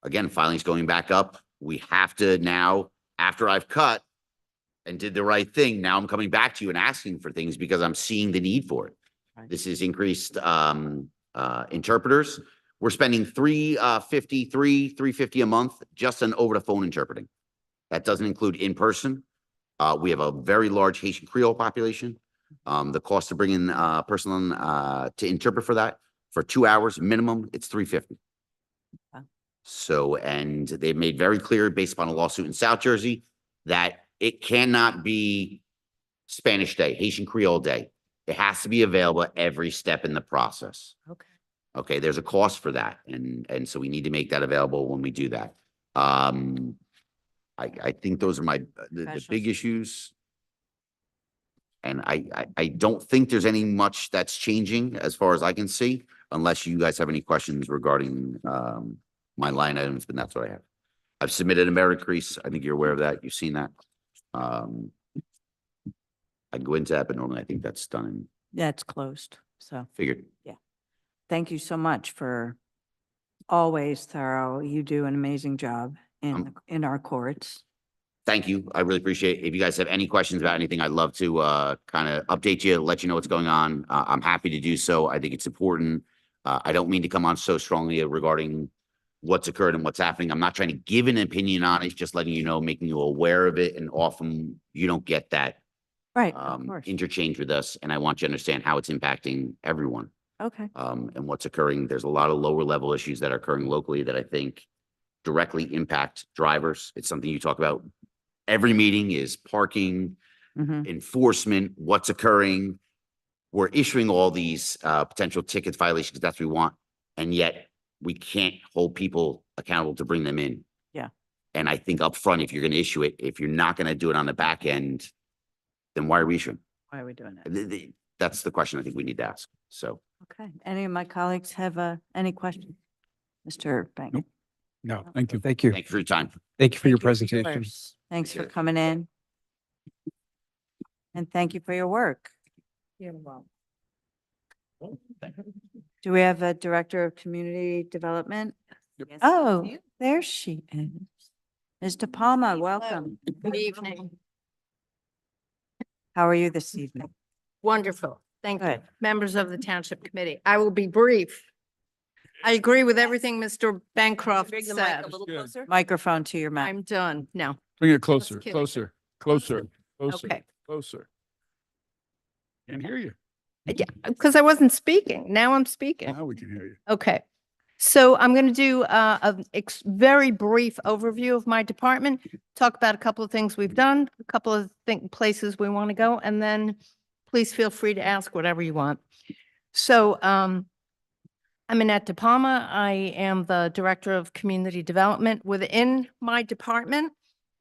again, filings going back up. We have to now, after I've cut and did the right thing, now I'm coming back to you and asking for things because I'm seeing the need for it.
Right.
This is increased interpreters. We're spending $350 a month just on over the phone interpreting. That doesn't include in person. We have a very large Haitian Creole population. The cost to bring in a person on to interpret for that for 2 hours minimum, it's $350.
Wow.
So, and they've made very clear based upon a lawsuit in South Jersey that it cannot be Spanish Day, Haitian Creole Day. It has to be available every step in the process.
Okay.
Okay, there's a cost for that, and so we need to make that available when we do that. I think those are the big issues. And I don't think there's any much that's changing as far as I can see, unless you guys have any questions regarding my line items, but that's what I have. I've submitted a merit increase. I think you're aware of that. You've seen that. I can go into that, but normally I think that's done and
Yeah, it's closed, so.
figured.
Thank you so much for always thorough. You do an amazing job in our courts.
Thank you. I really appreciate it. If you guys have any questions about anything, I'd love to kind of update you, let you know what's going on. I'm happy to do so. I think it's important. I don't mean to come on so strongly regarding what's occurred and what's happening. I'm not trying to give an opinion on it, just letting you know, making you aware of it. And often you don't get that
Right, of course.
interchange with us. And I want you to understand how it's impacting everyone.
Okay.
And what's occurring. There's a lot of lower level issues that are occurring locally that I think directly impact drivers. It's something you talk about. Every meeting is parking, enforcement, what's occurring. We're issuing all these potential tickets, violations. That's what we want. And yet we can't hold people accountable to bring them in.
Yeah.
And I think upfront, if you're going to issue it, if you're not going to do it on the back end, then why are we issuing?
Why are we doing it?
That's the question I think we need to ask. So.
Okay. Any of my colleagues have any questions? Mr. Bank?
Nope. No, thank you.
Thank you.
Thank you for your time.
Thank you for your presentation.
Thanks for coming in. And thank you for your work.
You're welcome.
Do we have a Director of Community Development?
Yes,
Oh,
we do.
there she is. Ms. De Palma, welcome.
Good evening.
How are you this evening?
Wonderful. Thank you.
Good.
Members of the Township Committee. I will be brief. I agree with everything Mr. Bancroft said.
Microphone to your mouth.
I'm done. No.
Bring it closer,
kidding.
closer, closer, closer,
Okay.
closer. Can't hear you.
Yeah, because I wasn't speaking. Now I'm speaking.
Now we can hear you.
Okay. So I'm going to do a very brief overview of my department, talk about a couple of things we've done, a couple of places we want to go, and then please feel free to ask whatever you want. So I'm Annette De Palma. I am the Director of Community Development. Within my department,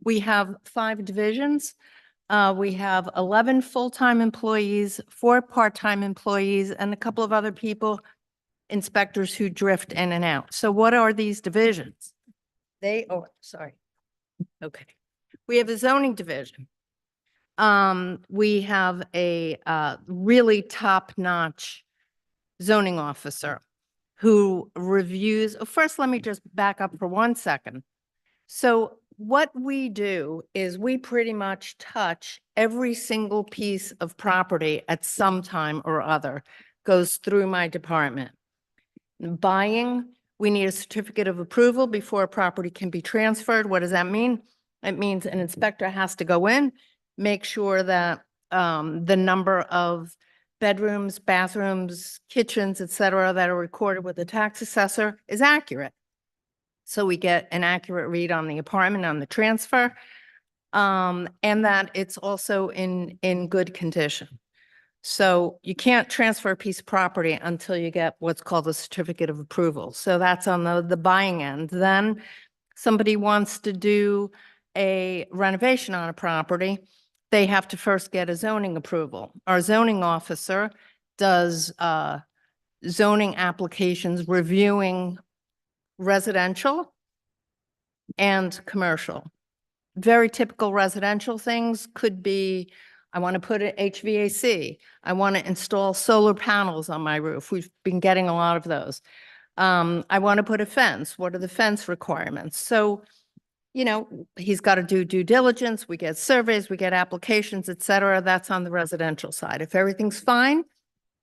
we have 5 divisions. We have 11 full-time employees, 4 part-time employees, and a couple of other people, inspectors who drift in and out. So what are these divisions? Sorry. Okay. We have a zoning division. We have a really top-notch zoning officer who reviews. First, let me just back up for 1 second. So what we do is we pretty much touch every single piece of property at some time or other, goes through my department. Buying, we need a certificate of approval before a property can be transferred. What does that mean? It means an inspector has to go in, make sure that the number of bedrooms, bathrooms, kitchens, et cetera, that are recorded with the tax assessor is accurate. So we get an accurate read on the apartment, on the transfer, and that it's also in good condition. So you can't transfer a piece of property until you get what's called a certificate of approval. So that's on the buying end. Then somebody wants to do a renovation on a property, they have to first get a zoning approval. Our zoning officer does zoning applications reviewing residential and commercial. Very typical residential things could be, I want to put an HVAC. I want to install solar panels on my roof. We've been getting a lot of those. I want to put a fence. What are the fence requirements? So, you know, he's got to do due diligence. We get surveys, we get applications, et cetera. That's on the residential side. If everything's fine,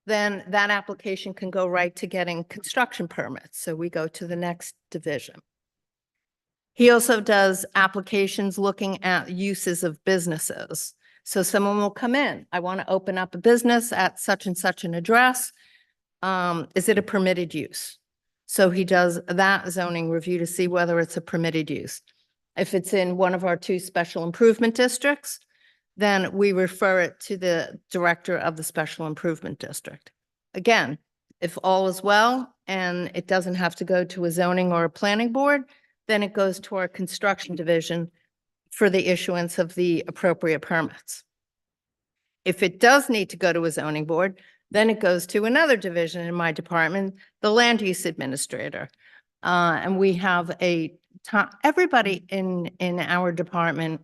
then that application can go right to getting construction permits. So we go to the next division. He also does applications looking at uses of businesses. So someone will come in, I want to open up a business at such and such an address. Is it a permitted use? So he does that zoning review to see whether it's a permitted use. If it's in one of our 2 special improvement districts, then we refer it to the director of the special improvement district. Again, if all is well and it doesn't have to go to a zoning or a planning board, then it goes to our construction division for the issuance of the appropriate permits. If it does need to go to a zoning board, then it goes to another division in my department, the land use administrator. And we have everybody in our department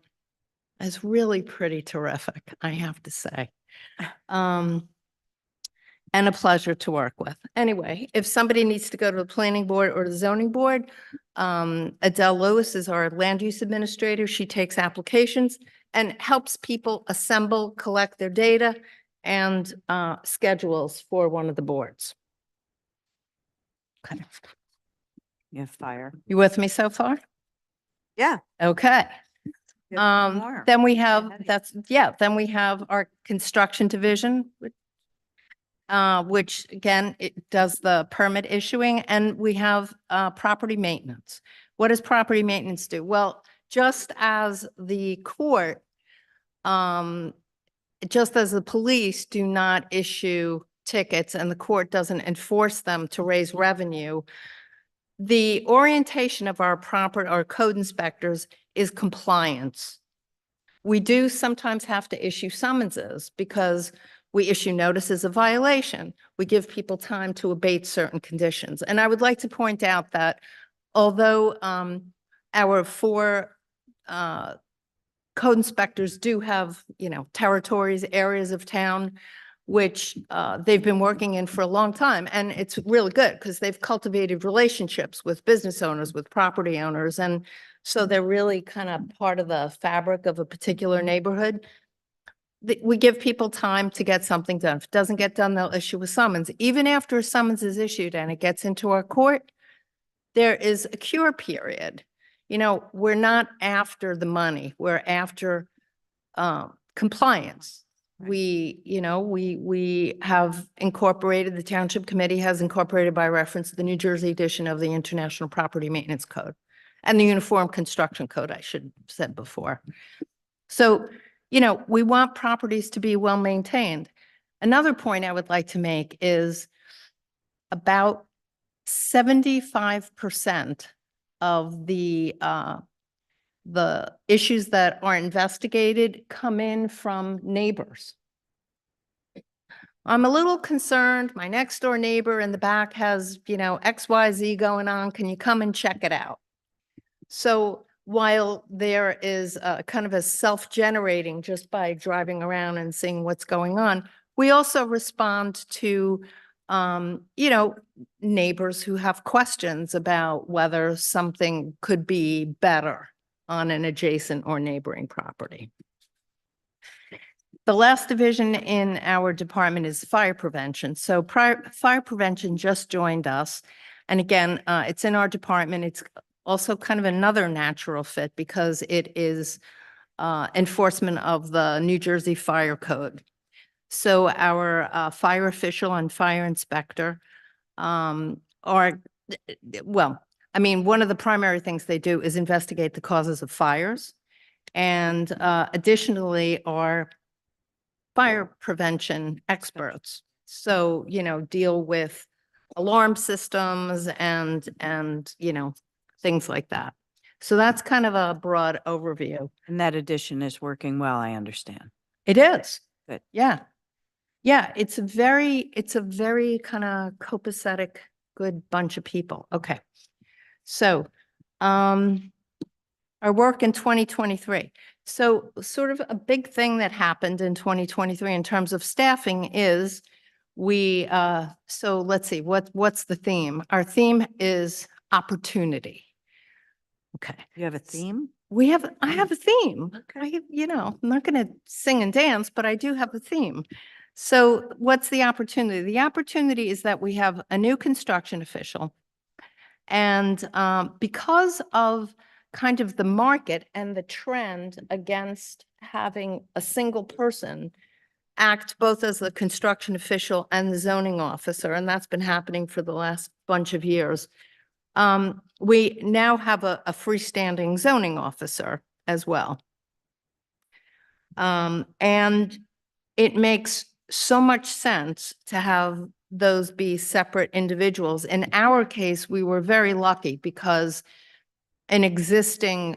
is really pretty terrific, I have to say. And a pleasure to work with. Anyway, if somebody needs to go to the planning board or the zoning board, Adele Lewis is our land use administrator. She takes applications and helps people assemble, collect their data and schedules for one of the boards. Okay.
You have fire.
You with me so far?
Yeah.
Okay.
More.
Then we have, then we have our construction division, which again, it does the permit issuing, and we have property maintenance. What does property maintenance do? Well, just as the court, just as the police do not issue tickets and the court doesn't enforce them to raise revenue, the orientation of our code inspectors is compliance. We do sometimes have to issue summonses because we issue notices of violation. We give people time to abate certain conditions. And I would like to point out that although our 4 code inspectors do have, you know, territories, areas of town, which they've been working in for a long time. And it's really good because they've cultivated relationships with business owners, with property owners. And so they're really kind of part of the fabric of a particular neighborhood. We give people time to get something done. If it doesn't get done, they'll issue a summons. Even after a summons is issued and it gets into our court, there is a cure period. You know, we're not after the money. We're after compliance. We, you know, we have incorporated, the Township Committee has incorporated by reference the New Jersey edition of the International Property Maintenance Code and the Uniform Construction Code, I should have said before. So, you know, we want properties to be well maintained. Another point I would like to make is about 75% of the the issues that are investigated come in from neighbors. I'm a little concerned. My next door neighbor in the back has, XYZ going on. Can you come and check it out? So while there is kind of a self-generating just by driving around and seeing what's going on, we also respond to, neighbors who have questions about whether something could be better on an adjacent or neighboring property. The last division in our department is fire prevention. So fire prevention just joined us. And again, it's in our department. It's also kind of another natural fit because it is enforcement of the New Jersey Fire Code. So our fire official and fire inspector are, well, I mean, one of the primary things they do is investigate the causes of fires. And additionally are fire prevention experts. So, deal with alarm systems and, things like that. So that's kind of a broad overview.
And that addition is working well, I understand.
It is.
Good.
Yeah. Yeah, it's a very kind of copacetic, good bunch of people. Okay. So, our work in 2023. So sort of a big thing that happened in 2023 in terms of staffing is so let's see, what's the theme? Our theme is opportunity. Okay.
You have a theme?
I have a theme. Okay. I'm not going to sing and dance, but I do have a theme. So what's the opportunity? The opportunity is that we have a new construction official. And because of kind of the market and the trend against having a single person act both as the construction official and the zoning officer, and that's been happening for the last bunch of years, we now have a freestanding zoning officer as well. And it makes so much sense to have those be separate individuals. In our case, we were very lucky because an existing,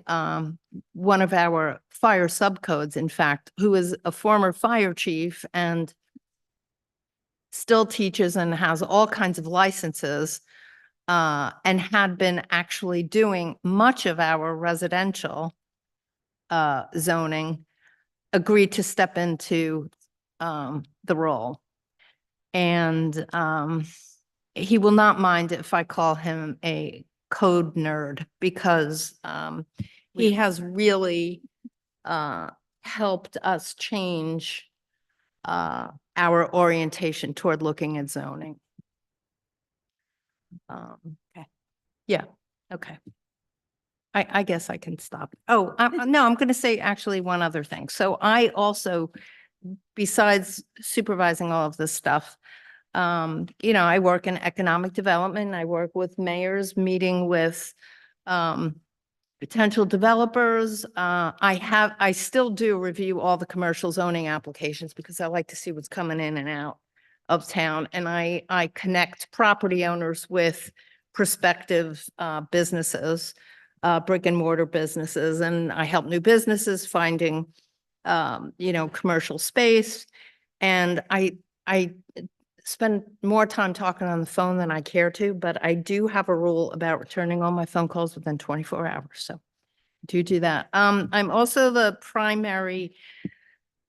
one of our fire subcodes, in fact, who is a former fire chief and still teaches and has all kinds of licenses, and had been actually doing much of our residential zoning, agreed to step into the role. And he will not mind if I call him a code nerd because he has really helped us change our orientation toward looking at zoning.
Okay.
Yeah, okay. I guess I can stop. Oh, no, I'm going to say actually one other thing. So I also, besides supervising all of this stuff, I work in economic development. I work with mayors, meeting with potential developers. I still do review all the commercial zoning applications because I like to see what's coming in and out of town. And I connect property owners with prospective businesses, brick and mortar businesses, and I help new businesses finding, commercial space. And I spend more time talking on the phone than I care to, but I do have a rule about returning all my phone calls within 24 hours. So do that. I'm also the primary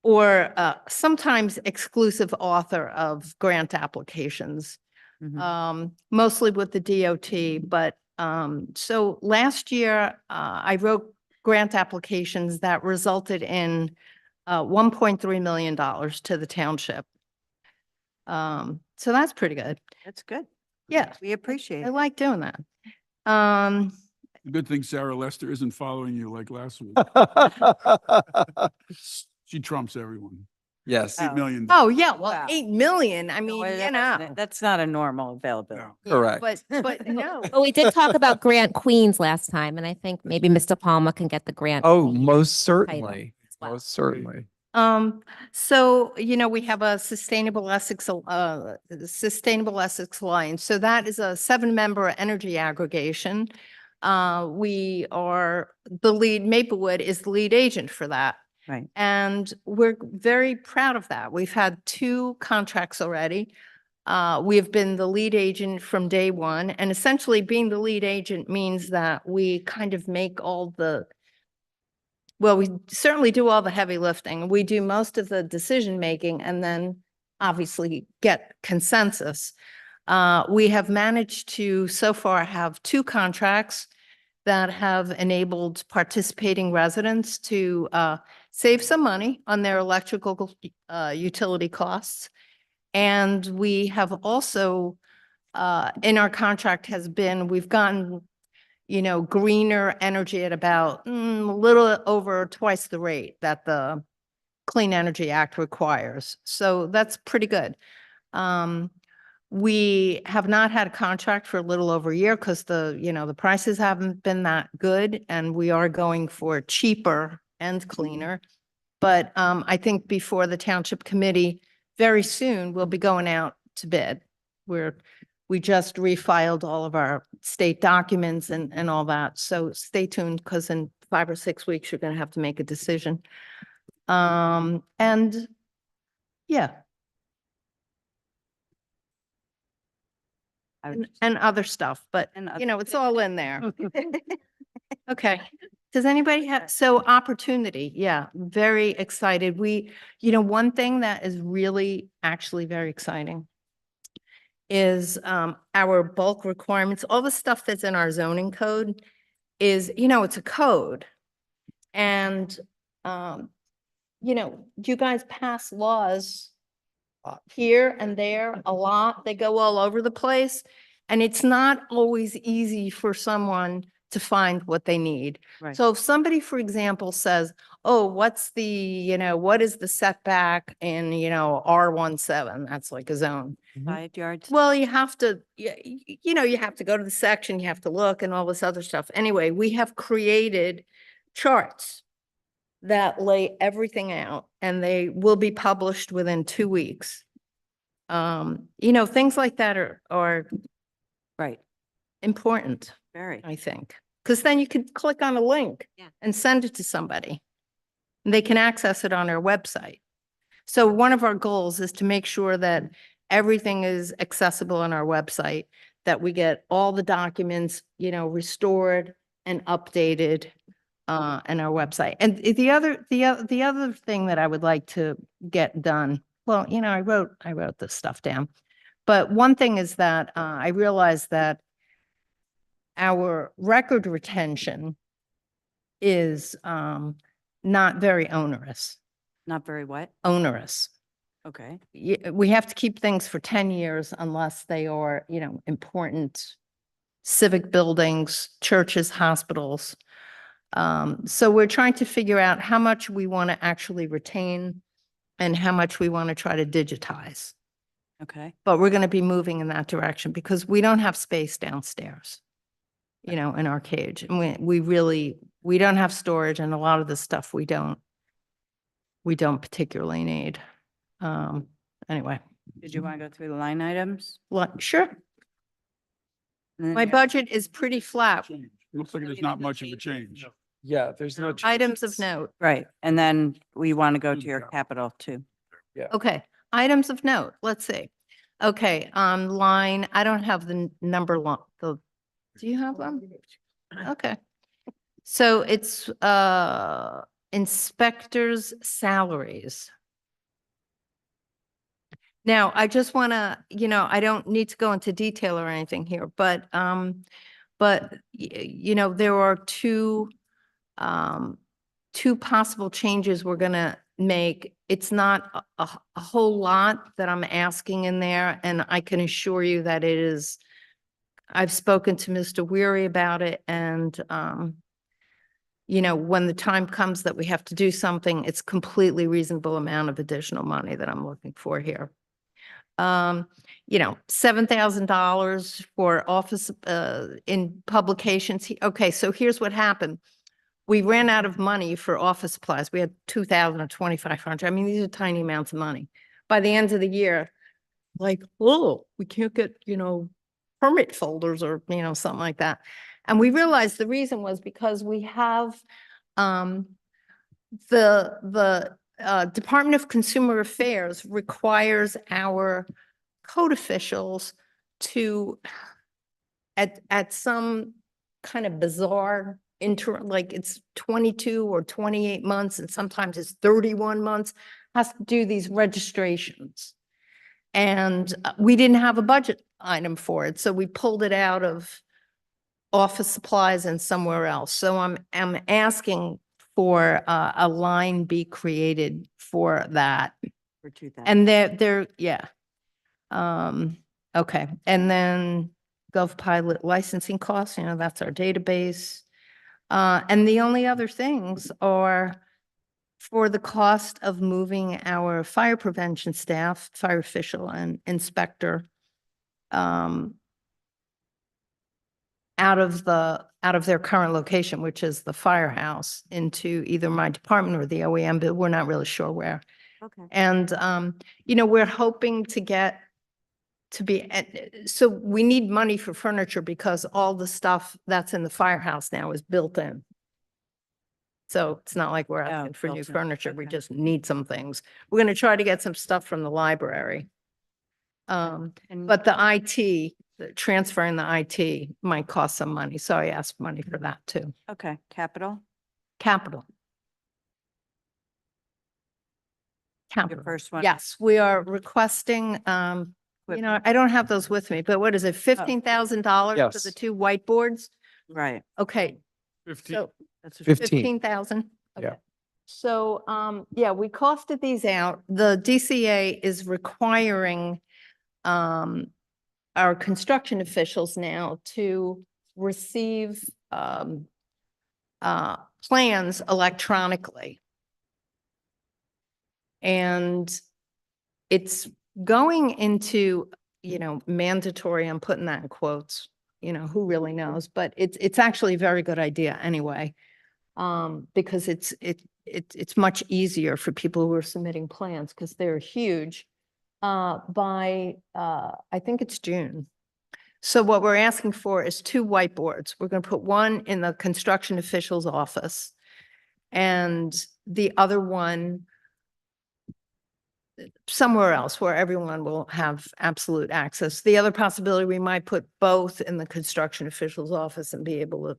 or sometimes exclusive author of grant applications, mostly with the DOT. But so last year I wrote grant applications that resulted in $1.3 million to the township. So that's pretty good.
That's good.
Yeah.
We appreciate
I
it.
like doing that.
Good thing Sarah Lester isn't following you like last week. She trumps everyone.
Yes.
$8 million.
Oh, yeah, well,
Wow.
8 million, I mean,
That's not a normal availability.
Correct.
But no.
But we did talk about grant queens last time, and I think maybe Mr. Palmer can get the grant.
Oh,
queen
most
title
certainly.
as well.
Most certainly.
So, we have a Sustainable Essex Alliance. So that is a 7-member energy aggregation. We are the lead, Maplewood is the lead agent for that.
Right.
And we're very proud of that. We've had 2 contracts already. We have been the lead agent from day one, and essentially being the lead agent means that we kind of make all the, well, we certainly do all the heavy lifting. We do most of the decision making and then obviously get consensus. We have managed to so far have 2 contracts that have enabled participating residents to save some money on their electrical utility costs. And we have also, in our contract has been, we've gotten, greener energy at about a little over twice the rate that the Clean Energy Act requires. So that's pretty good. We have not had a contract for a little over a year because the prices haven't been that good, and we are going for cheaper and cleaner. But I think before the Township Committee, very soon, we'll be going out to bid. We just refiled all of our state documents and all that. So stay tuned, because in 5 or 6 weeks, you're going to have to make a decision. And yeah. And other stuff, but it's all in there. Okay. Does anybody have, so opportunity, yeah, very excited. One thing that is really actually very exciting is our bulk requirements, all the stuff that's in our zoning code is, it's a code. And, you guys pass laws here and there a lot. They go all over the place. And it's not always easy for someone to find what they need.
Right.
So if somebody, for example, says, oh, what is the setback in, R17? That's like a zone.
Side yards.
Well, you have to, you have to go to the section, you have to look and all this other stuff. Anyway, we have created charts that lay everything out, and they will be published within 2 weeks. Things like that are
Right.
important,
Very.
I think, because then you could click on a link and send it to somebody. And they can access it on our website. So one of our goals is to make sure that everything is accessible on our website, that we get all the documents, restored and updated on our website. And the other thing that I would like to get done, well, I wrote this stuff down. But one thing is that I realized that our record retention is not very onerous.
Not very what?
Onerous.
Okay.
We have to keep things for 10 years unless they are, important civic buildings, churches, hospitals. So we're trying to figure out how much we want to actually retain and how much we want to try to digitize.
Okay.
But we're going to be moving in that direction because we don't have space downstairs, in our cage. And we don't have storage, and a lot of the stuff we don't particularly need. Anyway.
Did you want to go through the line items?
Sure.
And then
My
you have
budget is pretty flat.
Looks like there's not much of a change.
Yeah, there's no.
Items of
changes.
note.
Right. And then we want to go to your capital too.
Okay, items of note, let's see. Okay, line, I don't have the number do you have them? Okay. So it's inspectors' salaries. Now, I just want to, I don't need to go into detail or anything here, but there are two possible changes we're going to make. It's not a whole lot that I'm asking in there, and I can assure you that it is, I've spoken to Mr. Weary about it, and when the time comes that we have to do something, it's completely reasonable amount of additional money that I'm looking for here. $7,000 for office in publications. Okay, so here's what happened. We ran out of money for office supplies. We had 2,000 or 2,500. I mean, these are tiny amounts of money. By the end of the year, we can't get, permit folders or, something like that. And we realized the reason was because we have Department of Consumer Affairs requires our code officials to, at some kind of bizarre like it's 22 or 28 months, and sometimes it's 31 months, has to do these registrations. And we didn't have a budget item for it, so we pulled it out of office supplies and somewhere else. So I'm asking for a line be created for that.
For 2000.
And yeah. Okay, and then GovPilot licensing costs, that's our database. And the only other things are for the cost of moving our fire prevention staff, fire official and inspector, out of their current location, which is the firehouse, into either my department or the OEM, but we're not really sure where.
Okay.
And, we're hoping to get to be, so we need money for furniture because all the stuff that's in the firehouse now is built in. So it's not like we're asking for new
built in.
furniture. We
Okay.
just need some things. We're going to try to get some stuff from the library.
And
But the IT, transferring the IT might cost some money. So I asked money for that too.
okay, capital,
Capital.
your
Capital.
first one.
Yes, we are requesting, I don't have those with me, but what is it, $15,000 for
Yes.
the two whiteboards?
Right.
Okay,
15.
so
That's
15.
15,000?
Yeah.
Okay. So, yeah, we costed these out. The DCA is requiring, our construction officials now to receive, plans electronically. And it's going into, mandatory, I'm putting that in quotes, who really knows, but it's actually a very good idea anyway. Because it's much easier for people who are submitting plans because they're huge, by, I think it's June. So what we're asking for is two whiteboards. We're going to put one in the construction official's office and the other one somewhere else where everyone will have absolute access. The other possibility, we might put both in the construction official's office and be able to,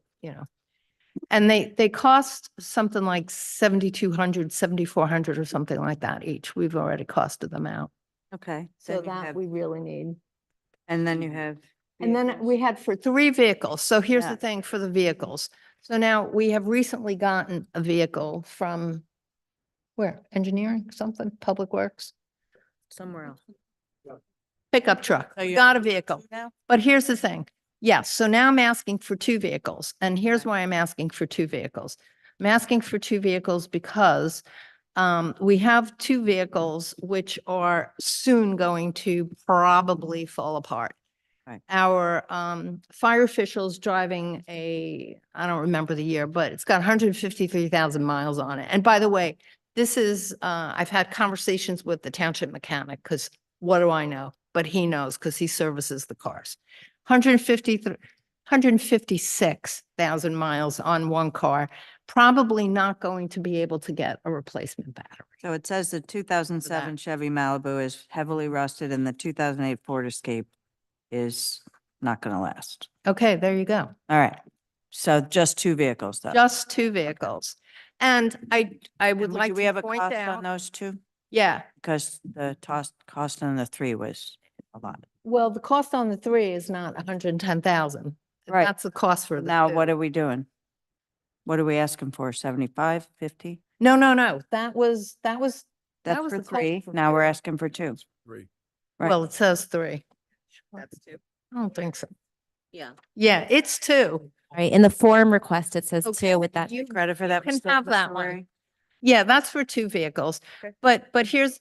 and they cost something like 7,200, 7,400 or something like that each. We've already costed them out.
Okay.
So
then you
that
have-
we really need.
And then you have.
And then
vehicles.
we had for 3 vehicles. So here's the
Yeah.
thing for the vehicles. So now we have recently gotten a vehicle from where? Engineering, something, Public Works,
Somewhere else.
pickup truck.
So you
Got a
have
vehicle.
now?
But here's the thing. Yes, so now I'm asking for 2 vehicles. And here's why I'm asking for 2 vehicles. I'm asking for 2 vehicles because we have 2 vehicles which are soon going to probably fall apart.
Right.
Our fire officials driving I don't remember the year, but it's got 153,000 miles on it. And by the way, this is, I've had conversations with the township mechanic because what do I know? But he knows because he services the cars. 156,000 miles on one car, probably not going to be able to get a replacement battery.
So it says the 2007 Chevy Malibu is heavily rusted and the 2008 Ford Escape is not going to last.
Okay, there you go.
All right. So just 2 vehicles though.
Just 2 vehicles. And I would
And
like
do we
to
have a
point
cost on
out,
those 2?
yeah,
Because the cost on the 3 was a lot.
well, the cost on the 3 is not 110,000.
Right.
That's the cost for the
Now,
2.
what are we doing? What are we asking for? 75, 50?
No, that was
That's
was
for
the quote
3.
for
Now we're
3.
asking for 2.
3.
Right.
Well, it says 3.
That's 2.
I don't think so.
Yeah.
Yeah, it's 2.
Right, in the form request, it says
Okay,
2 with that.
you
Credit for that.
can
mistake,
have that
Mr.
one.
Wary?
Yeah, that's for 2 vehicles.
Okay.
But here's.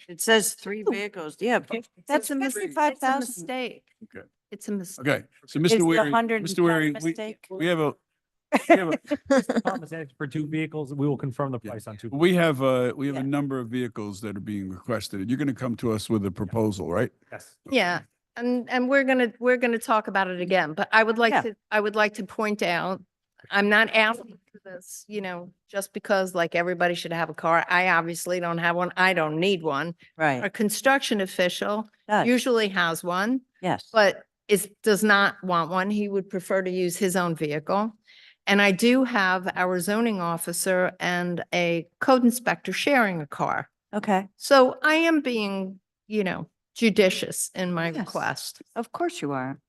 It says 3 vehicles. Yeah, that's a
It's a
55,000.
mistake.
Okay.
It's a mistake.
Okay, so
Is
Mr.
the
Weary,
110
Mr. Weary,
mistake?
we have a,
Department's asking for 2 vehicles. We will confirm the
Yeah.
price on 2.
we have a
Yeah.
number of vehicles that are being requested. You're going to come to us with a proposal, right?
Yes.
Yeah, and we're gonna talk about it again, but I would
Yeah.
like to point out, I'm not asking for this, just because like everybody should have a car. I obviously don't have one. I don't need one. A
Right.
construction official
Does.
usually has one,
Yes.
but does not want one. He would prefer to use his own vehicle. And I do have our zoning officer and a code inspector sharing a car.
Okay.
So I am being, judicious in my
Yes.
request.
Of course you are.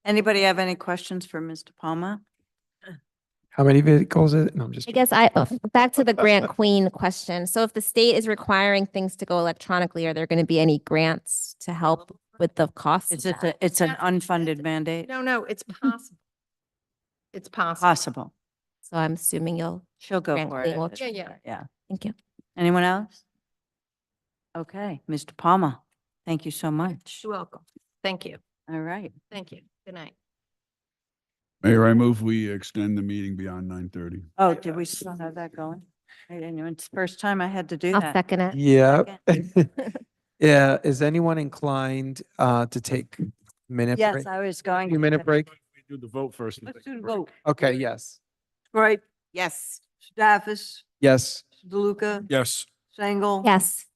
Anybody have any questions for Mr. Palma?
How many vehicles is it? No, I'm just.
I guess back to the grant queen question. So if the state is requiring things to go electronically, are there going to be any grants to help with the cost?
It's an unfunded mandate.
No, it's possible. It's possible.
Possible.
So I'm assuming
She'll go
grant
for
queen
it.
will
if it's-
Yeah, yeah.
Yeah.
Thank you.
Anyone else? Okay, Mr. Palma, thank you so much.
You're welcome. Thank you.
All right.
Thank you. Good night.
Mayor, I move we extend the meeting beyond 9:30.
Oh, did we still have that going? I didn't even, it's the first time I had to do
I'll
that.
second it.
Yeah. Yeah. Is anyone inclined to take a minute
Yes,
break?
I was going.
Few minute break?
We do the vote first.
Let's do the vote.
Okay, yes.
Right,
Yes.
Staffis,
Yes.
DeLuca,
Yes.
Sengel.
Yes.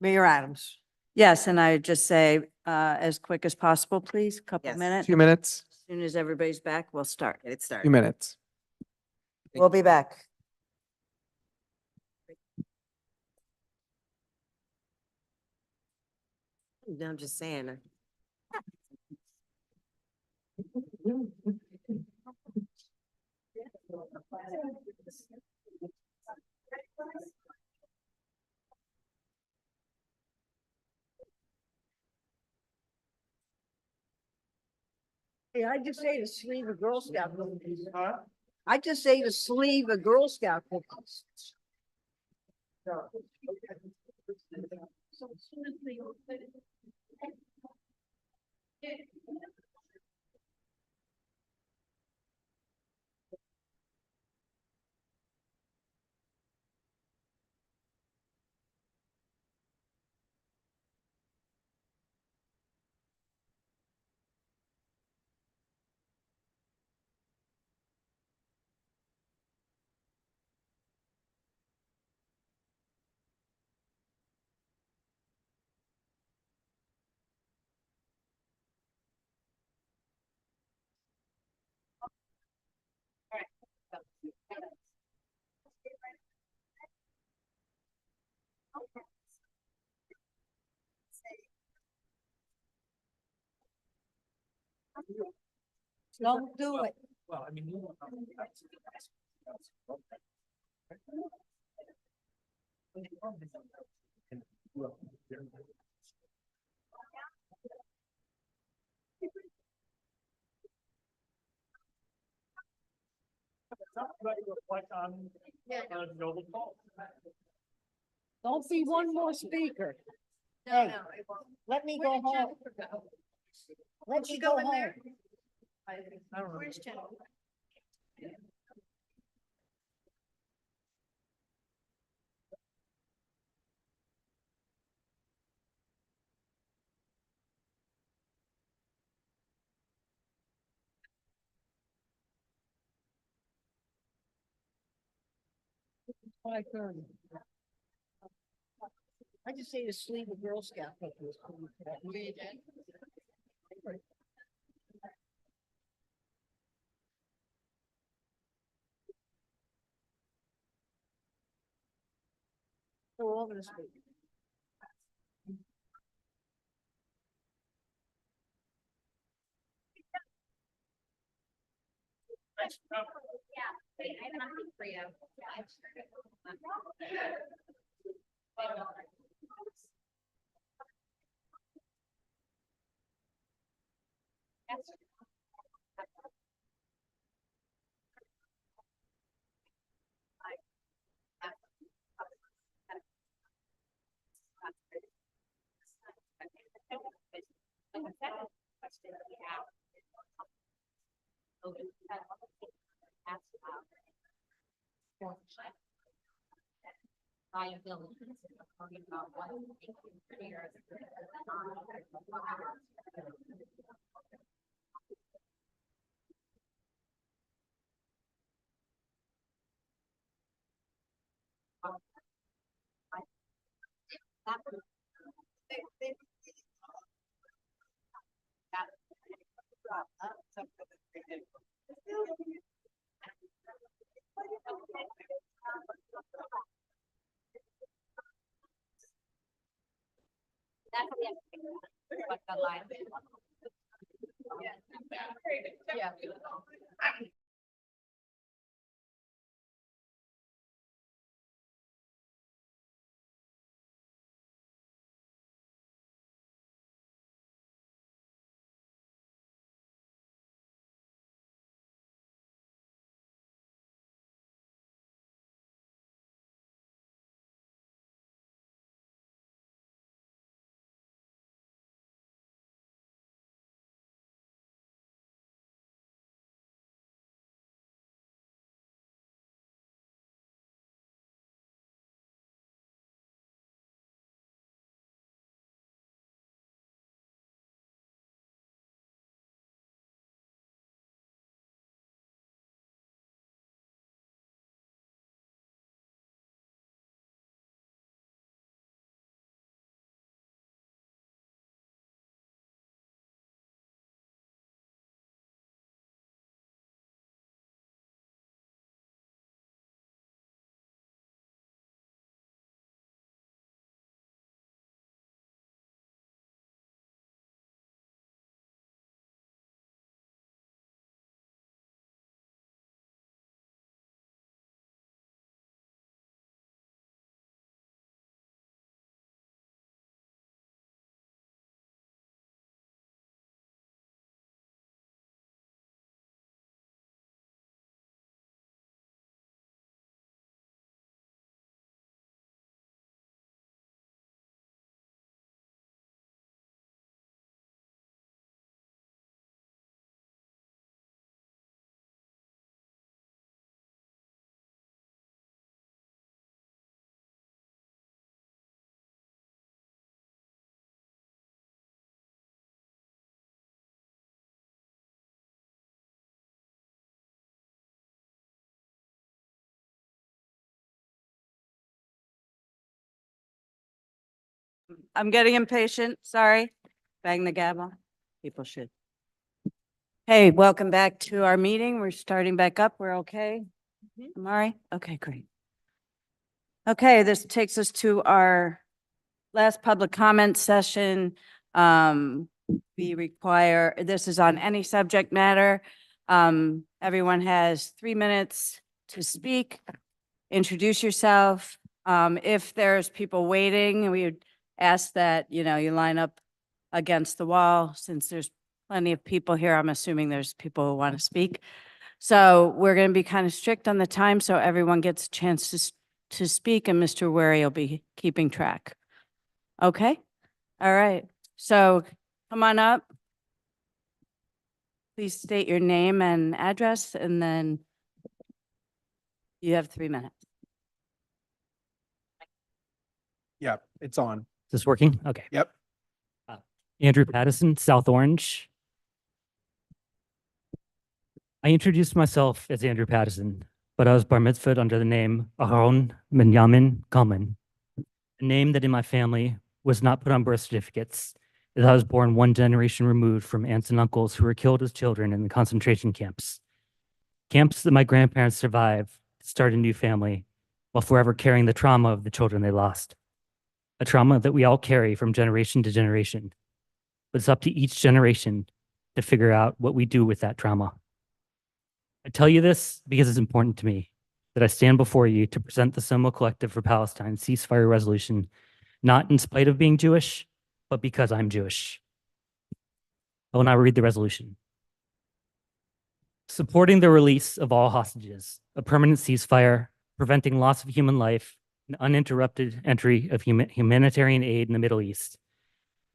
Mayor Adams.
Yes, and I would just say, as quick as possible, please, couple
Yes.
minutes.
Few minutes,
As soon as everybody's back, we'll start.
Get it started.
few minutes.
We'll be back.
I'm just saying.
Hey, I just ate a sleeve of Girl Scout cookies. Huh? I just ate a sleeve of Girl Scout cookies. Don't do it.
Well, I mean.
Don't be one more speaker. Hey, let me go home. Let me go home.
Where's Jen?
I just ate a sleeve of Girl Scout cookies. Go over the speaker. I'm getting impatient, sorry. Bang the gavel. People should. Hey, welcome back to our meeting. We're starting back up. We're okay? Amari? Okay, great. Okay, this takes us to our last public comment session. We require, this is on any subject matter. Everyone has 3 minutes to speak. Introduce yourself. If there's people waiting, we would ask that, you line up against the wall. Since there's plenty of people here, I'm assuming there's people who want to speak. So we're going to be kind of strict on the time so everyone gets a chance to speak, and Mr. Wary will be keeping track. Okay? All right. So come on up. Please state your name and address, and then you have 3 minutes.
Yeah, it's on.
Is this working? Okay.
Yep.
Andrew Pattison, South Orange. I introduced myself as Andrew Pattison, but I was bar mitzvahed under the name Aharon Benjamin Kalman, a name that in my family was not put on birth certificates, as I was born one generation removed from aunts and uncles who were killed as children in the concentration camps. Camps that my grandparents survived to start a new family while forever carrying the trauma of the children they lost. A trauma that we all carry from generation to generation. But it's up to each generation to figure out what we do with that trauma. I tell you this because it's important to me that I stand before you to present the Somo Collective for Palestine ceasefire resolution, not in spite of being Jewish, but because I'm Jewish. I will now read the resolution. Supporting the release of all hostages, a permanent ceasefire, preventing loss of human life, and uninterrupted entry of humanitarian aid in the Middle East.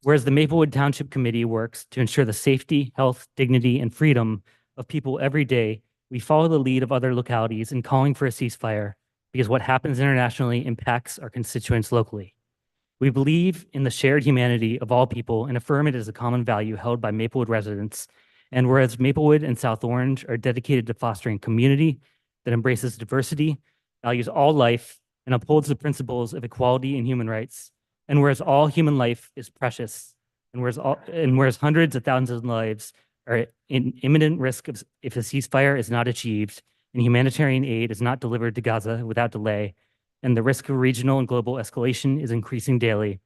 Whereas the Maplewood Township Committee works to ensure the safety, health, dignity, and freedom of people every day, we follow the lead of other localities in calling for a ceasefire because what happens internationally impacts our constituents locally. We believe in the shared humanity of all people and affirm it as a common value held by Maplewood residents. And whereas Maplewood and South Orange are dedicated to fostering community that embraces diversity, values all life, and upholds the principles of equality and human rights, and whereas all human life is precious, and whereas hundreds of thousands of lives are in imminent risk of if a ceasefire is not achieved and humanitarian aid is not delivered to Gaza without delay, and the risk of regional and global escalation is increasing daily,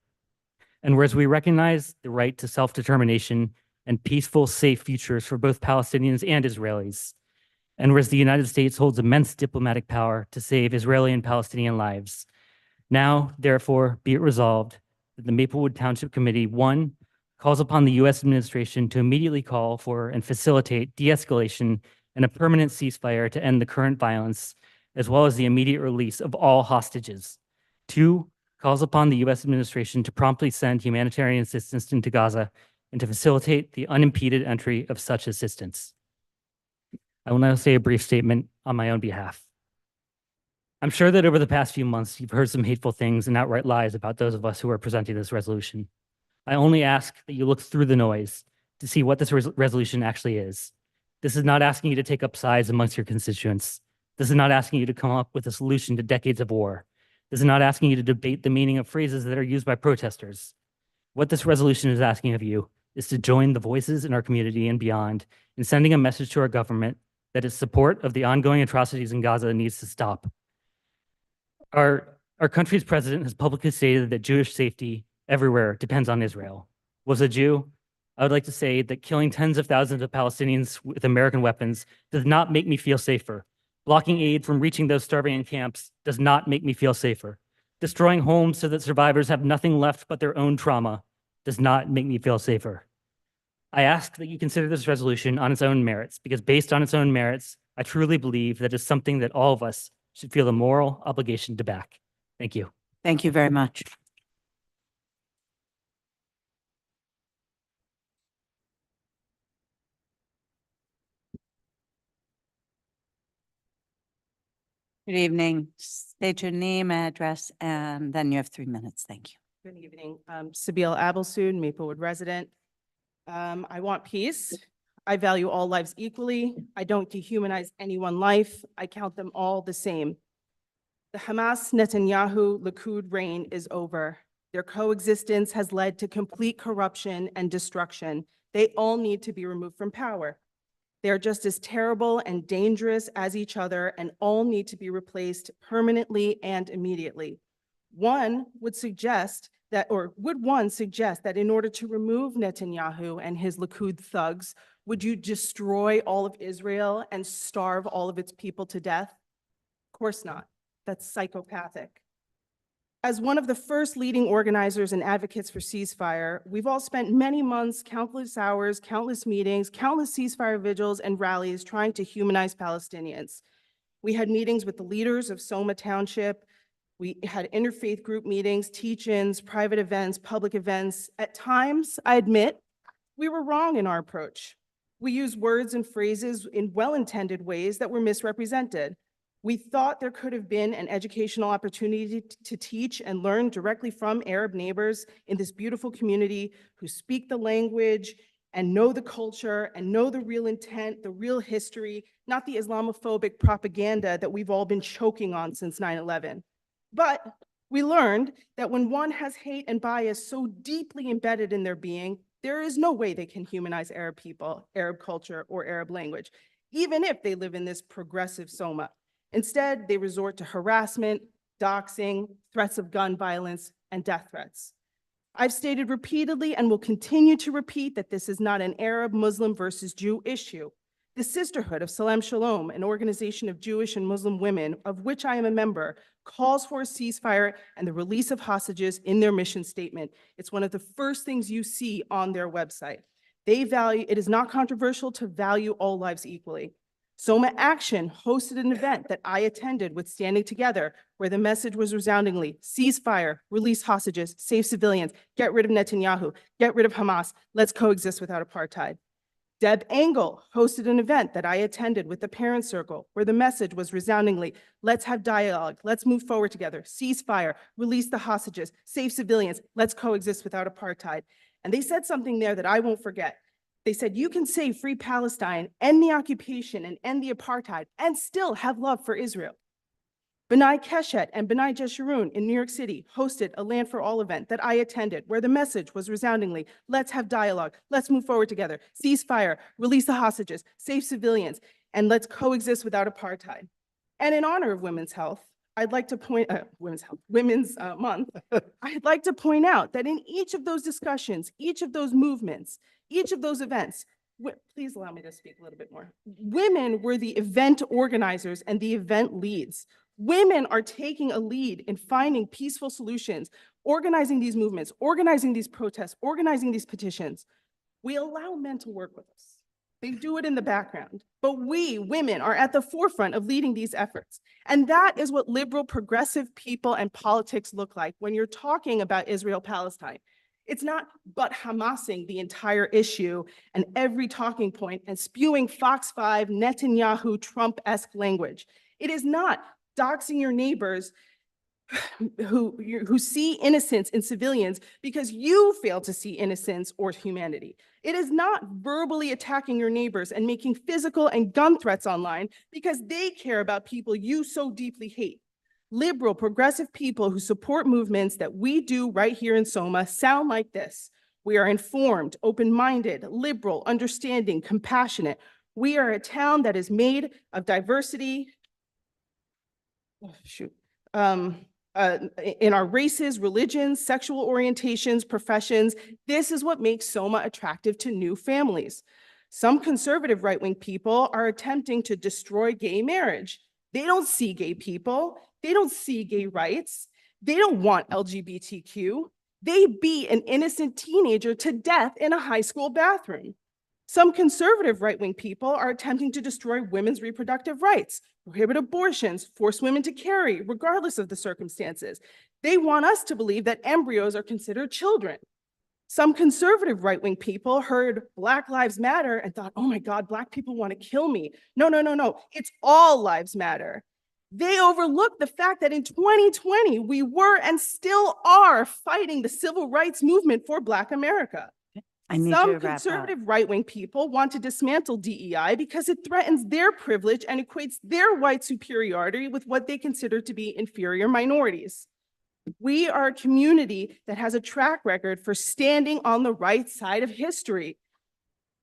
And whereas we recognize the right to self-determination and peaceful, safe futures for both Palestinians and Israelis, and whereas the United States holds immense diplomatic power to save Israeli and Palestinian lives, now, therefore, be it resolved that the Maplewood Township Committee, 1, calls upon the U.S. administration to immediately call for and facilitate de-escalation and a permanent ceasefire to end the current violence, as well as the immediate release of all hostages. 2, calls upon the U.S. administration to promptly send humanitarian assistance into Gaza and to facilitate the unimpeded entry of such assistance. I will now say a brief statement on my own behalf. I'm sure that over the past few months, you've heard some hateful things and outright lies about those of us who are presenting this resolution. I only ask that you look through the noise to see what this resolution actually is. This is not asking you to take up sides amongst your constituents. This is not asking you to come up with a solution to decades of war. This is not asking you to debate the meaning of phrases that are used by protesters. What this resolution is asking of you is to join the voices in our community and beyond in sending a message to our government that its support of the ongoing atrocities in Gaza needs to stop. Our country's president has publicly stated that Jewish safety everywhere depends on Israel. Was a Jew, I would like to say that killing tens of thousands of Palestinians with American weapons does not make me feel safer. Blocking aid from reaching those starving in camps does not make me feel safer. Destroying homes so that survivors have nothing left but their own trauma does not make me feel safer. I ask that you consider this resolution on its own merits, because based on its own merits, I truly believe that it's something that all of us should feel a moral obligation to back. Thank you.
Thank you very much. Good evening. State your name, address, and then you have 3 minutes. Thank you.
Good evening. Sabine Abelsood, Maplewood resident. I want peace. I value all lives equally. I don't dehumanize anyone's life. I count them all the same. The Hamas, Netanyahu, Likud reign is over. Their coexistence has led to complete corruption and destruction. They all need to be removed from power. They are just as terrible and dangerous as each other and all need to be replaced permanently and immediately. Would one suggest that in order to remove Netanyahu and his Likud thugs, would you destroy all of Israel and starve all of its people to death? Of course not. That's psychopathic. As one of the first leading organizers and advocates for ceasefire, we've all spent many months, countless hours, countless meetings, countless ceasefire vigils and rallies trying to humanize Palestinians. We had meetings with the leaders of Soma Township. We had interfaith group meetings, teach-ins, private events, public events. At times, I admit, we were wrong in our approach. We used words and phrases in well-intended ways that were misrepresented. We thought there could have been an educational opportunity to teach and learn directly from Arab neighbors in this beautiful community who speak the language and know the culture and know the real intent, the real history, not the Islamophobic propaganda that we've all been choking on since 9/11. But we learned that when one has hate and bias so deeply embedded in their being, there is no way they can humanize Arab people, Arab culture, or Arab language, even if they live in this progressive Soma. Instead, they resort to harassment, doxing, threats of gun violence, and death threats. I've stated repeatedly and will continue to repeat that this is not an Arab, Muslim versus Jew issue. The Sisterhood of Salem Shalom, an organization of Jewish and Muslim women, of which I am a member, calls for a ceasefire and the release of hostages in their mission statement. It's one of the first things you see on their website. It is not controversial to value all lives equally. Soma Action hosted an event that I attended with Standing Together, where the message was resoundingly, ceasefire, release hostages, save civilians, get rid of Netanyahu, get rid of Hamas, let's coexist without apartheid. Deb Engel hosted an event that I attended with the Parent Circle, where the message was resoundingly, let's have dialogue, let's move forward together, ceasefire, release the hostages, save civilians, let's coexist without apartheid. And they said something there that I won't forget. They said, you can say free Palestine, end the occupation, and end the apartheid, and still have love for Israel. B'nai Keshet and B'nai Jeshurun in New York City hosted a Land for All event that I attended, where the message was resoundingly, let's have dialogue, let's move forward together, ceasefire, release the hostages, save civilians, and let's coexist without apartheid. And in honor of women's health, I'd like to point, Women's Month, I'd like to point out that in each of those discussions, each of those movements, each of those events, please allow me to speak a little bit more. Women were the event organizers and the event leads. Women are taking a lead in finding peaceful solutions, organizing these movements, organizing these protests, organizing these petitions. We allow men to work with us. They do it in the background, but we, women, are at the forefront of leading these efforts. And that is what liberal, progressive people and politics look like when you're talking about Israel-Palestine. It's not but Hamasing the entire issue and every talking point and spewing Fox 5, Netanyahu, Trump-esque language. It is not doxing your neighbors who see innocence in civilians because you fail to see innocence or humanity. It is not verbally attacking your neighbors and making physical and gun threats online because they care about people you so deeply hate. Liberal, progressive people who support movements that we do right here in Soma sound like this. We are informed, open-minded, liberal, understanding, compassionate. We are a town that is made of diversity. In our races, religions, sexual orientations, professions. This is what makes Soma attractive to new families. Some conservative right-wing people are attempting to destroy gay marriage. They don't see gay people. They don't see gay rights. They don't want LGBTQ. They beat an innocent teenager to death in a high school bathroom. Some conservative right-wing people are attempting to destroy women's reproductive rights, prohibit abortions, force women to carry, regardless of the circumstances. They want us to believe that embryos are considered children. Some conservative right-wing people heard Black Lives Matter and thought, oh my God, Black people want to kill me. No, no, no, no, it's all lives matter. They overlooked the fact that in 2020, we were and still are fighting the civil rights movement for Black America. Some conservative right-wing people want to dismantle DEI because it threatens their privilege and equates their white superiority with what they consider to be inferior minorities. We are a community that has a track record for standing on the right side of history,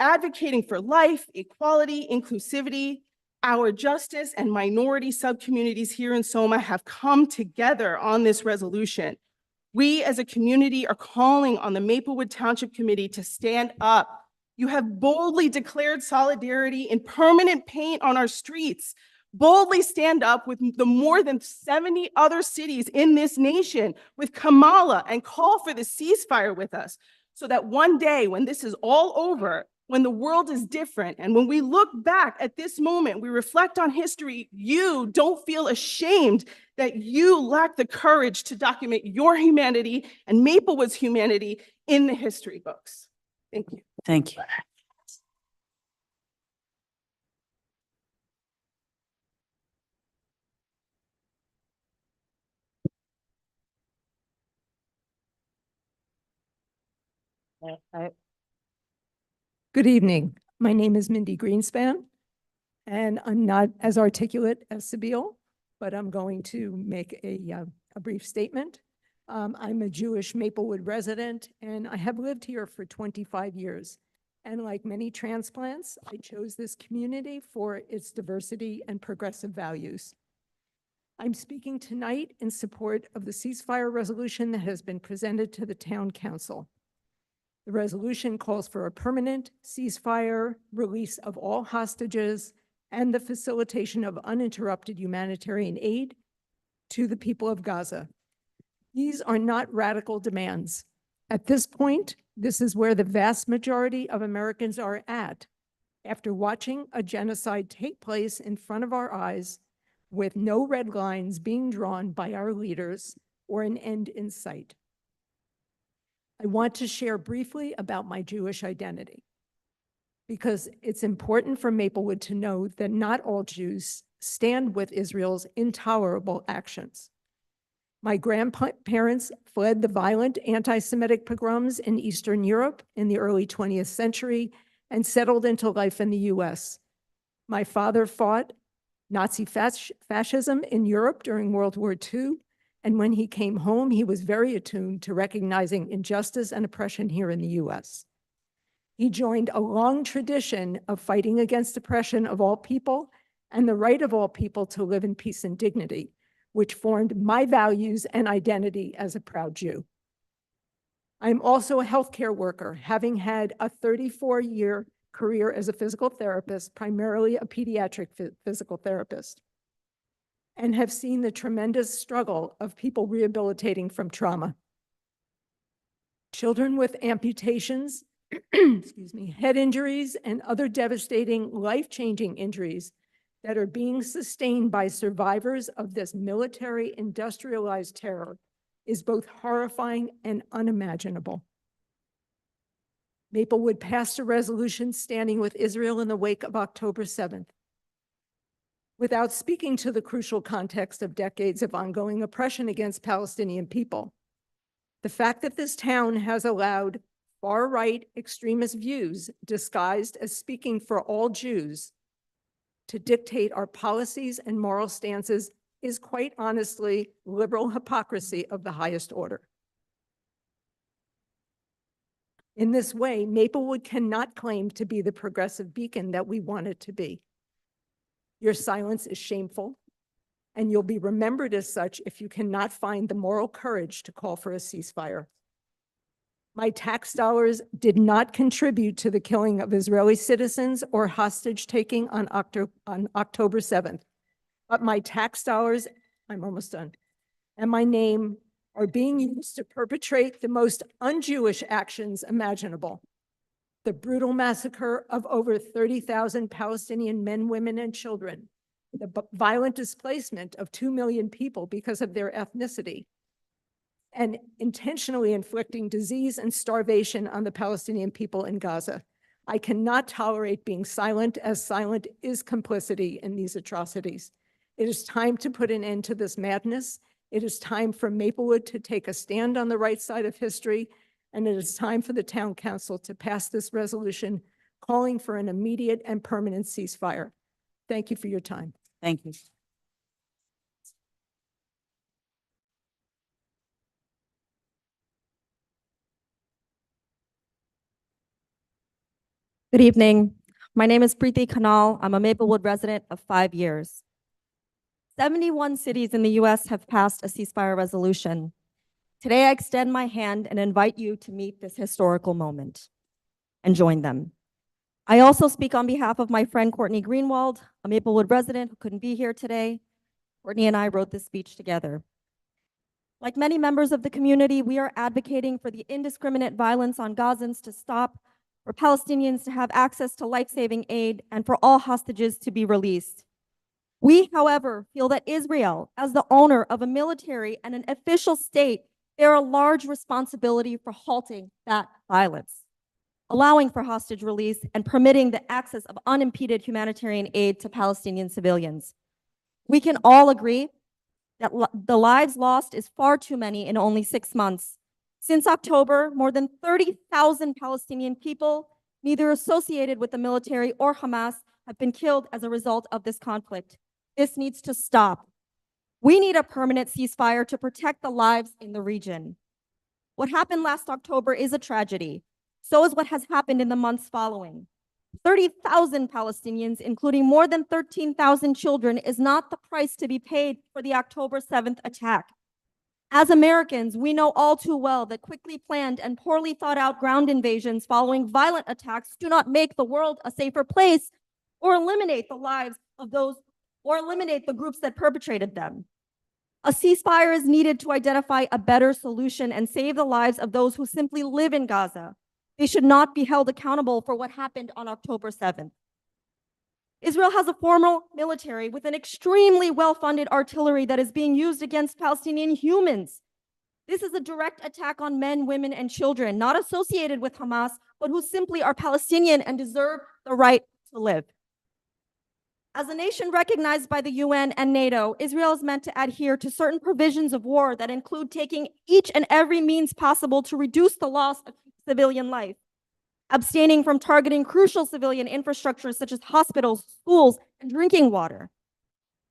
advocating for life, equality, inclusivity. Our justice and minority subcommunities here in Soma have come together on this resolution. We as a community are calling on the Maplewood Township Committee to stand up. You have boldly declared solidarity in permanent paint on our streets. Boldly stand up with the more than 70 other cities in this nation with Kamala and call for the ceasefire with us so that one day when this is all over, when the world is different, and when we look back at this moment, we reflect on history, you don't feel ashamed that you lack the courage to document your humanity and Maplewood's humanity in the history books. Thank you.
Thank you.
Good evening. My name is Mindy Greenspan, and I'm not as articulate as Sabeel, but I'm going to make a brief statement. I'm a Jewish Maplewood resident, and I have lived here for 25 years. And like many transplants, I chose this community for its diversity and progressive values. I'm speaking tonight in support of the ceasefire resolution that has been presented to the Town Council. The resolution calls for a permanent ceasefire, release of all hostages, and the facilitation of uninterrupted humanitarian aid to the people of Gaza. These are not radical demands. At this point, this is where the vast majority of Americans are at, after watching a genocide take place in front of our eyes with no red lines being drawn by our leaders or an end in sight. I want to share briefly about my Jewish identity, because it's important for Maplewood to know that not all Jews stand with Israel's intolerable actions. My grandparents fled the violent anti-Semitic pogroms in Eastern Europe in the early 20th century and settled into life in the US. My father fought Nazi fascism in Europe during World War II. And when he came home, he was very attuned to recognizing injustice and oppression here in the US. He joined a long tradition of fighting against oppression of all people and the right of all people to live in peace and dignity, which formed my values and identity as a proud Jew. I am also a healthcare worker, having had a 34-year career as a physical therapist, primarily a pediatric physical therapist, and have seen the tremendous struggle of people rehabilitating from trauma. Children with amputations, excuse me, head injuries, and other devastating life-changing injuries that are being sustained by survivors of this military industrialized terror is both horrifying and unimaginable. Maplewood passed a resolution standing with Israel in the wake of October 7th. Without speaking to the crucial context of decades of ongoing oppression against Palestinian people, the fact that this town has allowed far-right extremist views disguised as speaking for all Jews to dictate our policies and moral stances is quite honestly liberal hypocrisy of the highest order. In this way, Maplewood cannot claim to be the progressive beacon that we want it to be. Your silence is shameful, and you'll be remembered as such if you cannot find the moral courage to call for a ceasefire. My tax dollars did not contribute to the killing of Israeli citizens or hostage taking on October 7th. But my tax dollars, I'm almost done, and my name are being used to perpetrate the most un-Jewish actions imaginable. The brutal massacre of over 30,000 Palestinian men, women, and children, the violent displacement of 2 million people because of their ethnicity, and intentionally inflicting disease and starvation on the Palestinian people in Gaza. I cannot tolerate being silent, as silent is complicity in these atrocities. It is time to put an end to this madness. It is time for Maplewood to take a stand on the right side of history, and it is time for the town council to pass this resolution calling for an immediate and permanent ceasefire. Thank you for your time.
Thank you.
Good evening. My name is Preeti Kanal. I'm a Maplewood resident of 5 years. 71 cities in the US have passed a ceasefire resolution. Today, I extend my hand and invite you to meet this historical moment and join them. I also speak on behalf of my friend Courtney Greenwald, a Maplewood resident who couldn't be here today. Courtney and I wrote this speech together. Like many members of the community, we are advocating for the indiscriminate violence on Gazans to stop, for Palestinians to have access to life-saving aid, and for all hostages to be released. We, however, feel that Israel, as the owner of a military and an official state, bear a large responsibility for halting that violence, allowing for hostage release, and permitting the access of unimpeded humanitarian aid to Palestinian civilians. We can all agree that the lives lost is far too many in only 6 months. Since October, more than 30,000 Palestinian people, neither associated with the military or Hamas, have been killed as a result of this conflict. This needs to stop. We need a permanent ceasefire to protect the lives in the region. What happened last October is a tragedy. So is what has happened in the months following. 30,000 Palestinians, including more than 13,000 children, is not the price to be paid for the October 7th attack. As Americans, we know all too well that quickly planned and poorly thought out ground invasions following violent attacks do not make the world a safer place or eliminate the lives of those, or eliminate the groups that perpetrated them. A ceasefire is needed to identify a better solution and save the lives of those who simply live in Gaza. They should not be held accountable for what happened on October 7th. Israel has a formal military with an extremely well-funded artillery that is being used against Palestinian humans. This is a direct attack on men, women, and children, not associated with Hamas, but who simply are Palestinian and deserve the right to live. As a nation recognized by the UN and NATO, Israel is meant to adhere to certain provisions of war that include taking each and every means possible to reduce the loss of civilian life, abstaining from targeting crucial civilian infrastructure such as hospitals, schools, and drinking water.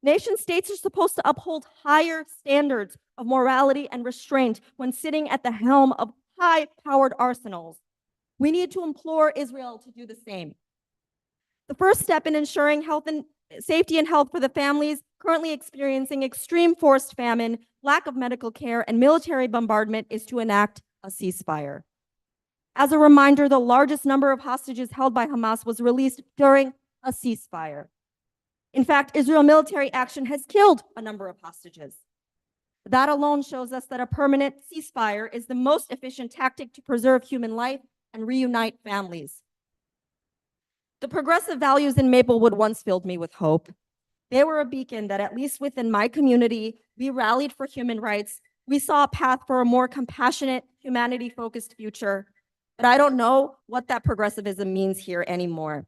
Nation states are supposed to uphold higher standards of morality and restraint when sitting at the helm of high-powered arsenals. We need to implore Israel to do the same. The first step in ensuring health and safety and health for the families currently experiencing extreme forced famine, lack of medical care, and military bombardment is to enact a ceasefire. As a reminder, the largest number of hostages held by Hamas was released during a ceasefire. In fact, Israel military action has killed a number of hostages. That alone shows us that a permanent ceasefire is the most efficient tactic to preserve human life and reunite families. The progressive values in Maplewood once filled me with hope. They were a beacon that, at least within my community, we rallied for human rights. We saw a path for a more compassionate, humanity-focused future. But I don't know what that progressivism means here anymore.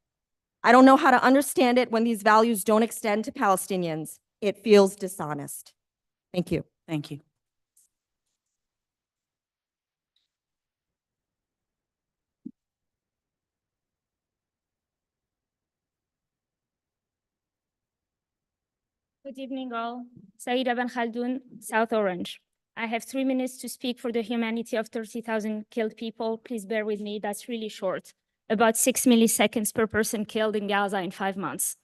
I don't know how to understand it when these values don't extend to Palestinians. It feels dishonest. Thank you.
Thank you.
Good evening, all. Saida Ben Khaldun, South Orange. I have 3 minutes to speak for the humanity of 30,000 killed people. Please bear with me, that's really short. About 6 milliseconds per person killed in Gaza in 5 months.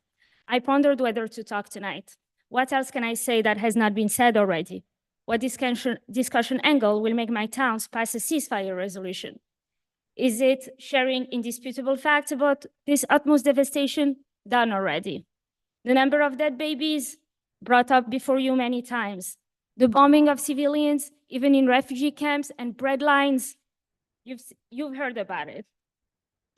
I pondered whether to talk tonight. What else can I say that has not been said already? What discussion angle will make my towns pass a ceasefire resolution? Is it sharing indisputable facts about this utmost devastation? Done already. The number of dead babies brought up before you many times. The bombing of civilians, even in refugee camps and bread lines, you've heard about it.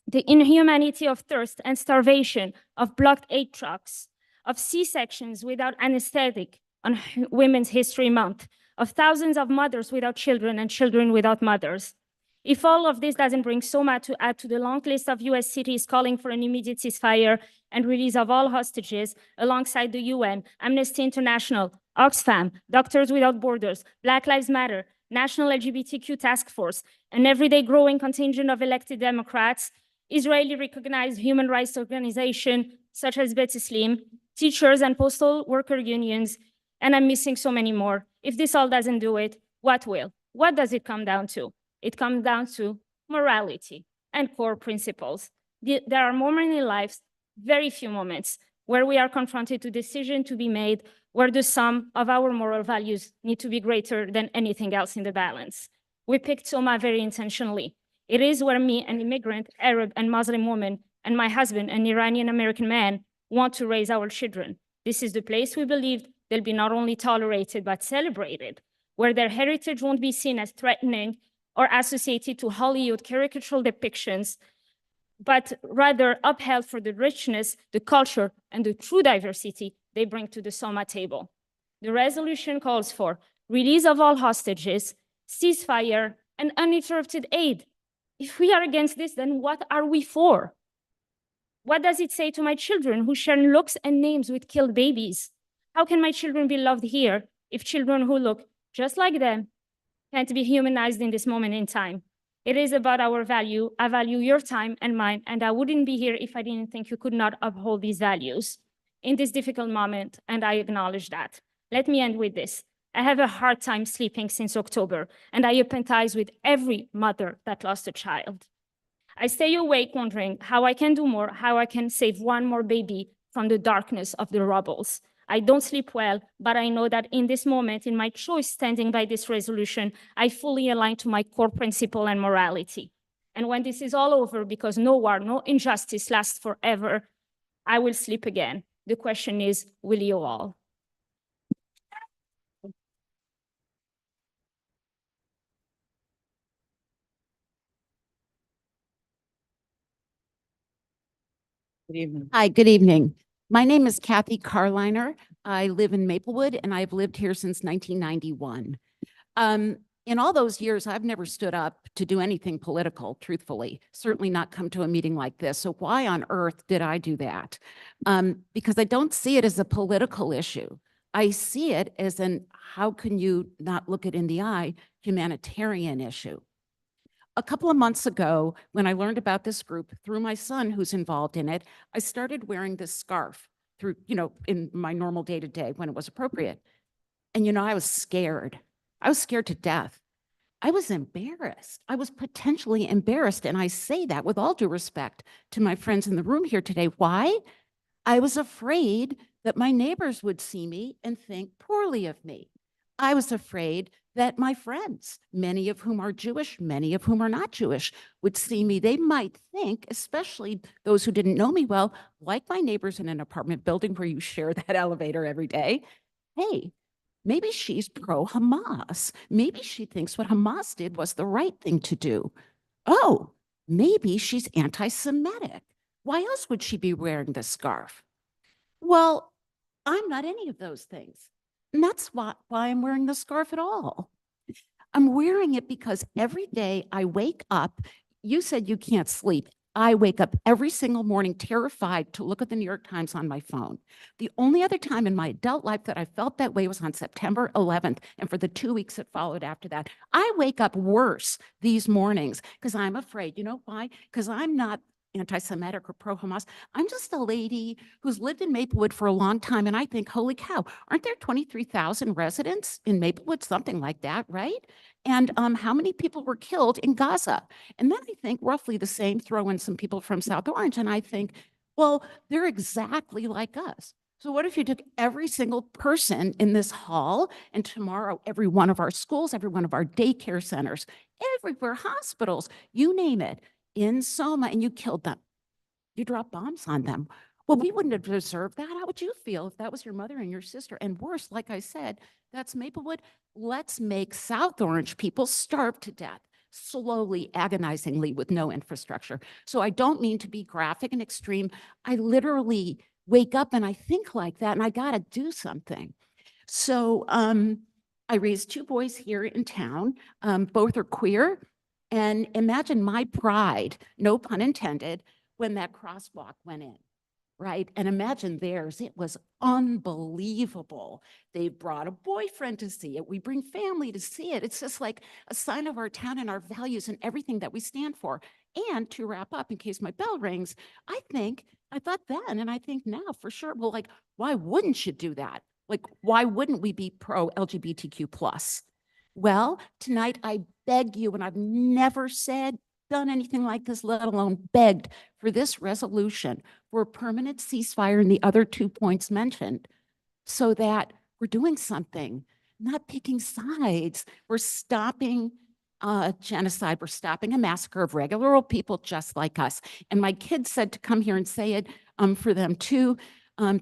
The inhumanity of thirst and starvation, of blocked aid trucks, of C-sections without anesthetic on Women's History Month, of thousands of mothers without children and children without mothers. If all of this doesn't bring so much to add to the long list of US cities calling for an immediate ceasefire and release of all hostages alongside the UN, Amnesty International, Oxfam, Doctors Without Borders, Black Lives Matter, National LGBTQ Task Force, an everyday growing contingent of elected Democrats, Israeli recognized human rights organizations such as B'Tselem, teachers and postal worker unions, and I'm missing so many more. If this all doesn't do it, what will? What does it come down to? It comes down to morality and core principles. There are moments in life, very few moments, where we are confronted to decisions to be made where the sum of our moral values need to be greater than anything else in the balance. We picked Soma very intentionally. It is where me, an immigrant, Arab, and Muslim woman, and my husband, an Iranian-American man, want to raise our children. This is the place we believe they'll be not only tolerated, but celebrated, where their heritage won't be seen as threatening or associated to Hollywood caricatural depictions, but rather upheld for the richness, the culture, and the true diversity they bring to the Soma table. The resolution calls for release of all hostages, ceasefire, and uninterrupted aid. If we are against this, then what are we for? What does it say to my children who share looks and names with killed babies? How can my children be loved here if children who look just like them can't be humanized in this moment in time? It is about our value. I value your time and mine, and I wouldn't be here if I didn't think you could not uphold these values in this difficult moment, and I acknowledge that. Let me end with this. I have a hard time sleeping since October, and I empathize with every mother that lost a child. I stay awake wondering how I can do more, how I can save one more baby from the darkness of the rubbles. I don't sleep well, but I know that in this moment, in my choice standing by this resolution, I fully align to my core principle and morality. And when this is all over, because no war, no injustice lasts forever, I will sleep again. The question is, will you all?
Good evening.
Hi, good evening. My name is Kathy Carliner. I live in Maplewood, and I've lived here since 1991. In all those years, I've never stood up to do anything political, truthfully, certainly not come to a meeting like this. So why on earth did I do that? Because I don't see it as a political issue. I see it as an, how can you not look it in the eye, humanitarian issue. A couple of months ago, when I learned about this group through my son who's involved in it, I started wearing this scarf through, in my normal day-to-day when it was appropriate. And, I was scared. I was scared to death. I was embarrassed. I was potentially embarrassed. And I say that with all due respect to my friends in the room here today. Why? I was afraid that my neighbors would see me and think poorly of me. I was afraid that my friends, many of whom are Jewish, many of whom are not Jewish, would see me. They might think, especially those who didn't know me well, like my neighbors in an apartment building where you share that elevator every day, hey, maybe she's pro-Hamas. Maybe she thinks what Hamas did was the right thing to do. Oh, maybe she's anti-Semitic. Why else would she be wearing this scarf? Well, I'm not any of those things. And that's why I'm wearing the scarf at all. I'm wearing it because every day I wake up, you said you can't sleep. I wake up every single morning terrified to look at the New York Times on my phone. The only other time in my adult life that I felt that way was on September 11th. And for the 2 weeks that followed after that, I wake up worse these mornings because I'm afraid. You know why? Because I'm not anti-Semitic or pro-Hamas. I'm just a lady who's lived in Maplewood for a long time. And I think, holy cow, aren't there 23,000 residents in Maplewood? Something like that, right? And how many people were killed in Gaza? And then I think roughly the same, throw in some people from South Orange. And I think, well, they're exactly like us. So what if you took every single person in this hall and tomorrow, every one of our schools, every one of our daycare centers, everywhere, hospitals, you name it, in Soma, and you killed them? You dropped bombs on them. Well, we wouldn't have deserved that. How would you feel if that was your mother and your sister? And worse, like I said, that's Maplewood. Let's make South Orange people starve to death, slowly, agonizingly, with no infrastructure. So I don't mean to be graphic and extreme. I literally wake up and I think like that, and I got to do something. So I raised 2 boys here in town. Both are queer. And imagine my pride, no pun intended, when that crosswalk went in, right? And imagine theirs. It was unbelievable. They brought a boyfriend to see it. We bring family to see it. It's just like a sign of our town and our values and everything that we stand for. And to wrap up, in case my bell rings, I thought then, and I think now for sure, well, like, why wouldn't you do that? Like, why wouldn't we be pro-LGBTQ plus? Well, tonight I beg you, and I've never said, done anything like this, let alone begged for this resolution for a permanent ceasefire and the other 2 points mentioned, so that we're doing something, not picking sides. We're stopping genocide. We're stopping a massacre of regular old people just like us. And my kids said to come here and say it for them too.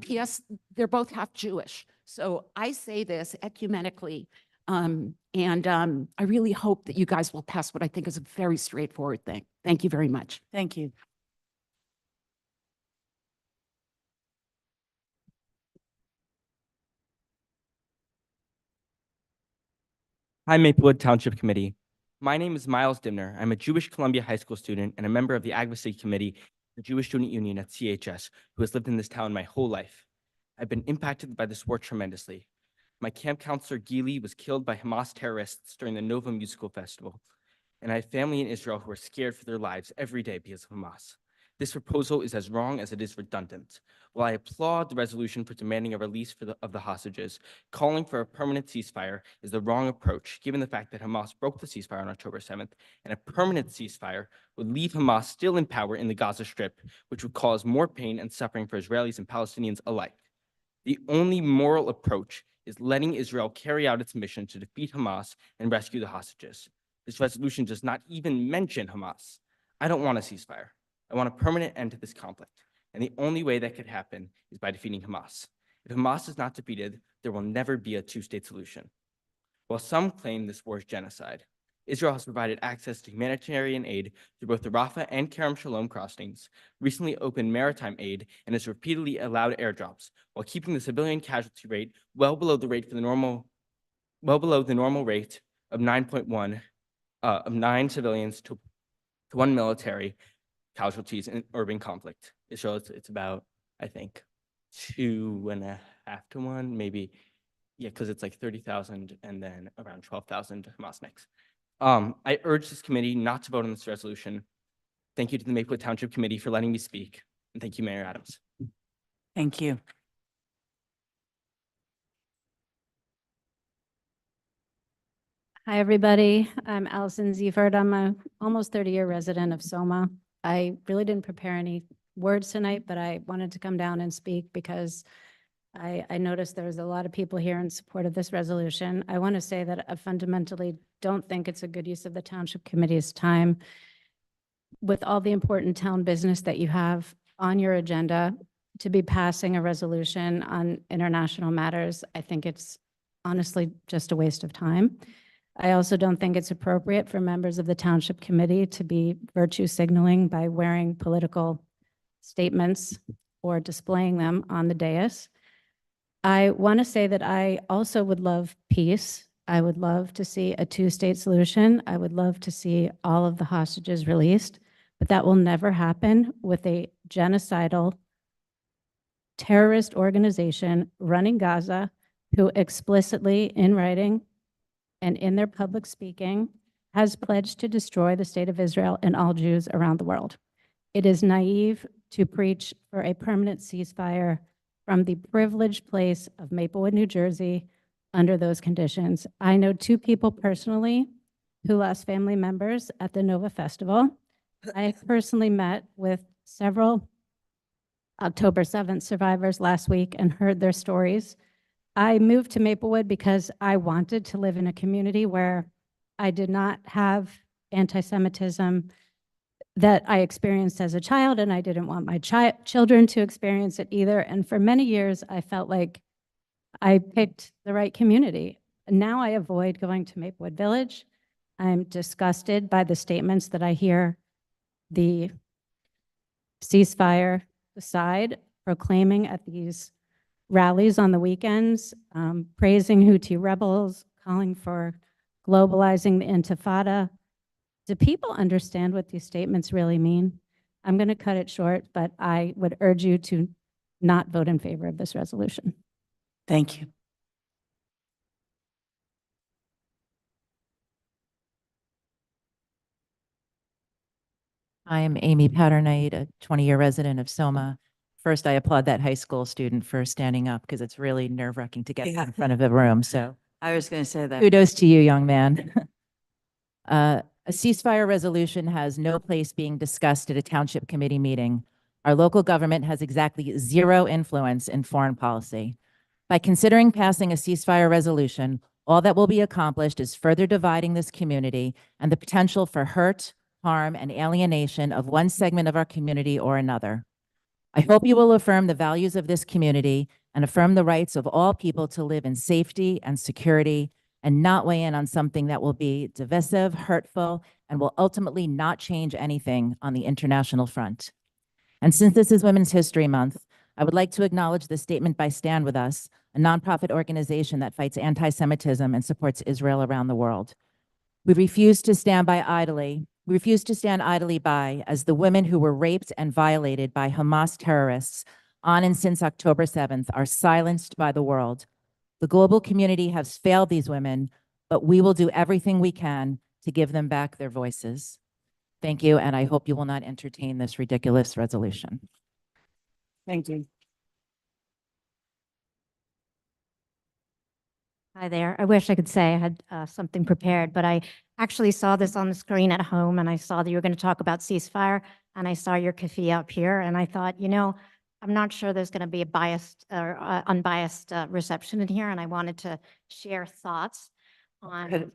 P.S. They're both half Jewish. So I say this ecumenically. I really hope that you guys will pass what I think is a very straightforward thing. Thank you very much.
Thank you.
Hi, Maplewood Township Committee. My name is Miles Dimner. I'm a Jewish Columbia High School student and a member of the Advocacy Committee, the Jewish Student Union at CHS, who has lived in this town my whole life. I've been impacted by this war tremendously. My camp counselor, Gili, was killed by Hamas terrorists during the Nova Musical Festival, and I have family in Israel who are scared for their lives every day because of Hamas. This proposal is as wrong as it is redundant. While I applaud the resolution for demanding a release of the hostages, calling for a permanent ceasefire is the wrong approach, given the fact that Hamas broke the ceasefire on October 7th, and a permanent ceasefire would leave Hamas still in power in the Gaza Strip, which would cause more pain and suffering for Israelis and Palestinians alike. The only moral approach is letting Israel carry out its mission to defeat Hamas and rescue the hostages. This resolution does not even mention Hamas. I don't want a ceasefire. I want a permanent end to this conflict. And the only way that could happen is by defeating Hamas. If Hamas is not defeated, there will never be a two-state solution. While some claim this war is genocide, Israel has provided access to humanitarian aid through both the Rafah and Kerem Shalom crossings, recently opened maritime aid, and has repeatedly allowed airdrops, while keeping the civilian casualty rate well below the normal rate of 9.1 of 9 civilians to 1 military casualties in urban conflict. Israel, it's about, I think, 2.5 to 1, maybe. Yeah, because it's like 30,000 and then around 12,000 Hamasniks. I urge this committee not to vote on this resolution. Thank you to the Maplewood Township Committee for letting me speak. And thank you, Mayor Adams.
Thank you.
Hi, everybody. I'm Allison Ziefert. I'm a almost 30-year resident of Soma. I really didn't prepare any words tonight, but I wanted to come down and speak because I noticed there was a lot of people here in support of this resolution. I want to say that I fundamentally don't think it's a good use of the Township Committee's time with all the important town business that you have on your agenda to be passing a resolution on international matters. I think it's honestly just a waste of time. I also don't think it's appropriate for members of the Township Committee to be virtue signaling by wearing political statements or displaying them on the dais. I want to say that I also would love peace. I would love to see a two-state solution. I would love to see all of the hostages released, but that will never happen with a genocidal terrorist organization running Gaza who explicitly in writing and in their public speaking has pledged to destroy the state of Israel and all Jews around the world. It is naive to preach for a permanent ceasefire from the privileged place of Maplewood, New Jersey, under those conditions. I know two people personally who lost family members at the Nova Festival. I personally met with several October 7th survivors last week and heard their stories. I moved to Maplewood because I wanted to live in a community where I did not have anti-Semitism that I experienced as a child, and I didn't want my children to experience it either. And for many years, I felt like I picked the right community. Now I avoid going to Maplewood Village. I'm disgusted by the statements that I hear the ceasefire side proclaiming at these rallies on the weekends, praising Houthi rebels, calling for globalizing the Intifada. Do people understand what these statements really mean? I'm going to cut it short, but I would urge you to not vote in favor of this resolution.
Thank you.
I am Amy Patternite, a 20-year resident of Soma. First, I applaud that high school student for standing up because it's really nerve-wracking to get
Yeah.
in front of the room. So
I was going to say that.
kudos to you, young man. A ceasefire resolution has no place being discussed at a township committee meeting. Our local government has exactly zero influence in foreign policy. By considering passing a ceasefire resolution, all that will be accomplished is further dividing this community and the potential for hurt, harm, and alienation of one segment of our community or another. I hope you will affirm the values of this community and affirm the rights of all people to live in safety and security and not weigh in on something that will be divisive, hurtful, and will ultimately not change anything on the international front. And since this is Women's History Month, I would like to acknowledge the statement by Stand With Us, a nonprofit organization that fights anti-Semitism and supports Israel around the world. We refuse to stand idly by as the women who were raped and violated by Hamas terrorists on and since October 7th are silenced by the world. The global community has failed these women, but we will do everything we can to give them back their voices. Thank you, and I hope you will not entertain this ridiculous resolution.
Thank you.
Hi there. I wish I could say I had something prepared, but I actually saw this on the screen at home and I saw that you were going to talk about ceasefire and I saw your keffiyeh up here and I thought, you know, I'm not sure there's going to be a biased or unbiased reception in here and I wanted to share thoughts on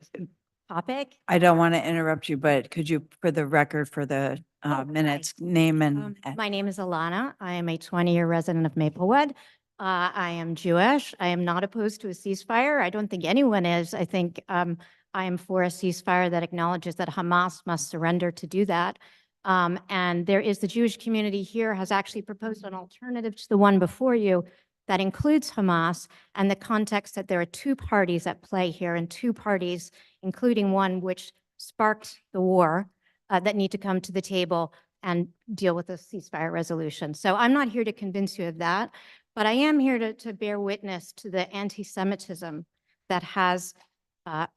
topic.
I don't want to interrupt you, but could you, for the record, for the minutes, name and
My name is Alana. I am a 20-year resident of Maplewood. I am Jewish. I am not opposed to a ceasefire. I don't think anyone is. I think I am for a ceasefire that acknowledges that Hamas must surrender to do that. And there is the Jewish community here has actually proposed an alternative to the one before you that includes Hamas and the context that there are two parties at play here and two parties, including one which sparked the war, that need to come to the table and deal with a ceasefire resolution. So I'm not here to convince you of that, but I am here to bear witness to the anti-Semitism that has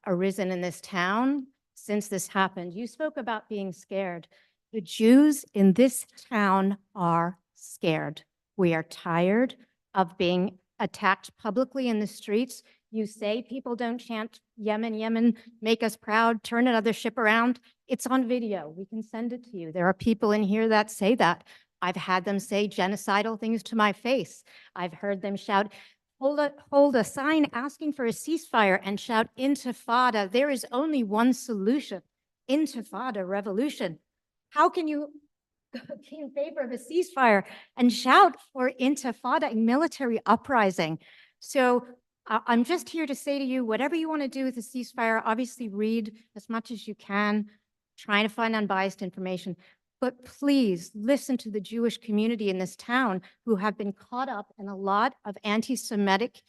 arisen in this town since this happened. You spoke about being scared. The Jews in this town are scared. We are tired of being attacked publicly in the streets. You say people don't chant Yemen, Yemen, make us proud, turn another ship around. It's on video. We can send it to you. There are people in here that say that.
I've had them say genocidal things to my face. I've heard them shout, hold a sign asking for a ceasefire and shout intifada. There is only one solution, intifada, revolution. How can you be in favor of a ceasefire and shout for intifada, a military uprising? So I'm just here to say to you, whatever you want to do with a ceasefire, obviously read as much as you can, trying to find unbiased information. But please listen to the Jewish community in this town who have been caught up in a lot of anti-Semitic,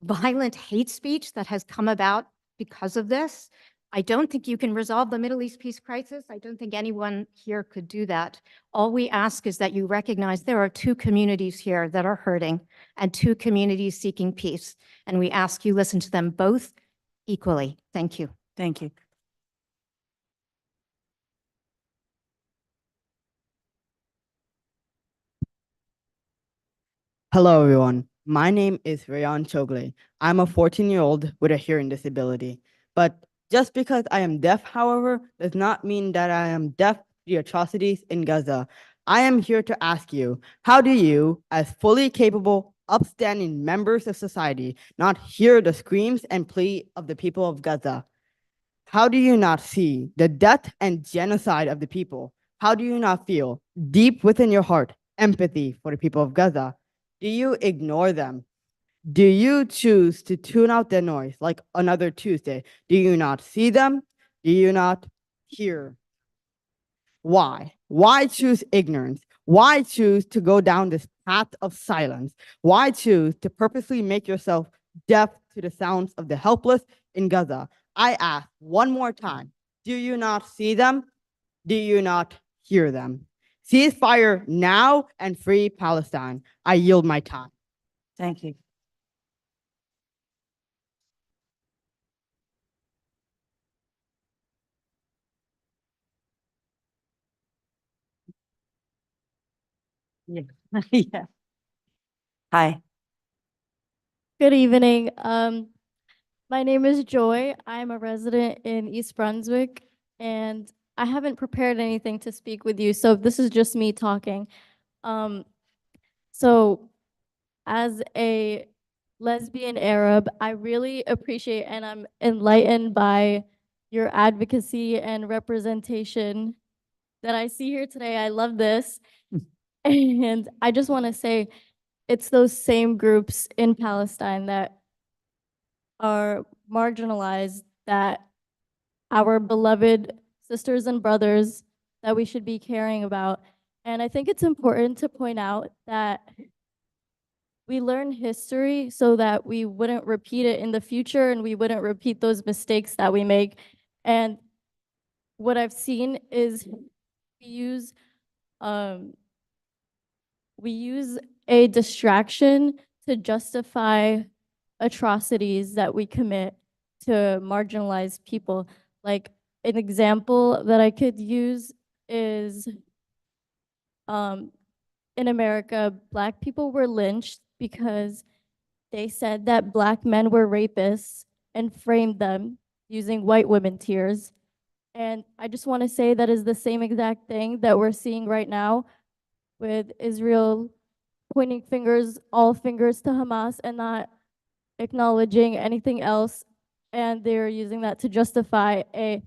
violent hate speech that has come about because of this. I don't think you can resolve the Middle East peace crisis. I don't think anyone here could do that. All we ask is that you recognize there are two communities here that are hurting and two communities seeking peace. And we ask you listen to them both equally. Thank you.
Thank you.
Hello, everyone. My name is Rayan Chogle. I'm a 14-year-old with a hearing disability. But just because I am deaf, however, does not mean that I am deaf to the atrocities in Gaza. I am here to ask you, how do you, as fully capable, upstanding members of society, not hear the screams and plea of the people of Gaza? How do you not see the death and genocide of the people? How do you not feel deep within your heart empathy for the people of Gaza? Do you ignore them? Do you choose to tune out their noise like another Tuesday? Do you not see them? Do you not hear? Why? Why choose ignorance? Why choose to go down this path of silence? Why choose to purposely make yourself deaf to the sounds of the helpless in Gaza? I ask one more time, do you not see them? Do you not hear them? Ceasefire now and free Palestine. I yield my time.
Thank you. Yeah. Yeah. Hi.
Good evening. My name is Joy. I'm a resident in East Brunswick, and I haven't prepared anything to speak with you, so this is just me talking. So as a lesbian Arab, I really appreciate and I'm enlightened by your advocacy and representation that I see here today. I love this. And I just want to say it's those same groups in Palestine that are marginalized, that our beloved sisters and brothers that we should be caring about. And I think it's important to point out that we learn history so that we wouldn't repeat it in the future and we wouldn't repeat those mistakes that we make. And what I've seen is we use a distraction to justify atrocities that we commit to marginalized people. Like an example that I could use is in America, Black people were lynched because they said that Black men were rapists and framed them using white women tears. And I just want to say that is the same exact thing that we're seeing right now with Israel pointing fingers, all fingers to Hamas and not acknowledging anything else. And they're using that to justify a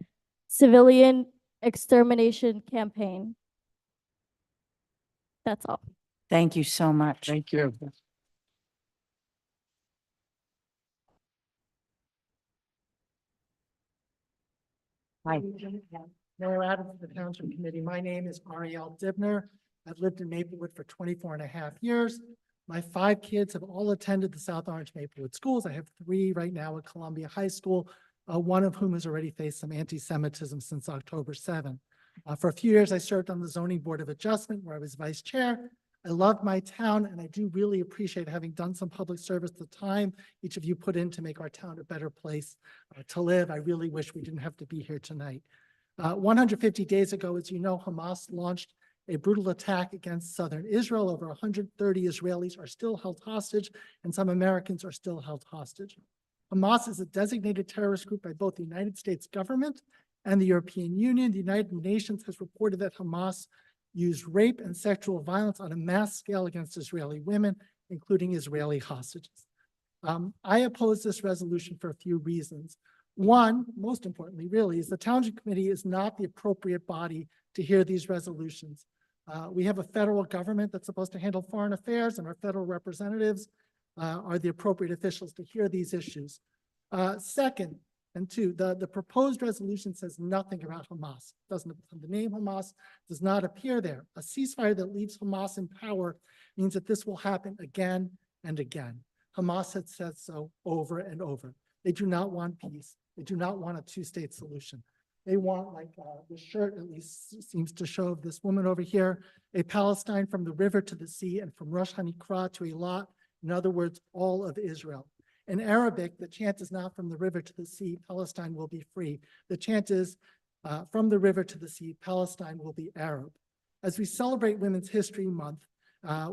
civilian extermination campaign. That's all.
Thank you so much.
Thank you.
Hi.
Mayor Adams of the Township Committee. My name is Ariel Dibner. I've lived in Maplewood for 24.5 years. My 5 kids have all attended the South Orange Maplewood schools. I have 3 right now at Columbia High School, one of whom has already faced some anti-Semitism since October 7. For a few years, I served on the Zoning Board of Adjustment where I was vice chair. I love my town and I do really appreciate having done some public service, the time each of you put in to make our town a better place to live. I really wish we didn't have to be here tonight. 150 days ago, as you know, Hamas launched a brutal attack against southern Israel. Over 130 Israelis are still held hostage and some Americans are still held hostage. Hamas is a designated terrorist group by both the United States government and the European Union. The United Nations has reported that Hamas used rape and sexual violence on a mass scale against Israeli women, including Israeli hostages. I oppose this resolution for a few reasons. One, most importantly, really, is the Township Committee is not the appropriate body to hear these resolutions. We have a federal government that's supposed to handle foreign affairs, and our federal representatives are the appropriate officials to hear these issues. Second, and two, the proposed resolution says nothing about Hamas. Doesn't the name Hamas does not appear there. A ceasefire that leaves Hamas in power means that this will happen again and again. Hamas has said so over and over. They do not want peace. They do not want a two-state solution. They want, like the shirt at least seems to show of this woman over here, a Palestine from the river to the sea and from Rosh Hanikra to Eilat. In other words, all of Israel. In Arabic, the chant is not from the river to the sea, Palestine will be free. The chant is from the river to the sea, Palestine will be Arab. As we celebrate Women's History Month,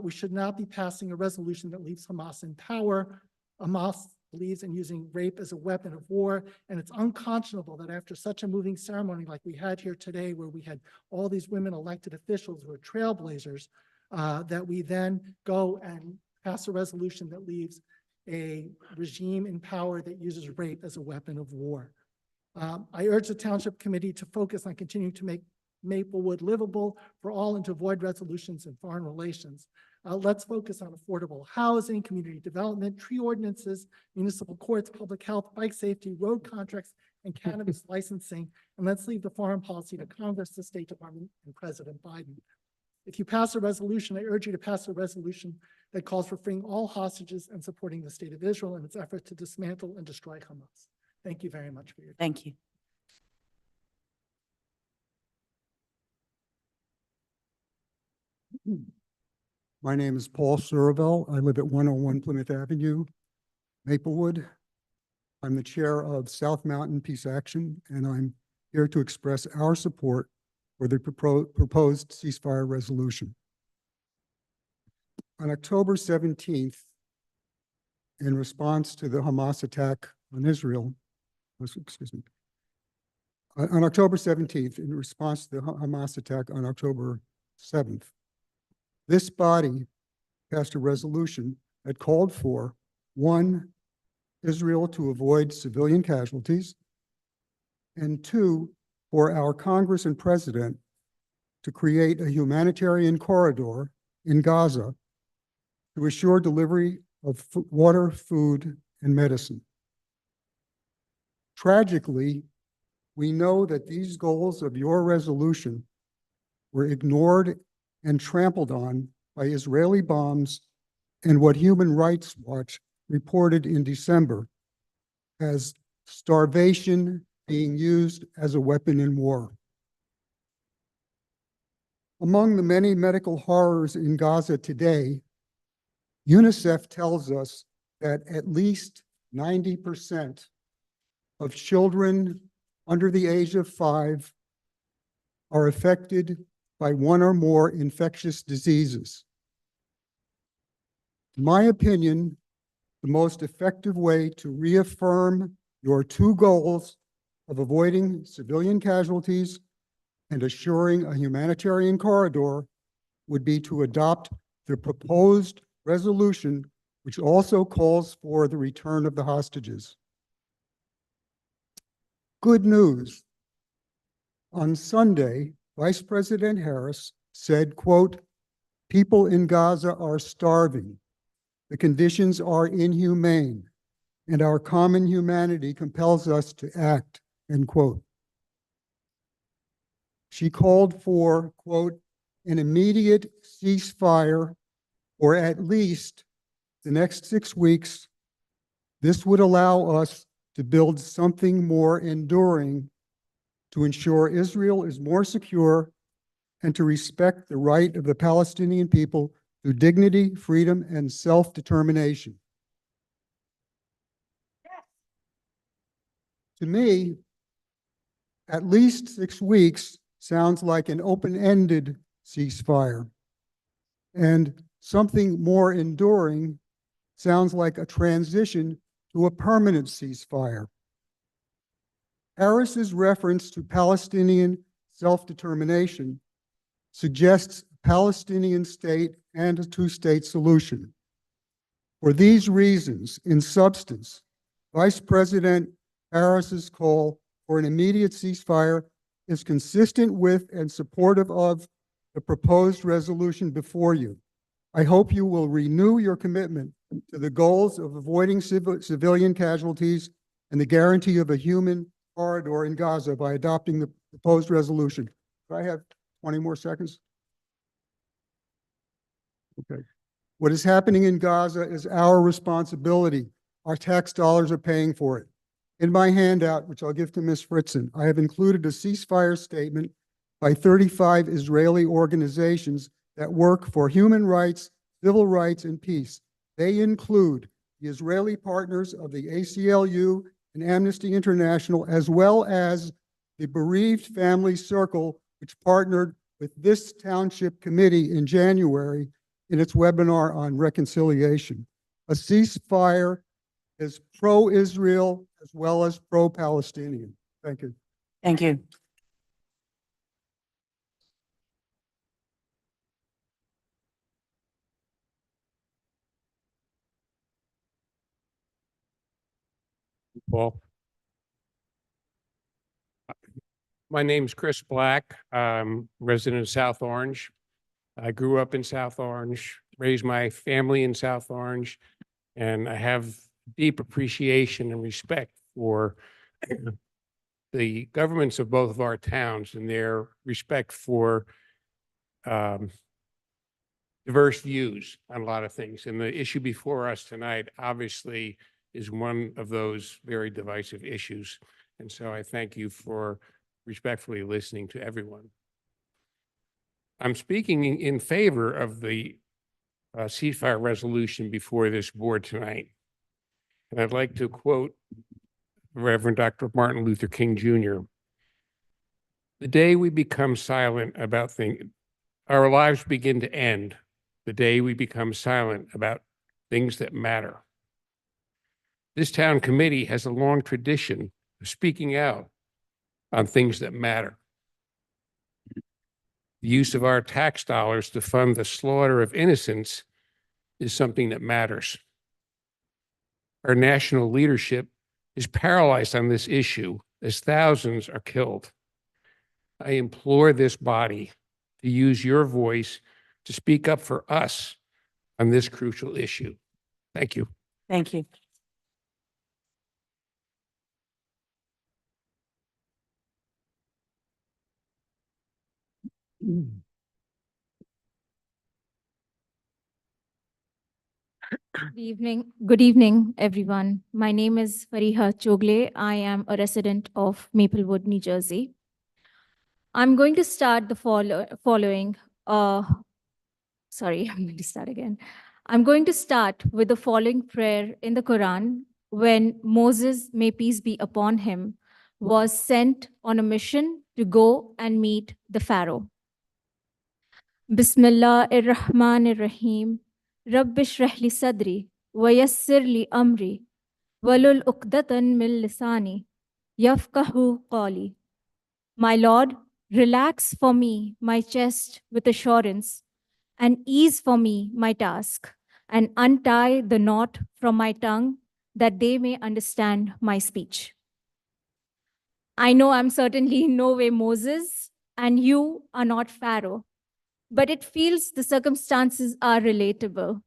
we should not be passing a resolution that leaves Hamas in power. Hamas believes in using rape as a weapon of war, and it's unconscionable that after such a moving ceremony like we had here today, where we had all these women elected officials who are trailblazers, that we then go and pass a resolution that leaves a regime in power that uses rape as a weapon of war. I urge the Township Committee to focus on continuing to make Maplewood livable for all and to avoid resolutions in foreign relations. Let's focus on affordable housing, community development, tree ordinances, municipal courts, public health, bike safety, road contracts, and cannabis licensing. And let's leave the foreign policy to Congress, the State Department, and President Biden. If you pass a resolution, I urge you to pass a resolution that calls for freeing all hostages and supporting the State of Israel in its effort to dismantle and destroy Hamas. Thank you very much for your time.
Thank you.
My name is Paul Suravel. I live at 101 Plymouth Avenue, Maplewood. I'm the chair of South Mountain Peace Action, and I'm here to express our support for the proposed ceasefire resolution. On October 17th, in response to the Hamas attack on Israel, on October 17th, in response to the Hamas attack on October 7th, this body passed a resolution that called for, one, Israel to avoid civilian casualties, and two, for our Congress and President to create a humanitarian corridor in Gaza to assure delivery of water, food, and medicine. Tragically, we know that these goals of your resolution were ignored and trampled on by Israeli bombs and what Human Rights Watch reported in December as starvation being used as a weapon in war. Among the many medical horrors in Gaza today, UNICEF tells us that at least 90% of children under the age of 5 are affected by one or more infectious diseases. In my opinion, the most effective way to reaffirm your two goals of avoiding civilian casualties and assuring a humanitarian corridor would be to adopt the proposed resolution, which also calls for the return of the hostages. Good news. On Sunday, Vice President Harris said, quote, "People in Gaza are starving. The conditions are inhumane, and our common humanity compels us to act," end quote. She called for, quote, "an immediate ceasefire for at least the next 6 weeks. This would allow us to build something more enduring to ensure Israel is more secure and to respect the right of the Palestinian people to dignity, freedom, and self-determination." To me, at least 6 weeks sounds like an open-ended ceasefire, and something more enduring sounds like a transition to a permanent ceasefire. Harris's reference to Palestinian self-determination suggests Palestinian state and a two-state solution. For these reasons, in substance, Vice President Harris's call for an immediate ceasefire is consistent with and supportive of the proposed resolution before you. I hope you will renew your commitment to the goals of avoiding civilian casualties and the guarantee of a human corridor in Gaza by adopting the proposed resolution. Do I have 20 more seconds? Okay. What is happening in Gaza is our responsibility. Our tax dollars are paying for it. In my handout, which I'll give to Ms. Fritzen, I have included a ceasefire statement by 35 Israeli organizations that work for human rights, civil rights, and peace. They include the Israeli partners of the ACLU and Amnesty International, as well as the Bereaved Family Circle, which partnered with this Township committee in January in its webinar on reconciliation. A ceasefire is pro-Israel as well as pro-Palestinian. Thank you.
Thank you.
Paul. My name's Chris Black, resident of South Orange. I grew up in South Orange, raised my family in South Orange, and I have deep appreciation and respect for the governments of both of our towns and their respect for diverse views on a lot of things. And the issue before us tonight, obviously, is one of those very divisive issues. And so I thank you for respectfully listening to everyone. I'm speaking in favor of the ceasefire resolution before this board tonight. And I'd like to quote Reverend Dr. Martin Luther King Jr. The day we become silent about things, our lives begin to end. The day we become silent about things that matter. This town committee has a long tradition of speaking out on things that matter. The use of our tax dollars to fund the slaughter of innocents is something that matters. Our national leadership is paralyzed on this issue as thousands are killed. I implore this body to use your voice to speak up for us on this crucial issue. Thank you.
Thank you.
Good evening, everyone. My name is Fariha Chogle. I am a resident of Maplewood, New Jersey. I'm going to start the following. Sorry, I'm going to start again. I'm going to start with the following prayer in the Quran when Moses, may peace be upon him, was sent on a mission to go and meet the Pharaoh. Bismillah ar-Rahman ar-Rahim. Rabbi shrah li sadri wa yassir li amri walul uqdatan min lisani yafqahu qawli. My Lord, relax for me my chest with assurance and ease for me my task and untie the knot from my tongue that they may understand my speech. I know I'm certainly in no way Moses and you are not Pharaoh, but it feels the circumstances are relatable.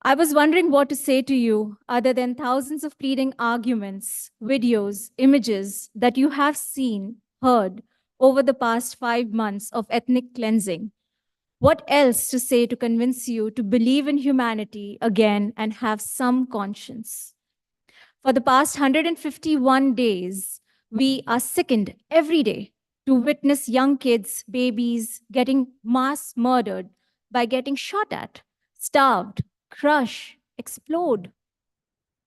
I was wondering what to say to you other than thousands of pleading arguments, videos, images that you have seen, heard over the past 5 months of ethnic cleansing. What else to say to convince you to believe in humanity again and have some conscience? For the past 151 days, we are sickened every day to witness young kids, babies getting mass murdered by getting shot at, starved, crushed, explode.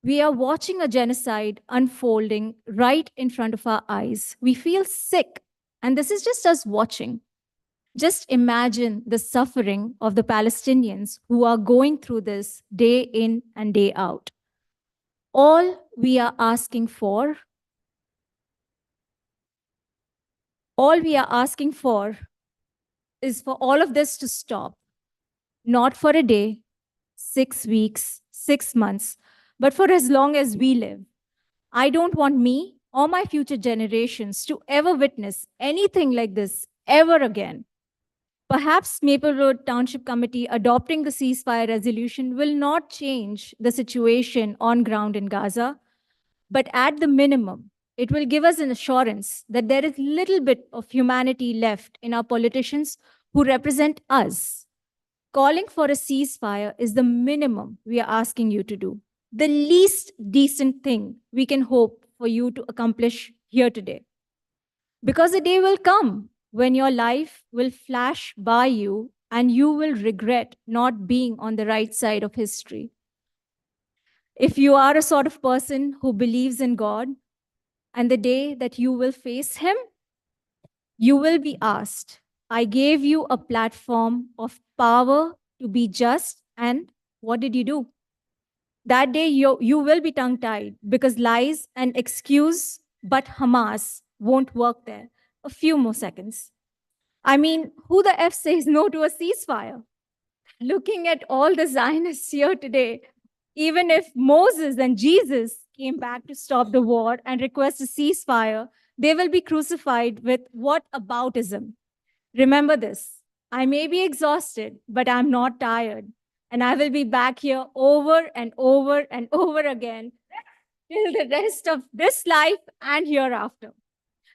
We are watching a genocide unfolding right in front of our eyes. We feel sick, and this is just us watching. Just imagine the suffering of the Palestinians who are going through this day in and day out. All we are asking for is for all of this to stop, not for a day, 6 weeks, 6 months, but for as long as we live. I don't want me or my future generations to ever witness anything like this ever again. Perhaps Maple Road Township Committee adopting the ceasefire resolution will not change the situation on ground in Gaza, but at the minimum, it will give us an assurance that there is little bit of humanity left in our politicians who represent us. Calling for a ceasefire is the minimum we are asking you to do, the least decent thing we can hope for you to accomplish here today. Because a day will come when your life will flash by you and you will regret not being on the right side of history. If you are a sort of person who believes in God, and the day that you will face him, you will be asked, I gave you a platform of power to be just, and what did you do? That day you will be tongue-tied because lies and excuse, but Hamas won't work there. A few more seconds. I mean, who the F says no to a ceasefire? Looking at all the Zionists here today, even if Moses and Jesus came back to stop the war and request a ceasefire, they will be crucified with what aboutism? Remember this, I may be exhausted, but I'm not tired. And I will be back here over and over and over again till the rest of this life and hereafter.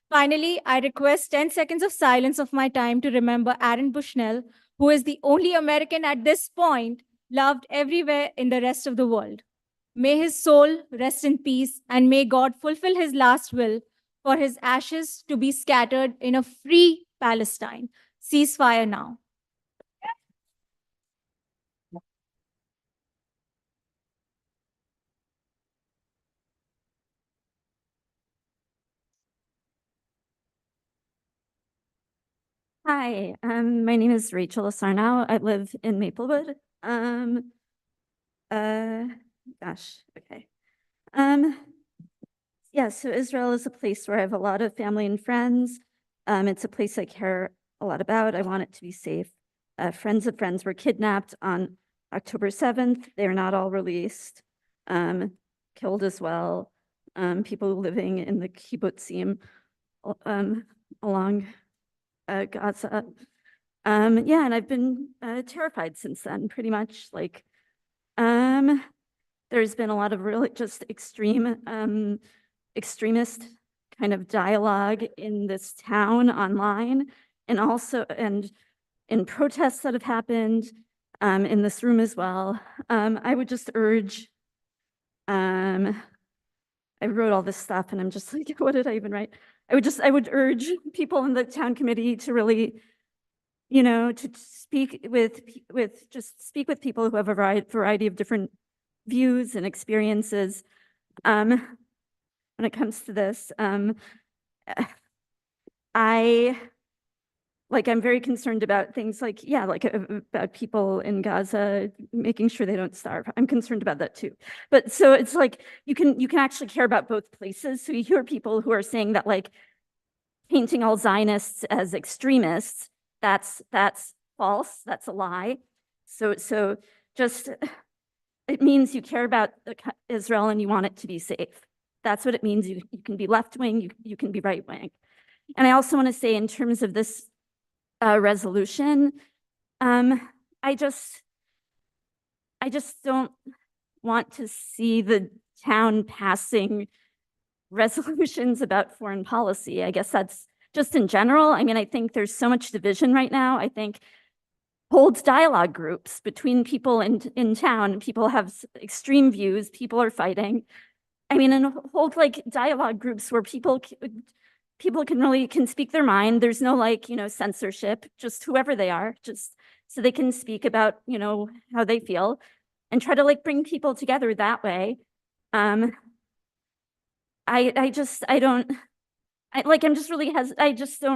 Finally, I request 10 seconds of silence of my time to remember Aaron Bushnell, who is the only American at this point loved everywhere in the rest of the world. May his soul rest in peace, and may God fulfill his last will for his ashes to be scattered in a free Palestine. Ceasefire now.
Hi, my name is Rachel Asarnow. I live in Maplewood. Gosh, okay. Yeah, so Israel is a place where I have a lot of family and friends. It's a place I care a lot about. I want it to be safe. Friends of friends were kidnapped on October 7th. They're not all released. Killed as well. People living in the kibbutzim along Gaza. Yeah, and I've been terrified since then, pretty much. Like, there's been a lot of really just extremist kind of dialogue in this town online, and also in protests that have happened in this room as well. I would just urge, I wrote all this stuff and I'm just like, what did I even write? I would urge people in the town committee to really, to speak with people who have a variety of different views and experiences. When it comes to this, I'm very concerned about things like, about people in Gaza, making sure they don't starve. I'm concerned about that too. But so it's like, you can actually care about both places. So you hear people who are saying that, like, painting all Zionists as extremists, that's false, that's a lie. So just, it means you care about Israel and you want it to be safe. That's what it means. You can be left-wing, you can be right-wing. And I also want to say, in terms of this resolution, I just don't want to see the town passing resolutions about foreign policy. I guess that's just in general. I mean, I think there's so much division right now. I think holds dialogue groups between people in town. People have extreme views. People are fighting. I mean, and hold like dialogue groups where people can speak their mind. There's no censorship, just whoever they are, just so they can speak about, how they feel, and try to bring people together that way. I just don't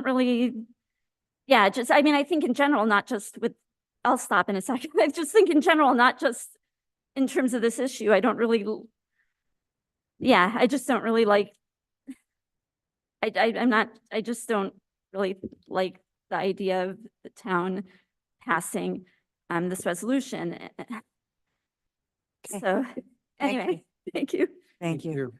really, yeah, I mean, I think in general, not just with, I'll stop in a second. I just think in general, not just in terms of this issue, I don't really, yeah, I just don't really like, I just don't really like
the idea of the town passing this resolution.
Okay.
So
Thank
anyway, thank you.
Thank you.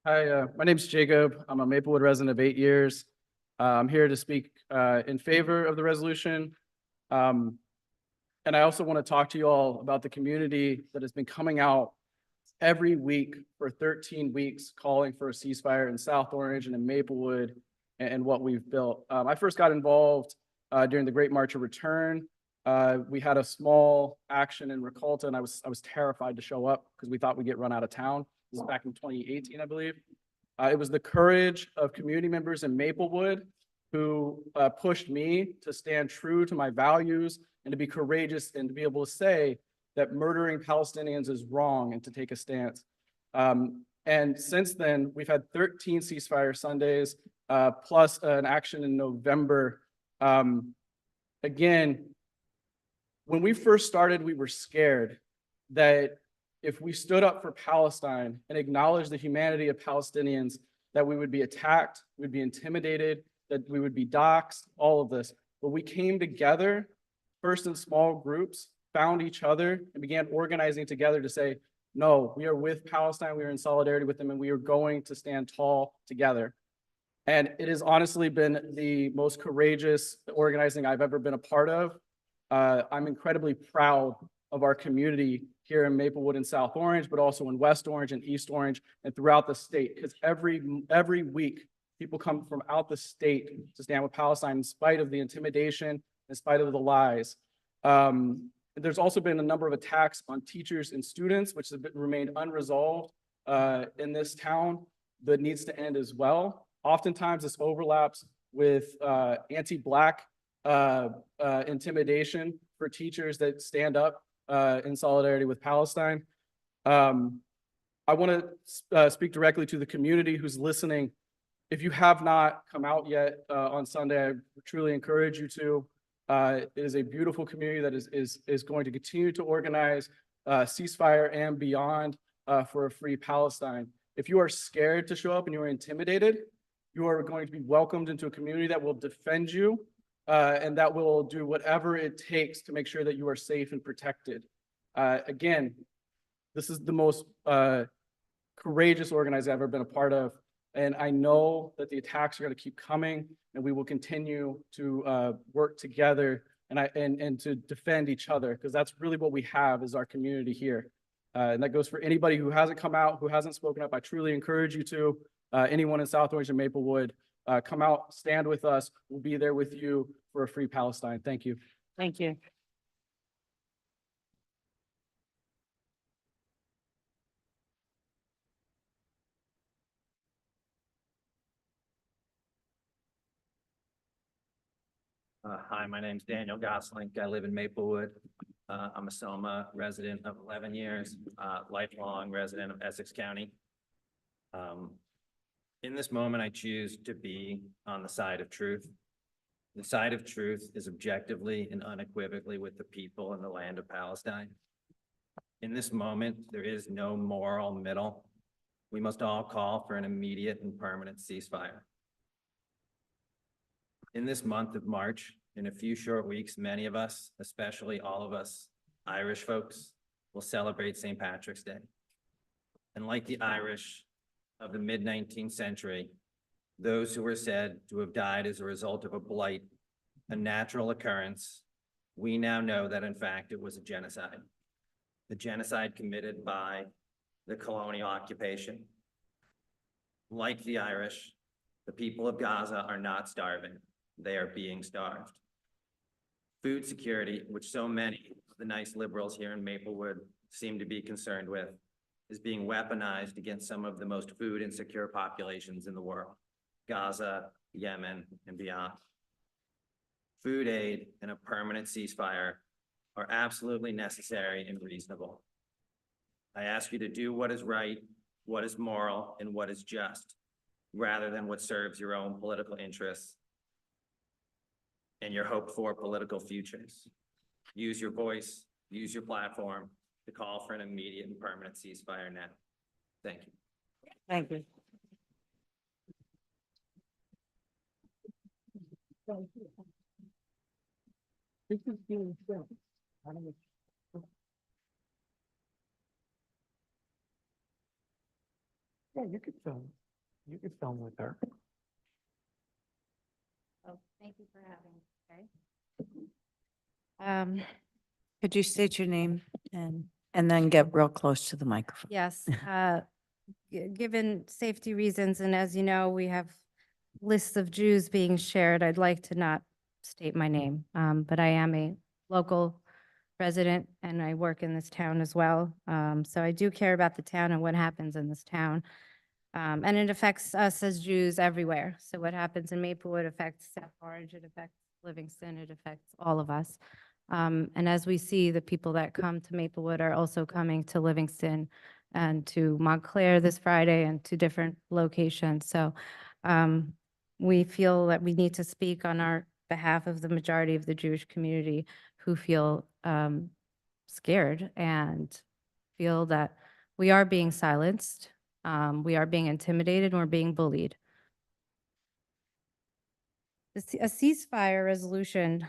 Hi, my name's Jacob. I'm a Maplewood resident of 8 years. I'm here to speak in favor of the resolution. And I also want to talk to you all about the community that has been coming out every week for 13 weeks, calling for a ceasefire in South Orange and in Maplewood and what we've built. I first got involved during the Great March of Return. We had a small action in Recolta, and I was terrified to show up because we thought we'd get run out of town. This was back in 2018, I believe. It was the courage of community members in Maplewood who pushed me to stand true to my values and to be courageous and to be able to say that murdering Palestinians is wrong and to take a stance. And since then, we've had 13 ceasefire Sundays, plus an action in November. Again, when we first started, we were scared that if we stood up for Palestine and acknowledged the humanity of Palestinians, that we would be attacked, we'd be intimidated, that we would be doxxed, all of this. But we came together, first in small groups, found each other, and began organizing together to say, no, we are with Palestine, we are in solidarity with them, and we are going to stand tall together. And it has honestly been the most courageous organizing I've ever been a part of. I'm incredibly proud of our community here in Maplewood and South Orange, but also in West Orange and East Orange and throughout the state, because every week people come from out the state to stand with Palestine in spite of the intimidation, in spite of the lies. There's also been a number of attacks on teachers and students, which have remained unresolved in this town, that needs to end as well. Oftentimes this overlaps with anti-Black intimidation for teachers that stand up in solidarity with Palestine. I want to speak directly to the community who's listening. If you have not come out yet on Sunday, I truly encourage you to. It is a beautiful community that is going to continue to organize ceasefire and beyond for a free Palestine. If you are scared to show up and you are intimidated, you are going to be welcomed into a community that will defend you and that will do whatever it takes to make sure that you are safe and protected. Again, this is the most courageous organizing I've ever been a part of. And I know that the attacks are going to keep coming, and we will continue to work together and to defend each other, because that's really what we have is our community here. And that goes for anybody who hasn't come out, who hasn't spoken up. I truly encourage you to. Anyone in South Orange and Maplewood, come out, stand with us. We'll be there with you for a free Palestine. Thank you.
Thank you.
Hi, my name's Daniel Gosling. I live in Maplewood. I'm a Selma resident of 11 years, lifelong resident of Essex County. In this moment, I choose to be on the side of truth. The side of truth is objectively and unequivocally with the people in the land of Palestine. In this moment, there is no moral middle. We must all call for an immediate and permanent ceasefire. In this month of March, in a few short weeks, many of us, especially all of us Irish folks, will celebrate St. Patrick's Day. And like the Irish of the mid-19th century, those who were said to have died as a result of a blight, a natural occurrence, we now know that in fact it was a genocide. The genocide committed by the colonial occupation. Like the Irish, the people of Gaza are not starving. They are being starved. Food security, which so many of the nice liberals here in Maplewood seem to be concerned with, is being weaponized against some of the most food insecure populations in the world, Gaza, Yemen, and beyond. Food aid and a permanent ceasefire are absolutely necessary and reasonable. I ask you to do what is right, what is moral, and what is just, rather than what serves your own political interests and your hoped-for political futures. Use your voice, use your platform to call for an immediate and permanent ceasefire now. Thank you.
Thank you.
Yeah, you could film. You could film with her.
Oh, thank you for having me.
Could you state your name and then get real close to the microphone?
Yes, given safety reasons, and as you know, we have lists of Jews being shared, I'd like to not state my name, but I am a local resident and I work in this town as well. So I do care about the town and what happens in this town. And it affects us as Jews everywhere. So what happens in Maplewood affects South Orange, it affects Livingston, it affects all of us. And as we see, the people that come to Maplewood are also coming to Livingston and to Montclair this Friday and to different locations. So we feel that we need to speak on our behalf of the majority of the Jewish community who feel scared and feel that we are being silenced, we are being intimidated, and we're being bullied. A ceasefire resolution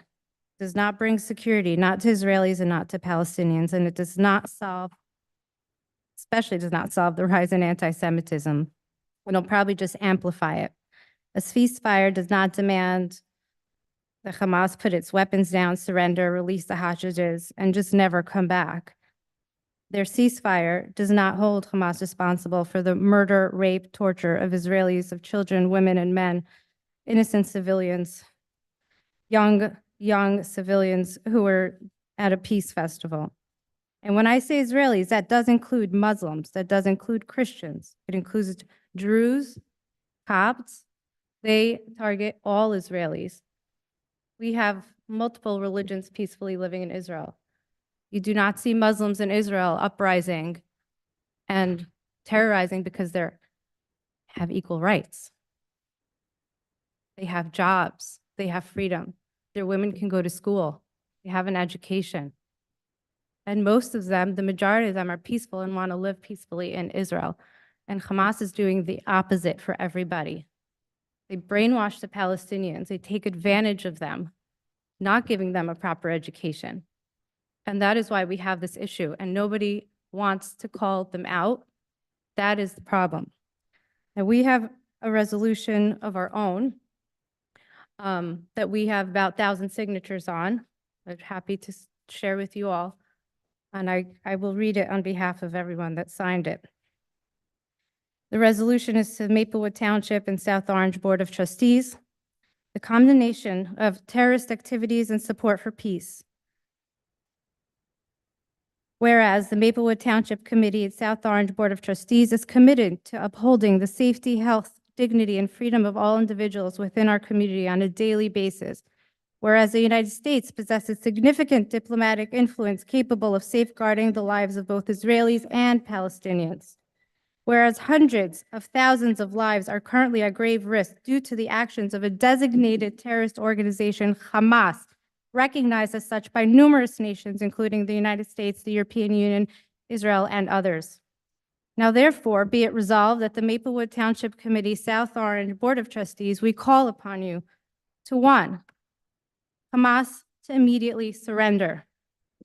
does not bring security, not to Israelis and not to Palestinians, and it does not solve, especially does not solve the rise in anti-Semitism. It'll probably just amplify it. A ceasefire does not demand that Hamas put its weapons down, surrender, release the hostages, and just never come back. Their ceasefire does not hold Hamas responsible for the murder, rape, torture of Israelis, of children, women, and men, innocent civilians, young civilians who were at a peace festival. And when I say Israelis, that does include Muslims, that does include Christians. It includes Druze, Copts. They target all Israelis. We have multiple religions peacefully living in Israel. You do not see Muslims in Israel uprising and terrorizing because they have equal rights. They have jobs, they have freedom. Their women can go to school, they have an education. And most of them, the majority of them are peaceful and want to live peacefully in Israel. And Hamas is doing the opposite for everybody. They brainwash the Palestinians, they take advantage of them, not giving them a proper education. And that is why we have this issue, and nobody wants to call them out. That is the problem. And we have a resolution of our own that we have about 1,000 signatures on. I'm happy to share with you all. And I will read it on behalf of everyone that signed it. The resolution is to Maplewood Township and South Orange Board of Trustees. The condemnation of terrorist activities and support for peace. Whereas the Maplewood Township Committee and South Orange Board of Trustees is committed to upholding the safety, health, dignity, and freedom of all individuals within our community on a daily basis. Whereas the United States possesses significant diplomatic influence capable of safeguarding the lives of both Israelis and Palestinians. Whereas hundreds of thousands of lives are currently at grave risk due to the actions of a designated terrorist organization, Hamas, recognized as such by numerous nations, including the United States, the European Union, Israel, and others. Now, therefore, be it resolved that the Maplewood Township Committee, South Orange Board of Trustees, we call upon you to 1, Hamas to immediately surrender.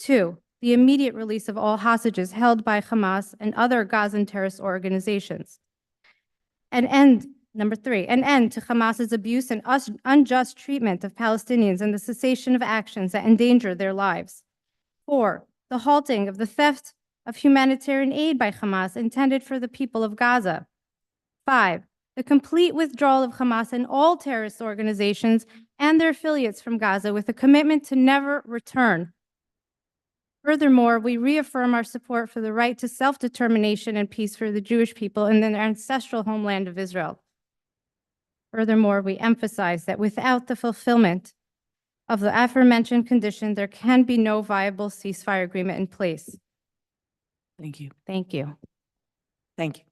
2, the immediate release of all hostages held by Hamas and other Gazan terrorist organizations. Number 3, an end to Hamas's abuse and unjust treatment of Palestinians and the cessation of actions that endanger their lives. 4, the halting of the theft of humanitarian aid by Hamas intended for the people of Gaza. 5, the complete withdrawal of Hamas and all terrorist organizations and their affiliates from Gaza with a commitment to never return. Furthermore, we reaffirm our support for the right to self-determination and peace for the Jewish people in their ancestral homeland of Israel. Furthermore, we emphasize that without the fulfillment of the aforementioned condition, there can be no viable ceasefire agreement in place.
Thank you.
Thank you.
Thank you.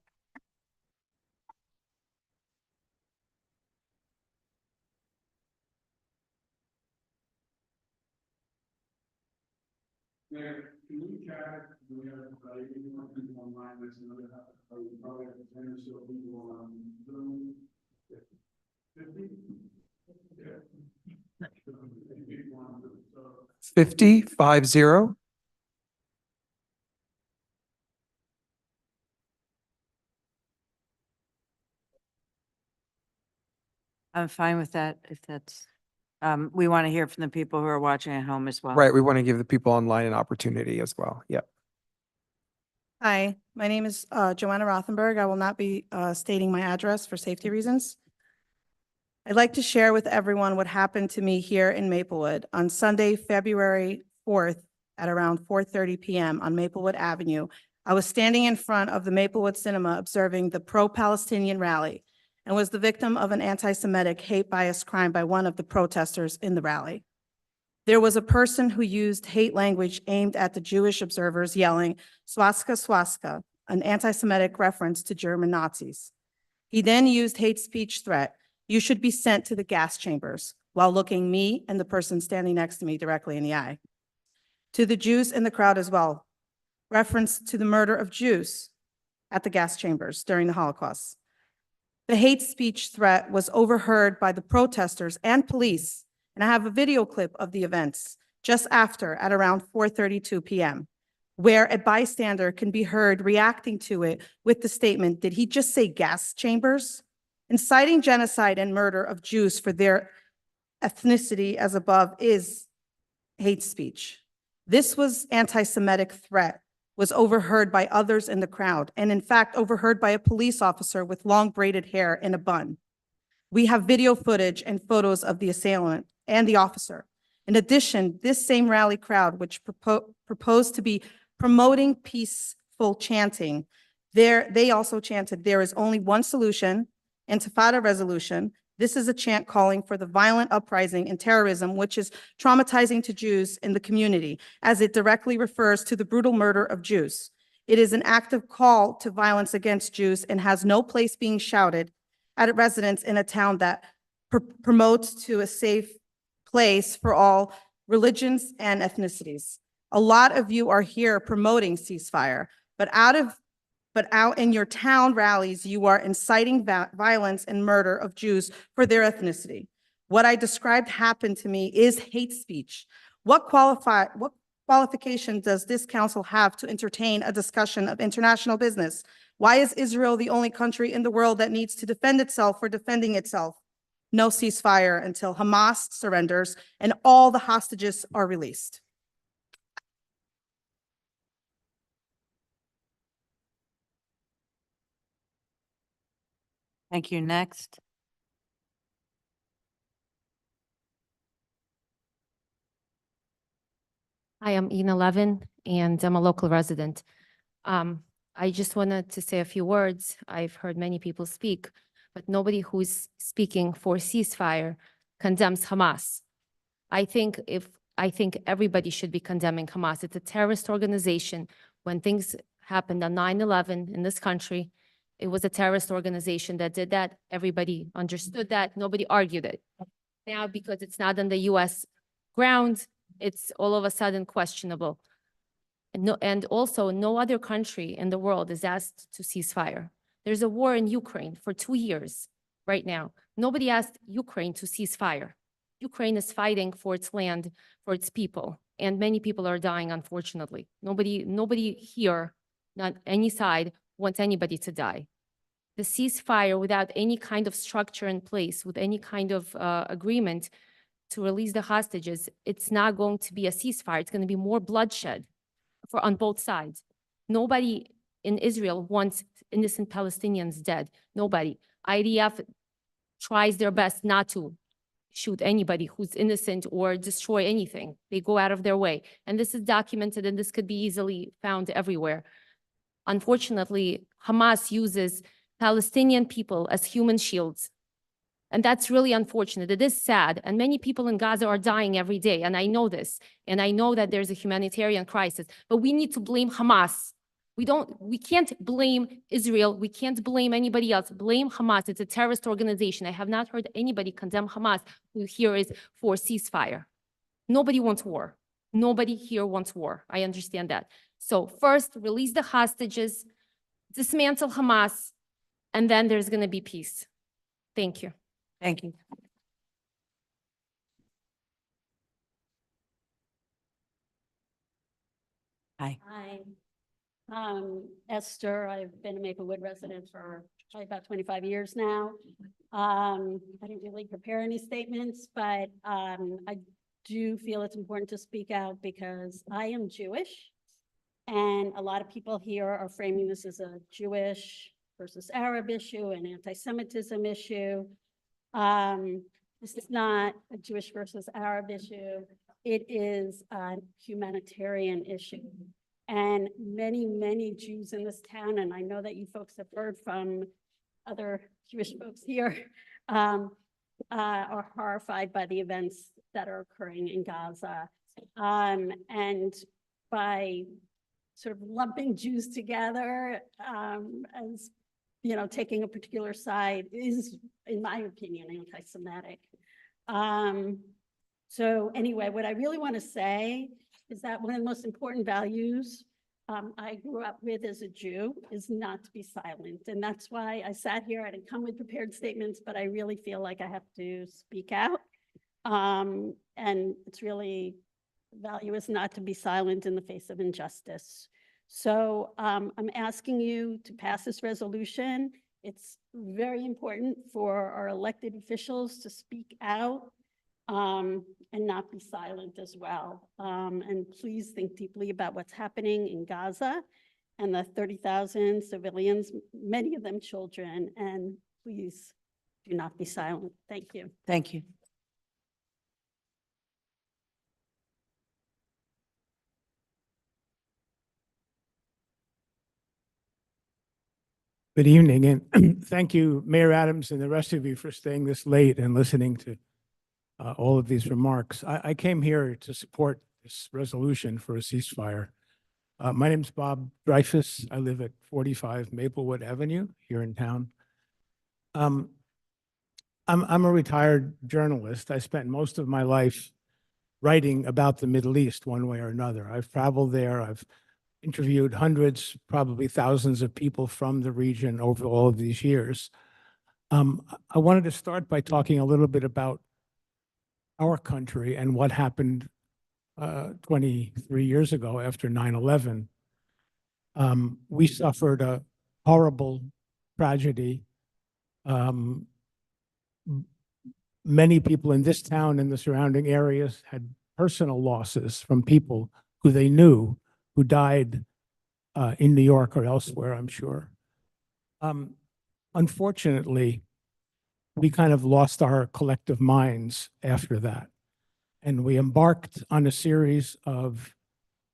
Mayor, can we chat? We have about 81 people online, that's another half, we probably have 10 or so people on Zoom. 50? Yeah.
50, 50.
I'm fine with that, if that's, we want to hear from the people who are watching at home as well.
Right, we want to give the people online an opportunity as well. Yep.
Hi, my name is Joanna Rothenberg. I will not be stating my address for safety reasons. I'd like to share with everyone what happened to me here in Maplewood on Sunday, February 4th at around 4:30 p.m. on Maplewood Avenue. I was standing in front of the Maplewood Cinema observing the pro-Palestinian rally and was the victim of an anti-Semitic hate bias crime by one of the protesters in the rally. There was a person who used hate language aimed at the Jewish observers yelling, "Swastika, swastika," an anti-Semitic reference to German Nazis. He then used hate speech threat, "You should be sent to the gas chambers," while looking me and the person standing next to me directly in the eye. To the Jews in the crowd as well, reference to the murder of Jews at the gas chambers during the Holocaust. The hate speech threat was overheard by the protesters and police, and I have a video clip of the events just after at around 4:32 p.m., where a bystander can be heard reacting to it with the statement, "Did he just say gas chambers?" Inciting genocide and murder of Jews for their ethnicity as above is hate speech. This was anti-Semitic threat was overheard by others in the crowd, and in fact, overheard by a police officer with long braided hair in a bun. We have video footage and photos of the assailant and the officer. In addition, this same rally crowd, which proposed to be promoting peaceful chanting, they also chanted, "There is only one solution, Intifada resolution." This is a chant calling for the violent uprising and terrorism, which is traumatizing to Jews in the community, as it directly refers to the brutal murder of Jews. It is an active call to violence against Jews and has no place being shouted at residents in a town that promotes to a safe place for all religions and ethnicities. A lot of you are here promoting ceasefire, but out in your town rallies, you are inciting violence and murder of Jews for their ethnicity. What I described happened to me is hate speech. What qualification does this council have to entertain a discussion of international business? Why is Israel the only country in the world that needs to defend itself for defending itself? No ceasefire until Hamas surrenders and all the hostages are released.
Thank you. Next.
Hi, I'm Ina Levin, and I'm a local resident. I just wanted to say a few words. I've heard many people speak, but nobody who's speaking for ceasefire condemns Hamas. I think everybody should be condemning Hamas. It's a terrorist organization. When things happened on 9/11 in this country, it was a terrorist organization that did that. Everybody understood that. Nobody argued it. Now, because it's not on the US ground, it's all of a sudden questionable. And also, no other country in the world is asked to cease fire. There's a war in Ukraine for 2 years right now. Nobody asked Ukraine to cease fire. Ukraine is fighting for its land, for its people, and many people are dying, unfortunately. Nobody here, not any side, wants anybody to die. The ceasefire without any kind of structure in place, with any kind of agreement to release the hostages, it's not going to be a ceasefire. It's going to be more bloodshed on both sides. Nobody in Israel wants innocent Palestinians dead. Nobody. IDF tries their best not to shoot anybody who's innocent or destroy anything. They go out of their way. And this is documented, and this could be easily found everywhere. Unfortunately, Hamas uses Palestinian people as human shields. And that's really unfortunate. It is sad. And many people in Gaza are dying every day. And I know this. And I know that there's a humanitarian crisis. But we need to blame Hamas. We can't blame Israel. We can't blame anybody else. Blame Hamas. It's a terrorist organization. I have not heard anybody condemn Hamas who here is for ceasefire. Nobody wants war. Nobody here wants war. I understand that. So first, release the hostages, dismantle Hamas, and then there's going to be peace. Thank you.
Thank you. Hi.
Hi. Esther, I've been a Maplewood resident for probably about 25 years now. I didn't really prepare any statements, but I do feel it's important to speak out because I am Jewish. And a lot of people here are framing this as a Jewish versus Arab issue, an anti-Semitism issue. This is not a Jewish versus Arab issue. It is a humanitarian issue. And many, many Jews in this town, and I know that you folks have heard from other Jewish folks here, are horrified by the events that are occurring in Gaza. And by sort of lumping Jews together as, you know, taking a particular side is, in my opinion, anti-Semitic. So anyway, what I really want to say is that one of the most important values I grew up with as a Jew is not to be silent. And that's why I sat here. I didn't come with prepared statements, but I really feel like I have to speak out. And it's really, value is not to be silent in the face of injustice. So I'm asking you to pass this resolution. It's very important for our elected officials to speak out and not be silent as well. And please think deeply about what's happening in Gaza and the 30,000 civilians, many of them children, and please do not be silent. Thank you.
Thank you.
Good evening, and thank you, Mayor Adams, and the rest of you for staying this late and listening to all of these remarks. I came here to support this resolution for a ceasefire. My name's Bob Dreyfus. I live at 45 Maplewood Avenue here in town. I'm a retired journalist. I spent most of my life writing about the Middle East one way or another. I've traveled there. I've interviewed hundreds, probably thousands of people from the region over all of these years. I wanted to start by talking a little bit about our country and what happened 23 years ago after 9/11. We suffered a horrible tragedy. Many people in this town and the surrounding areas had personal losses from people who they knew who died in New York or elsewhere, I'm sure. Unfortunately, we kind of lost our collective minds after that. And we embarked on a series of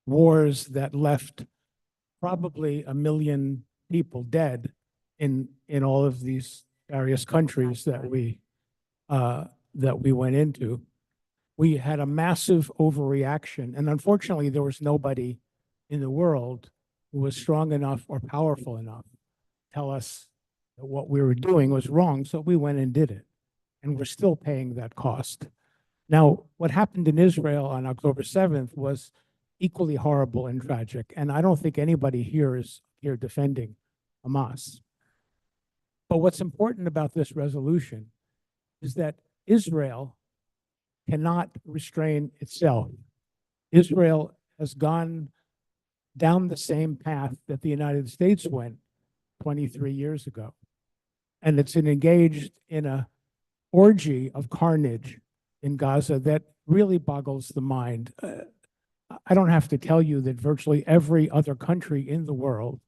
wars that left probably 1 million people dead in all of these various countries that we went into. We had a massive overreaction, and unfortunately, there was nobody in the world who was strong enough or powerful enough to tell us that what we were doing was wrong, so we went and did it. And we're still paying that cost. Now, what happened in Israel on October 7th was equally horrible and tragic, and I don't think anybody here is here defending Hamas. But what's important about this resolution is that Israel cannot restrain itself. Israel has gone down the same path that the United States went 23 years ago. And it's engaged in a orgy of carnage in Gaza that really boggles the mind. I don't have to tell you that virtually every other country in the world,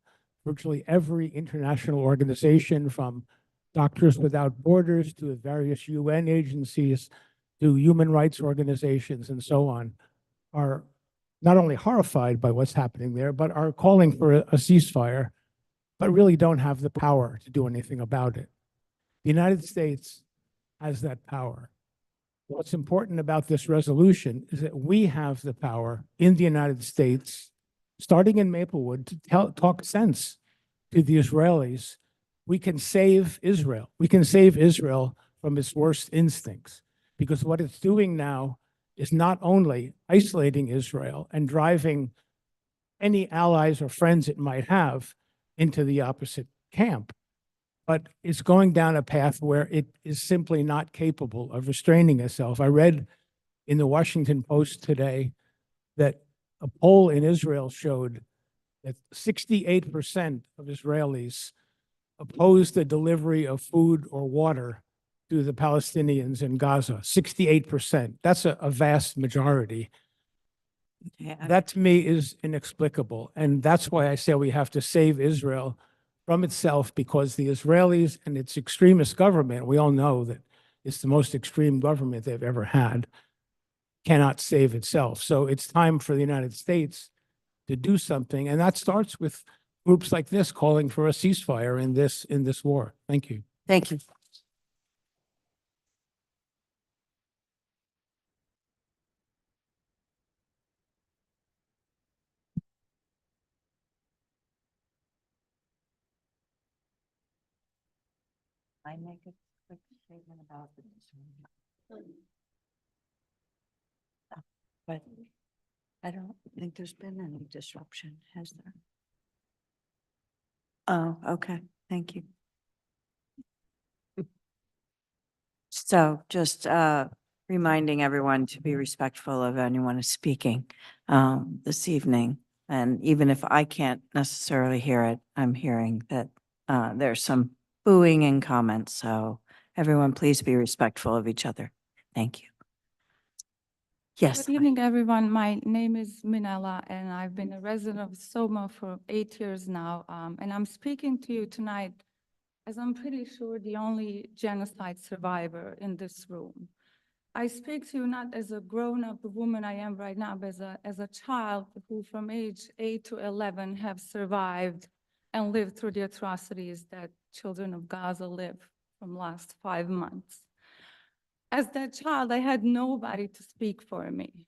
virtually every international organization, from Doctors Without Borders to the various UN agencies to human rights organizations and so on, are not only horrified by what's happening there, but are calling for a ceasefire, but really don't have the power to do anything about it. The United States has that power. What's important about this resolution is that we have the power in the United States, starting in Maplewood, to talk sense to the Israelis. We can save Israel. We can save Israel from its worst instincts, because what it's doing now is not only isolating Israel and driving any allies or friends it might have into the opposite camp, but it's going down a path where it is simply not capable of restraining itself. I read in the Washington Post today that a poll in Israel showed that 68% of Israelis oppose the delivery of food or water to the Palestinians in Gaza. 68%. That's a vast majority.
Yeah.
That to me is inexplicable. And that's why I say we have to save Israel from itself, because the Israelis and its extremist government, we all know that it's the most extreme government they've ever had, cannot save itself. So it's time for the United States to do something. And that starts with groups like this calling for a ceasefire in this war. Thank you.
Thank you. I make a quick statement about the but I don't think there's been any disruption, has there? Oh, okay, thank you. So just reminding everyone to be respectful of anyone who's speaking this evening. And even if I can't necessarily hear it, I'm hearing that there's some booing and comments. So everyone, please be respectful of each other. Thank you. Yes.
Good evening, everyone. My name is Minella, and I've been a resident of Soma for 8 years now. And I'm speaking to you tonight as I'm pretty sure the only genocide survivor in this room. I speak to you not as a grown-up woman I am right now, but as a child who from age 8 to 11 have survived and lived through the atrocities that children of Gaza live from last 5 months. As that child, I had nobody to speak for me.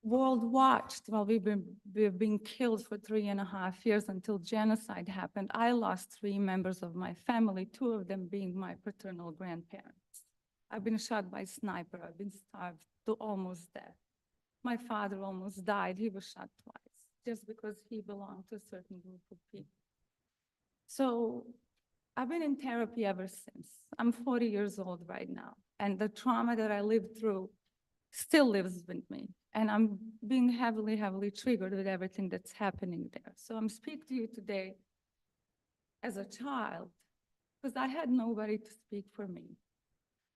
World watched while we've been killed for 3.5 years until genocide happened. I lost 3 members of my family, 2 of them being my paternal grandparents. I've been shot by a sniper. I've been starved to almost death. My father almost died. He was shot twice just because he belonged to a certain group of people. So I've been in therapy ever since. I'm 40 years old right now, and the trauma that I lived through still lives with me. And I'm being heavily, heavily triggered with everything that's happening there. So I'm speaking to you today as a child, because I had nobody to speak for me,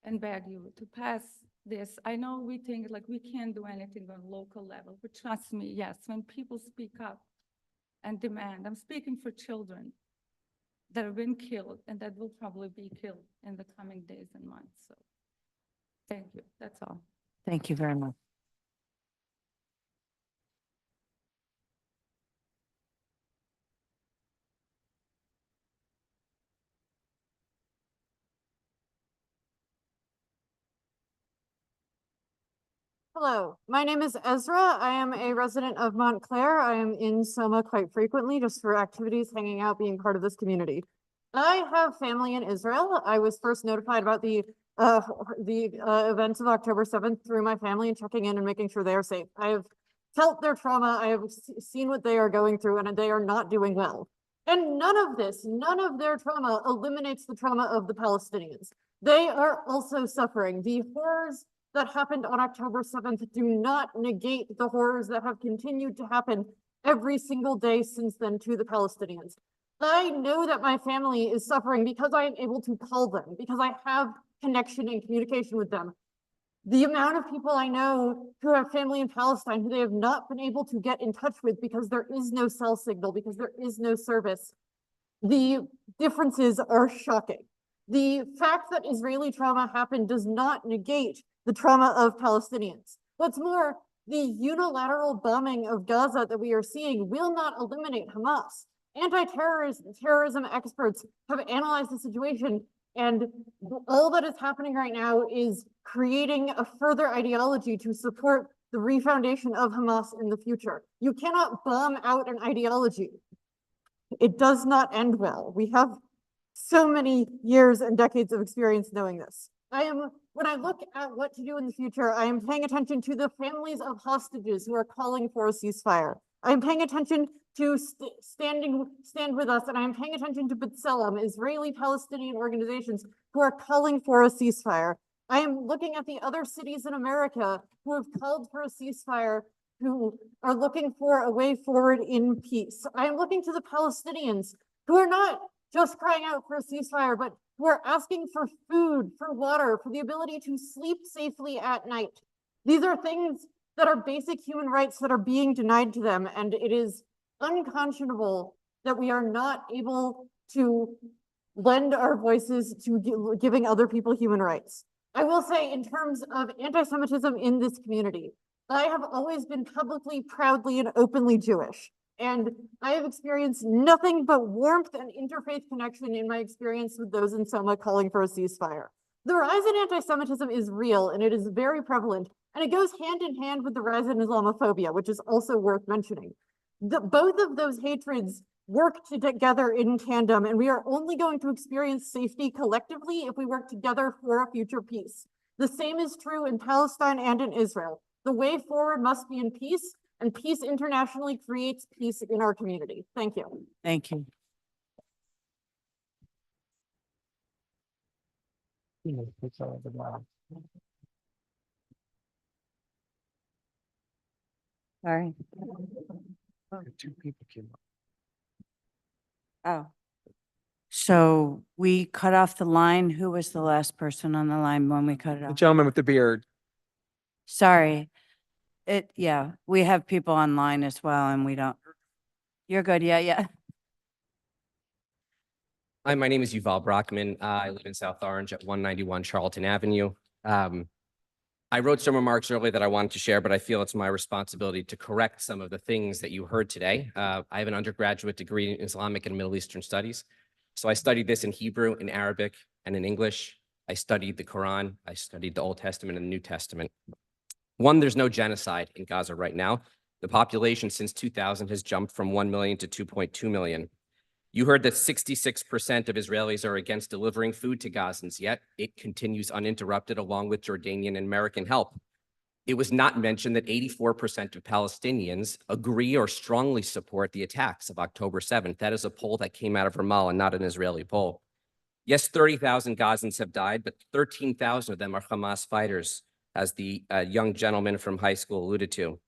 and beg you to pass this. I know we think like we can't do anything on local level, but trust me, yes, when people speak up and demand, I'm speaking for children that have been killed and that will probably be killed in the coming days and months. So thank you, that's all.
Thank you very much.
Hello, my name is Ezra. I am a resident of Montclair. I am in Soma quite frequently just for activities, hanging out, being part of this community. I have family in Israel. I was first notified about the events of October 7th through my family and checking in and making sure they are safe. I have felt their trauma. I have seen what they are going through, and they are not doing well. And none of their trauma eliminates the trauma of the Palestinians. They are also suffering. The horrors that happened on October 7th do not negate the horrors that have continued to happen every single day since then to the Palestinians. I know that my family is suffering because I am able to call them, because I have connection and communication with them. The amount of people I know who have family in Palestine who they have not been able to get in touch with because there is no cell signal, because there is no service, the differences are shocking. The fact that Israeli trauma happened does not negate the trauma of Palestinians. What's more, the unilateral bombing of Gaza that we are seeing will not eliminate Hamas. Anti-terrorism experts have analyzed the situation, and all that is happening right now is creating a further ideology to support the refoundation of Hamas in the future. You cannot bomb out an ideology. It does not end well. We have so many years and decades of experience knowing this. When I look at what to do in the future, I am paying attention to the families of hostages who are calling for a ceasefire. I am paying attention to Stand With Us, and I am paying attention to B'Tselem, Israeli-Palestinian organizations who are calling for a ceasefire. I am looking at the other cities in America who have called for a ceasefire, who are looking for a way forward in peace. I am looking to the Palestinians who are not just crying out for a ceasefire, but who are asking for food, for water, for the ability to sleep safely at night. These are things that are basic human rights that are being denied to them, and it is unconscionable that we are not able to lend our voices to giving other people human rights. I will say, in terms of anti-Semitism in this community, I have always been publicly, proudly, and openly Jewish. And I have experienced nothing but warmth and interfaith connection in my experience with those in Soma calling for a ceasefire. The rise in anti-Semitism is real and it is very prevalent, and it goes hand in hand with the rise in Islamophobia, which is also worth mentioning. Both of those hatreds work together in tandem, and we are only going to experience safety collectively if we work together for a future peace. The same is true in Palestine and in Israel. The way forward must be in peace, and peace internationally creates peace in our community. Thank you.
Thank you. Sorry.
Two people came up.
Oh. So we cut off the line. Who was the last person on the line when we cut it
The
off?
gentleman with the beard.
Sorry. Yeah, we have people online as well and we don't. You're good. Yeah.
Hi, my name is Yuval Brockman. I live in South Orange at 191 Charlton Avenue. I wrote some remarks earlier that I wanted to share, but I feel it's my responsibility to correct some of the things that you heard today. I have an undergraduate degree in Islamic and Middle Eastern studies. So I studied this in Hebrew, in Arabic, and in English. I studied the Quran. I studied the Old Testament and the New Testament. One, there's no genocide in Gaza right now. The population since 2000 has jumped from 1 million to 2.2 million. You heard that 66% of Israelis are against delivering food to Gazans, yet it continues uninterrupted along with Jordanian and American help. It was not mentioned that 84% of Palestinians agree or strongly support the attacks of October 7th. That is a poll that came out of Ramallah, not an Israeli poll. Yes, 30,000 Gazans have died, but 13,000 of them are Hamas fighters, as the young gentleman from high school alluded to.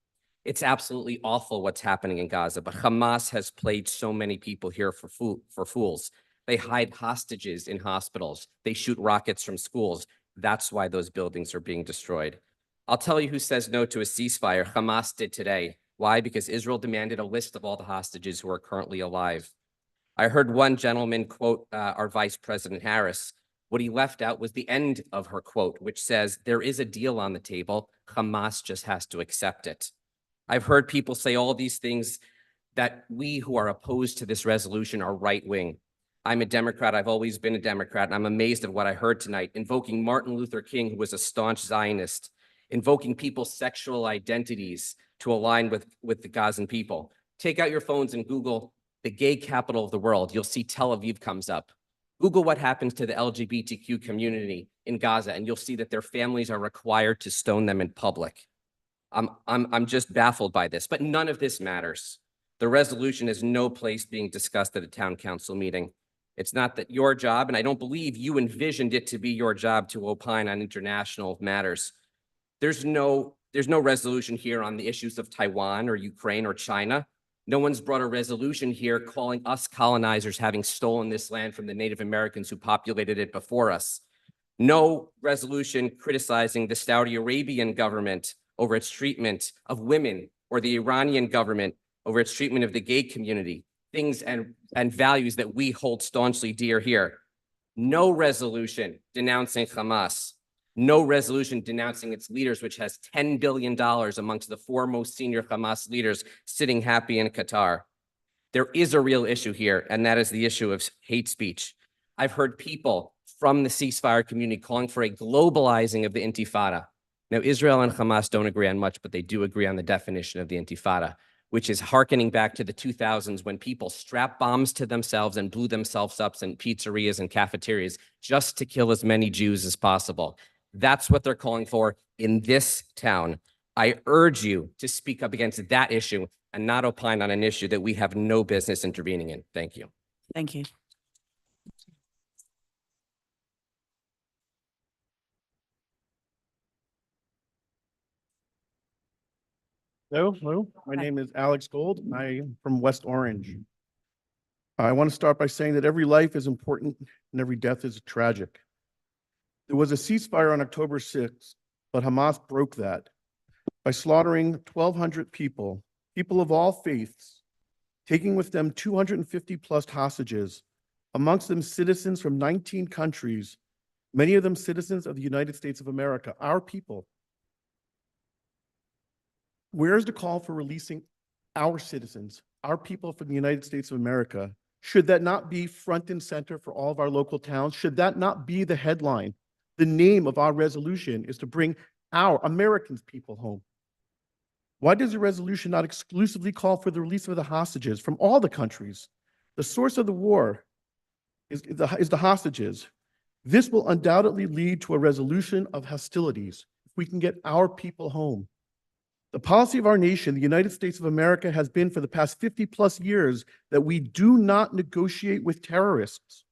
It's absolutely awful what's happening in Gaza, but Hamas has played so many people here for fools. They hide hostages in hospitals. They shoot rockets from schools. That's why those buildings are being destroyed. I'll tell you who says no to a ceasefire. Hamas did today. Why? Because Israel demanded a list of all the hostages who are currently alive. I heard one gentleman quote our Vice President Harris. What he left out was the end of her quote, which says, there is a deal on the table. Hamas just has to accept it. I've heard people say all these things that we who are opposed to this resolution are right-wing. I'm a Democrat. I've always been a Democrat, and I'm amazed at what I heard tonight, invoking Martin Luther King, who was a staunch Zionist, invoking people's sexual identities to align with the Gazan people. Take out your phones and Google the gay capital of the world. You'll see Tel Aviv comes up. Google what happens to the LGBTQ community in Gaza, and you'll see that their families are required to stone them in public. I'm just baffled by this, but none of this matters. The resolution has no place being discussed at a town council meeting. It's not that your job, and I don't believe you envisioned it to be your job to opine on international matters. There's no resolution here on the issues of Taiwan or Ukraine or China. No one's brought a resolution here calling us colonizers having stolen this land from the Native Americans who populated it before us. No resolution criticizing the Saudi Arabian government over its treatment of women, or the Iranian government over its treatment of the gay community, things and values that we hold staunchly dear here. No resolution denouncing Hamas. No resolution denouncing its leaders, which has $10 billion amongst the four most senior Hamas leaders sitting happy in Qatar. There is a real issue here, and that is the issue of hate speech. I've heard people from the ceasefire community calling for a globalizing of the Intifada. Now, Israel and Hamas don't agree on much, but they do agree on the definition of the Intifada. which is hearkening back to the 2000s when people strapped bombs to themselves and blew themselves up in pizzerias and cafeterias just to kill as many Jews as possible. That's what they're calling for in this town. I urge you to speak up against that issue and not opine on an issue that we have no business intervening in. Thank you.
Thank you.
Hello, my name is Alex Gold. I am from West Orange. I want to start by saying that every life is important and every death is tragic. There was a ceasefire on October 6th, but Hamas broke that by slaughtering 1,200 people, people of all faiths, taking with them 250 plus hostages, amongst them citizens from 19 countries, many of them citizens of the United States of America, our people. Where's the call for releasing our citizens, our people from the United States of America? Should that not be front and center for all of our local towns? Should that not be the headline? The name of our resolution is to bring our Americans people home. Why does the resolution not exclusively call for the release of the hostages from all the countries? The source of the war is the hostages. This will undoubtedly lead to a resolution of hostilities if we can get our people home. The policy of our nation, the United States of America, has been for the past 50 plus years that we do not negotiate with terrorists.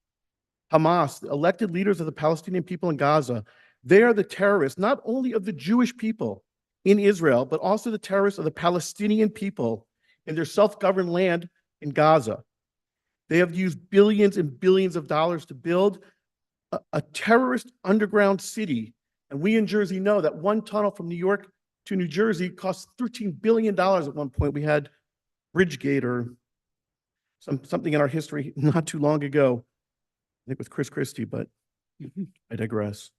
Hamas, the elected leaders of the Palestinian people in Gaza, they are the terrorists, not only of the Jewish people in Israel, but also the terrorists of the Palestinian people in their self-governed land in Gaza. They have used billions and billions of dollars to build a terrorist underground city. And we in Jersey know that one tunnel from New York to New Jersey cost $13 billion at one point. We had Bridgegate or something in our history not too long ago, I think with Chris Christie, but I digress.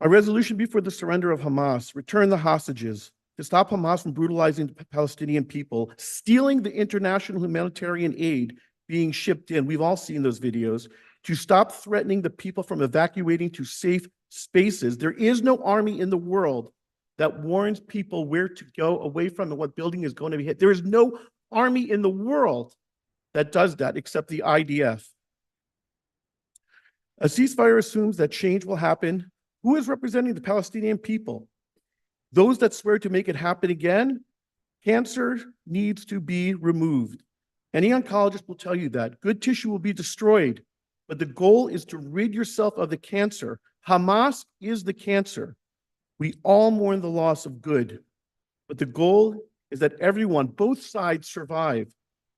Our resolution before the surrender of Hamas, return the hostages, to stop Hamas from brutalizing the Palestinian people, stealing the international humanitarian aid being shipped in. We've all seen those videos. To stop threatening the people from evacuating to safe spaces. There is no army in the world that warns people where to go away from and what building is going to be hit. There is no army in the world that does that except the IDF. A ceasefire assumes that change will happen. Who is representing the Palestinian people? Those that swear to make it happen again? Cancer needs to be removed. Any oncologist will tell you that. Good tissue will be destroyed, but the goal is to rid yourself of the cancer. Hamas is the cancer. We all mourn the loss of good, but the goal is that everyone, both sides, survive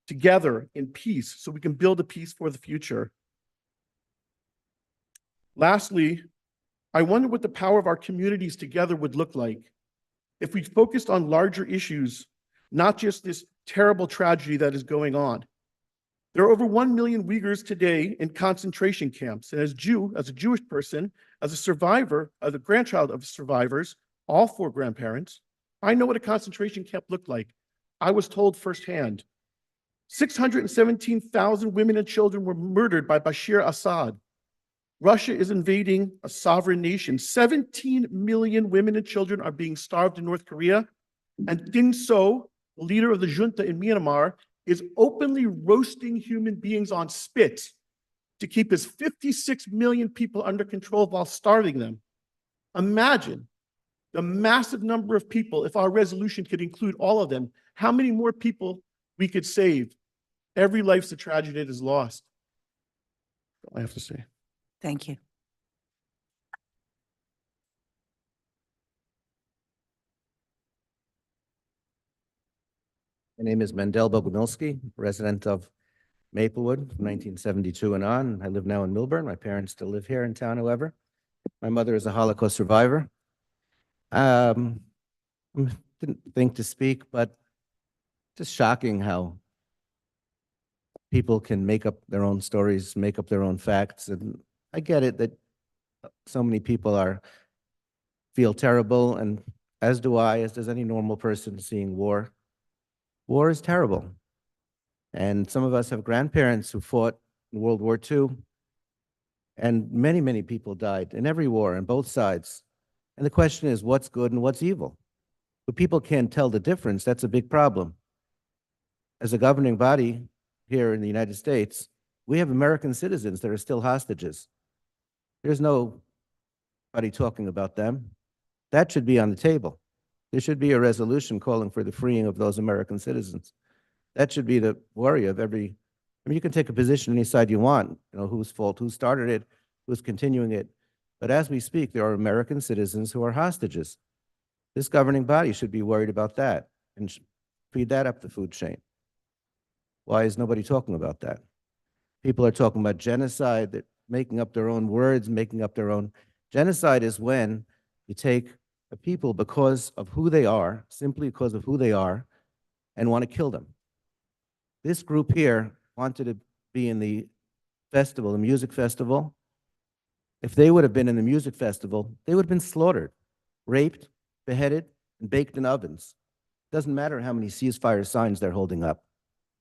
together in peace so we can build a peace for the future. Lastly, I wonder what the power of our communities together would look like if we focused on larger issues, not just this terrible tragedy that is going on. There are over 1 million Uyghurs today in concentration camps. And as a Jewish person, as a survivor, as a grandchild of survivors, all 4 grandparents, I know what a concentration camp looked like. I was told firsthand. 617,000 women and children were murdered by Bashar Assad. Russia is invading a sovereign nation. 17 million women and children are being starved in North Korea. And Tin So, the leader of the junta in Myanmar, is openly roasting human beings on spit to keep his 56 million people under control while starving them. Imagine the massive number of people, if our resolution could include all of them, how many more people we could save. Every life's a tragedy that is lost. That's all I have to say.
Thank you.
My name is Mendel Bogomilsky, resident of Maplewood from 1972 and on. I live now in Milburn. My parents still live here in town, however. My mother is a Holocaust survivor. Didn't think to speak, but just shocking how people can make up their own stories, make up their own facts. And I get it that so many people feel terrible, and as do I, as does any normal person seeing war. War is terrible. And some of us have grandparents who fought in World War II, and many, many people died in every war on both sides. And the question is, what's good and what's evil? But people can't tell the difference. That's a big problem. As a governing body here in the United States, we have American citizens that are still hostages. There's nobody talking about them. That should be on the table. There should be a resolution calling for the freeing of those American citizens. That should be the worry of every, I mean, you can take a position any side you want, whose fault, who started it, who's continuing it. But as we speak, there are American citizens who are hostages. This governing body should be worried about that and feed that up the food chain. Why is nobody talking about that? People are talking about genocide, that making up their own words, making up their own. Genocide is when you take a people because of who they are, simply because of who they are, and want to kill them. This group here wanted to be in the festival, the music festival. If they would have been in the music festival, they would have been slaughtered, raped, beheaded, and baked in ovens. Doesn't matter how many ceasefire signs they're holding up.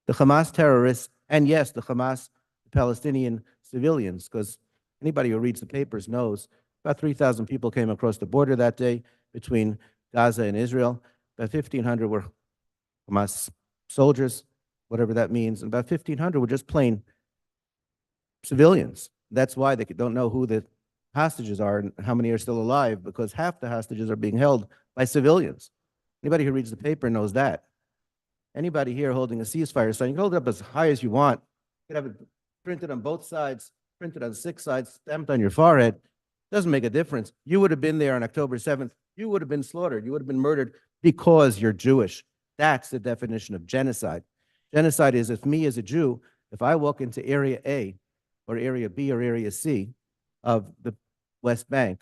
The Hamas terrorists, and yes, the Hamas Palestinian civilians, because anybody who reads the papers knows about 3,000 people came across the border that day between Gaza and Israel. About 1,500 were Hamas soldiers, whatever that means, and about 1,500 were just plain civilians. That's why they don't know who the hostages are and how many are still alive, because half the hostages are being held by civilians. Anybody who reads the paper knows that. Anybody here holding a ceasefire sign, you can hold it up as high as you want. You can have it printed on both sides, printed on 6 sides, stamped on your forehead. Doesn't make a difference. You would have been there on October 7th. You would have been slaughtered. You would have been murdered because you're Jewish. That's the definition of genocide. Genocide is if me as a Jew, if I walk into area A or area B or area C of the West Bank,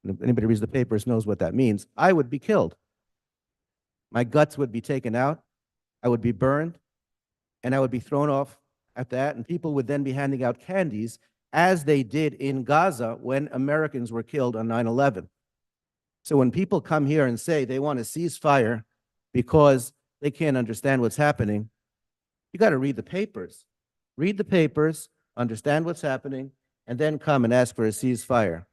and if anybody who reads the papers knows what that means, I would be killed. My guts would be taken out. I would be burned, and I would be thrown off at that, and people would then be handing out candies, as they did in Gaza when Americans were killed on 9/11. So when people come here and say they want a ceasefire because they can't understand what's happening, you got to read the papers. Read the papers, understand what's happening, and then come and ask for a ceasefire.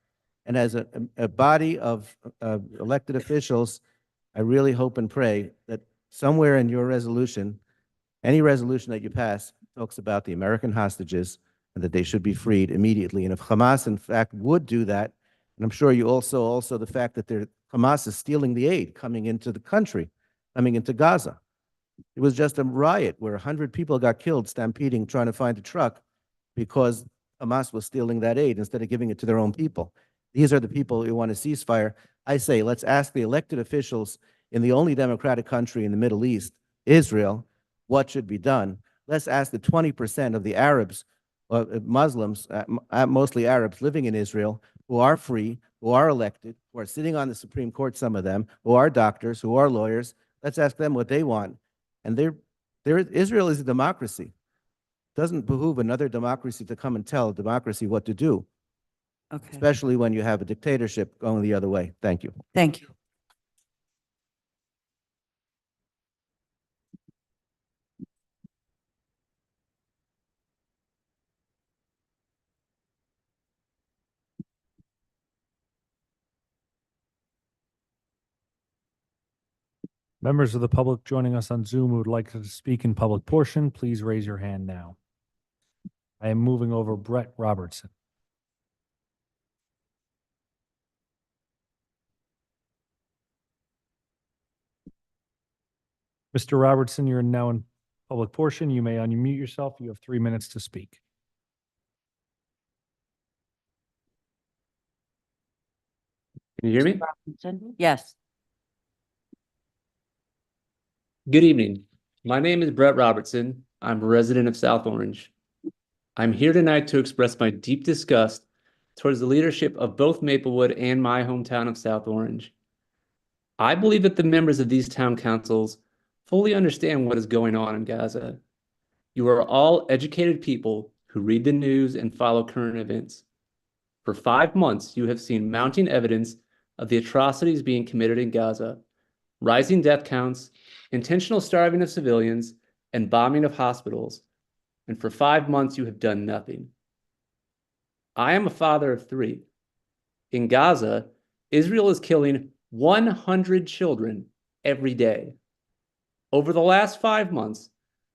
And as a body of elected officials, I really hope and pray that somewhere in your resolution, any resolution that you pass talks about the American hostages and that they should be freed immediately. And if Hamas, in fact, would do that, and I'm sure you also the fact that Hamas is stealing the aid coming into the country, coming into Gaza. It was just a riot where 100 people got killed stampeding, trying to find a truck because Hamas was stealing that aid instead of giving it to their own people. These are the people who want a ceasefire. I say, let's ask the elected officials in the only democratic country in the Middle East, Israel, what should be done. Let's ask the 20% of the Arabs, Muslims, mostly Arabs living in Israel, who are free, who are elected, who are sitting on the Supreme Court, some of them, who are doctors, who are lawyers. Let's ask them what they want. And Israel is a democracy. It doesn't behoove another democracy to come and tell a democracy what to do, especially when you have a dictatorship going the other way. Thank you.
Thank you.
Members of the public joining us on Zoom who would like to speak in public portion, please raise your hand now. I am moving over Brett Robertson. Mr. Robertson, you're now in public portion. You may unmute yourself. You have 3 minutes to speak.
Can you hear me?
Yes.
Good evening. My name is Brett Robertson. I'm a resident of South Orange. I'm here tonight to express my deep disgust towards the leadership of both Maplewood and my hometown of South Orange. I believe that the members of these town councils fully understand what is going on in Gaza. You are all educated people who read the news and follow current events. For 5 months, you have seen mounting evidence of the atrocities being committed in Gaza, rising death counts, intentional starving of civilians, and bombing of hospitals. And for 5 months, you have done nothing. I am a father of 3. In Gaza, Israel is killing 100 children every day. Over the last 5 months,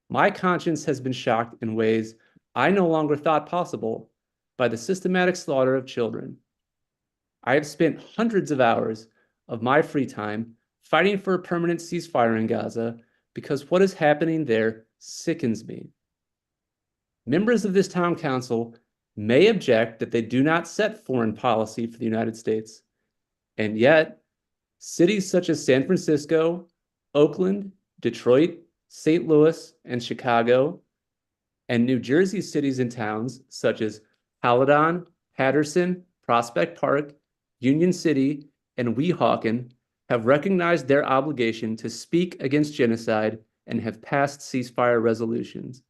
my conscience has been shocked in ways I no longer thought possible by the systematic slaughter of children. I have spent hundreds of hours of my free time fighting for a permanent ceasefire in Gaza because what is happening there sickens me. Members of this town council may object that they do not set foreign policy for the United States. And yet, cities such as San Francisco, Oakland, Detroit, St. Louis, and Chicago, and New Jersey cities and towns such as Paladon, Patterson, Prospect Park, Union City, and Weehawken have recognized their obligation to speak against genocide and have passed ceasefire resolutions.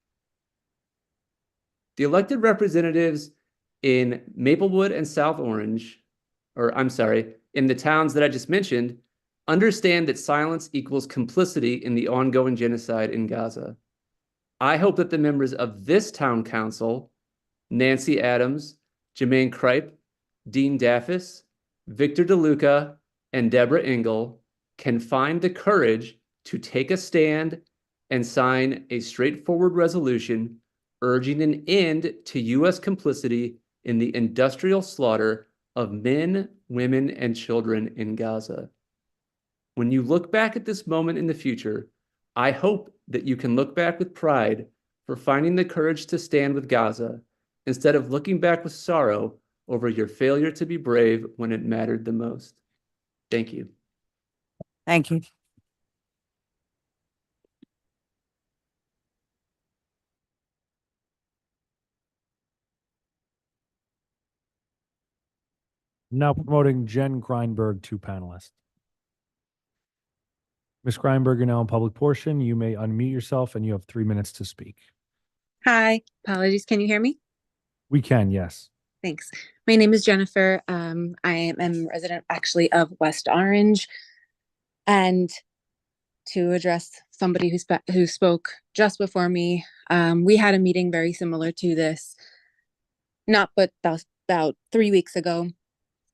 The elected representatives in Maplewood and South Orange, in the towns that I just mentioned, understand that silence equals complicity in the ongoing genocide in Gaza. I hope that the members of this town council, Nancy Adams, Jermaine Kripe, Dean Daffis, Victor DeLuca, and Deborah Engel, can find the courage to take a stand and sign a straightforward resolution urging an end to U.S. complicity in the industrial slaughter of men, women, and children in Gaza. When you look back at this moment in the future, I hope that you can look back with pride for finding the courage to stand with Gaza instead of looking back with sorrow over your failure to be brave when it mattered the most. Thank you.
Thank you.
Now promoting Jen Greinberg to panelist. Ms. Greinberg, you're now in public portion. You may unmute yourself and you have 3 minutes to speak.
Hi, apologies. Can you hear me?
We can, yes.
Thanks. My name is Jennifer. I am a resident actually of West Orange. And to address somebody who spoke just before me, we had a meeting very similar to this, not but about 3 weeks ago.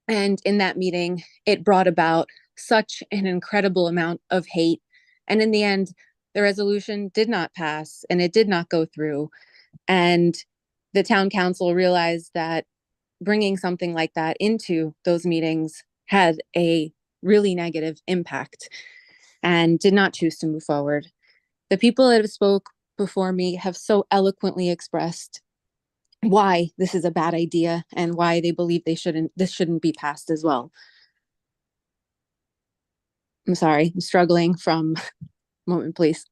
And in that meeting, it brought about such an incredible amount of hate. And in the end, the resolution did not pass and it did not go through. And the town council realized that bringing something like that into those meetings had a really negative impact and did not choose to move forward. The people that have spoke before me have so eloquently expressed why this is a bad idea and why they believe this shouldn't be passed as well. I'm sorry, I'm struggling from moment, please.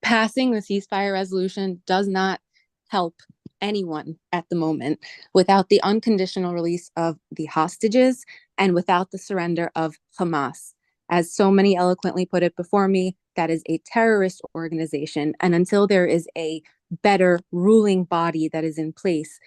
Passing the ceasefire resolution does not help anyone at the moment without the unconditional release of the hostages and without the surrender of Hamas. As so many eloquently put it before me, that is a terrorist organization. And until there is a better ruling body that is in place,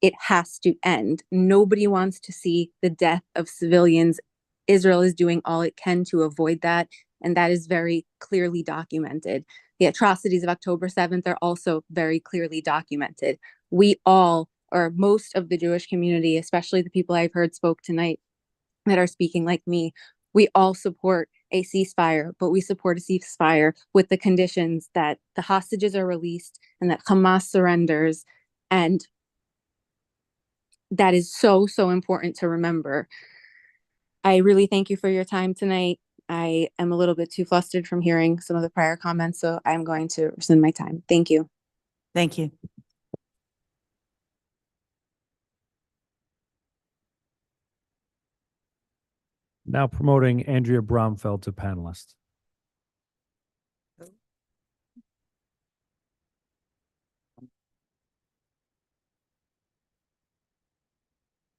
it has to end. Nobody wants to see the death of civilians. Israel is doing all it can to avoid that, and that is very clearly documented. The atrocities of October 7th are also very clearly documented. We all, or most of the Jewish community, especially the people I've heard spoke tonight that are speaking like me, we all support a ceasefire, but we support a ceasefire with the conditions that the hostages are released and that Hamas surrenders. And that is so, so important to remember. I really thank you for your time tonight. I am a little bit too flustered from hearing some of the prior comments, so I'm going to rescind my time. Thank you.
Thank you.
Now promoting Andrea Bromfeld to panelist.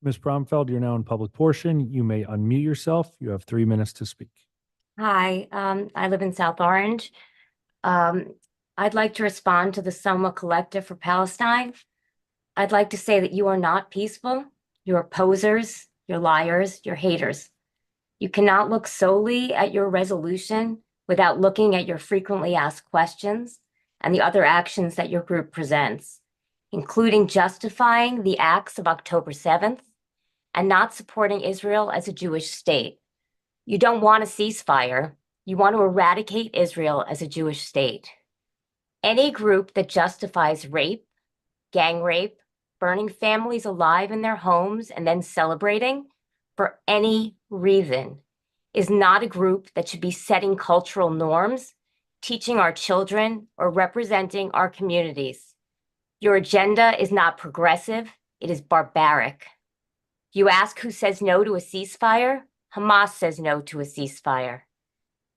Ms. Bromfeld, you're now in public portion. You may unmute yourself. You have 3 minutes to speak.
Hi, I live in South Orange. I'd like to respond to the Selma Collective for Palestine. I'd like to say that you are not peaceful. You're posers, you're liars, you're haters. You cannot look solely at your resolution without looking at your frequently asked questions and the other actions that your group presents, including justifying the acts of October 7th and not supporting Israel as a Jewish state. You don't want a ceasefire. You want to eradicate Israel as a Jewish state. Any group that justifies rape, gang rape, burning families alive in their homes, and then celebrating for any reason is not a group that should be setting cultural norms, teaching our children, or representing our communities. Your agenda is not progressive, it is barbaric. You ask who says no to a ceasefire? Hamas says no to a ceasefire.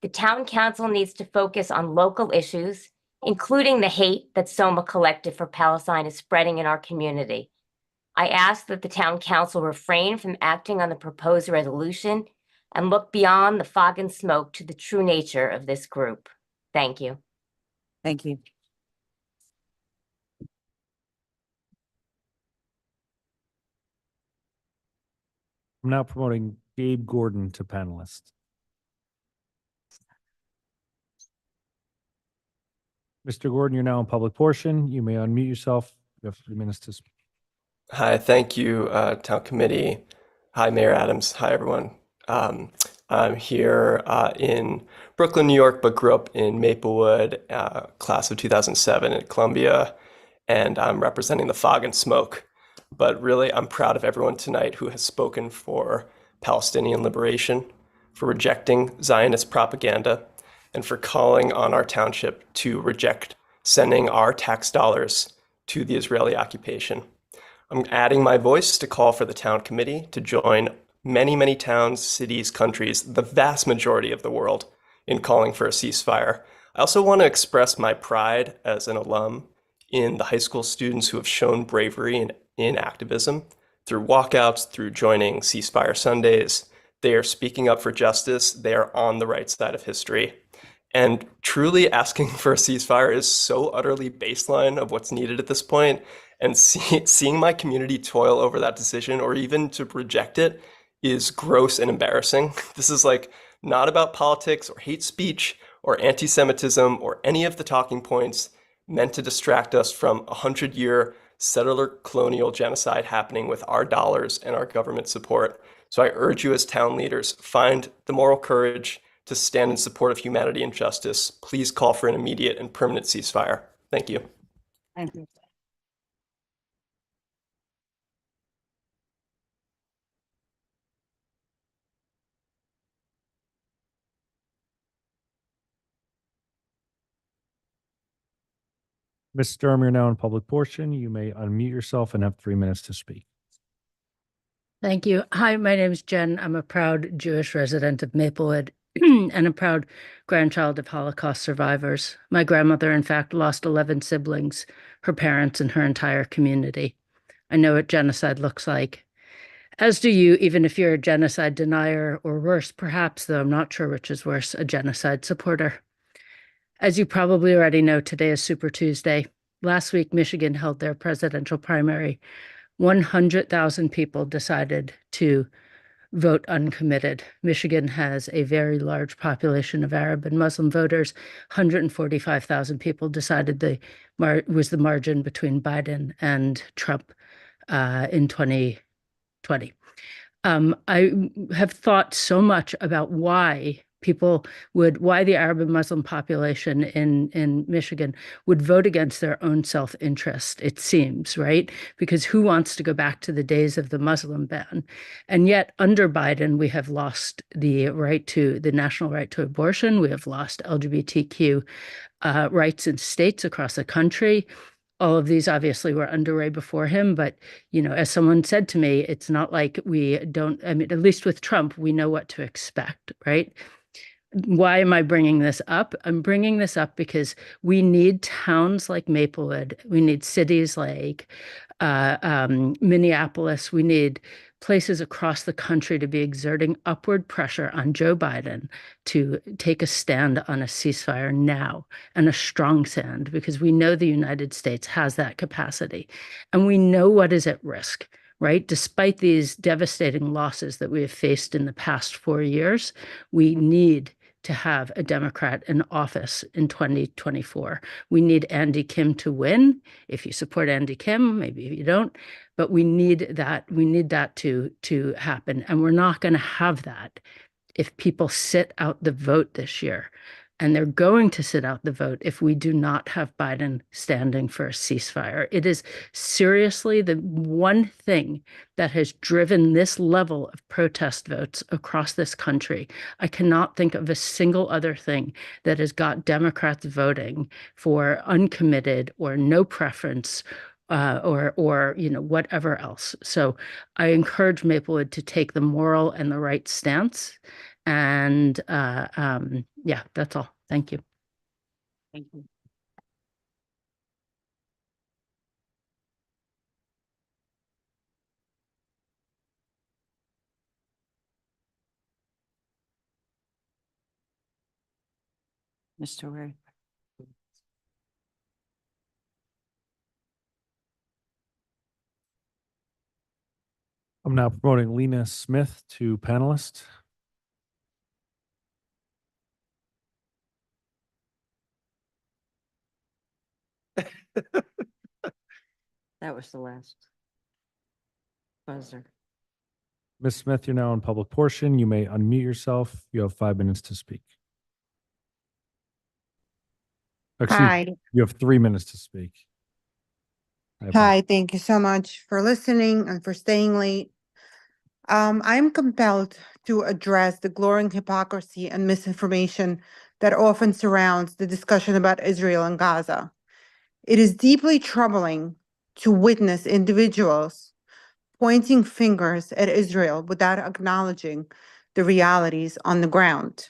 The town council needs to focus on local issues, including the hate that Soma Collective for Palestine is spreading in our community. I ask that the town council refrain from acting on the proposed resolution and look beyond the fog and smoke to the true nature of this group. Thank you.
Thank you.
I'm now promoting Gabe Gordon to panelist. Mr. Gordon, you're now in public portion. You may unmute yourself. You have 3 minutes to speak.
Hi, thank you, Town Committee. Hi, Mayor Adams. Hi, everyone. I'm here in Brooklyn, New York, but grew up in Maplewood, class of 2007 at Columbia, and I'm representing the fog and smoke. But really, I'm proud of everyone tonight who has spoken for Palestinian liberation, for rejecting Zionist propaganda, and for calling on our township to reject sending our tax dollars to the Israeli occupation. I'm adding my voice to call for the town committee to join many, many towns, cities, countries, the vast majority of the world in calling for a ceasefire. I also want to express my pride as an alum in the high school students who have shown bravery in activism through walkouts, through joining Ceasefire Sundays. They are speaking up for justice. They are on the right side of history. And truly asking for a ceasefire is so utterly baseline of what's needed at this point. And seeing my community toil over that decision, or even to reject it, is gross and embarrassing. This is like not about politics or hate speech or anti-Semitism or any of the talking points meant to distract us from a 100-year settler colonial genocide happening with our dollars and our government support. So I urge you as town leaders, find the moral courage to stand in support of humanity and justice. Please call for an immediate and permanent ceasefire. Thank you.
Thank you.
Ms. Sturm, you're now in public portion. You may unmute yourself and have 3 minutes to speak.
Thank you. Hi, my name is Jen. I'm a proud Jewish resident of Maplewood and a proud grandchild of Holocaust survivors. My grandmother, in fact, lost 11 siblings, her parents, and her entire community. I know what genocide looks like, as do you, even if you're a genocide denier, or worse, perhaps, though I'm not sure which is worse, a genocide supporter. As you probably already know, today is Super Tuesday. Last week, Michigan held their presidential primary. 100,000 people decided to vote uncommitted. Michigan has a very large population of Arab and Muslim voters. 145,000 people decided was the margin between Biden and Trump in 2020. I have thought so much about why the Arab and Muslim population in Michigan would vote against their own self-interest, it seems, right? Because who wants to go back to the days of the Muslim ban? And yet under Biden, we have lost the national right to abortion. We have lost LGBTQ rights in states across the country. All of these obviously were underway before him, but, as someone said to me, it's not like at least with Trump, we know what to expect, right? Why am I bringing this up? I'm bringing this up because we need towns like Maplewood. We need cities like Minneapolis. We need places across the country to be exerting upward pressure on Joe Biden to take a stand on a ceasefire now, and a strong stand, because we know the United States has that capacity. And we know what is at risk, right? Despite these devastating losses that we have faced in the past 4 years, we need to have a Democrat in office in 2024. We need Andy Kim to win. If you support Andy Kim, maybe you don't, but we need that. We need that to happen. And we're not going to have that if people sit out the vote this year. And they're going to sit out the vote if we do not have Biden standing for a ceasefire. It is seriously the one thing that has driven this level of protest votes across this country. I cannot think of a single other thing that has got Democrats voting for uncommitted or no preference or whatever else. So I encourage Maplewood to take the moral and the right stance. And yeah, that's all. Thank you.
Thank you. Mr. Ray.
I'm now promoting Lena Smith to panelist.
That was the last buzzer.
Ms. Smith, you're now in public portion. You may unmute yourself. You have 5 minutes to speak.
Hi.
You have 3 minutes to speak.
Hi, thank you so much for listening and for staying late. I'm compelled to address the glaring hypocrisy and misinformation that often surrounds the discussion about Israel and Gaza. It is deeply troubling to witness individuals pointing fingers at Israel without acknowledging the realities on the ground.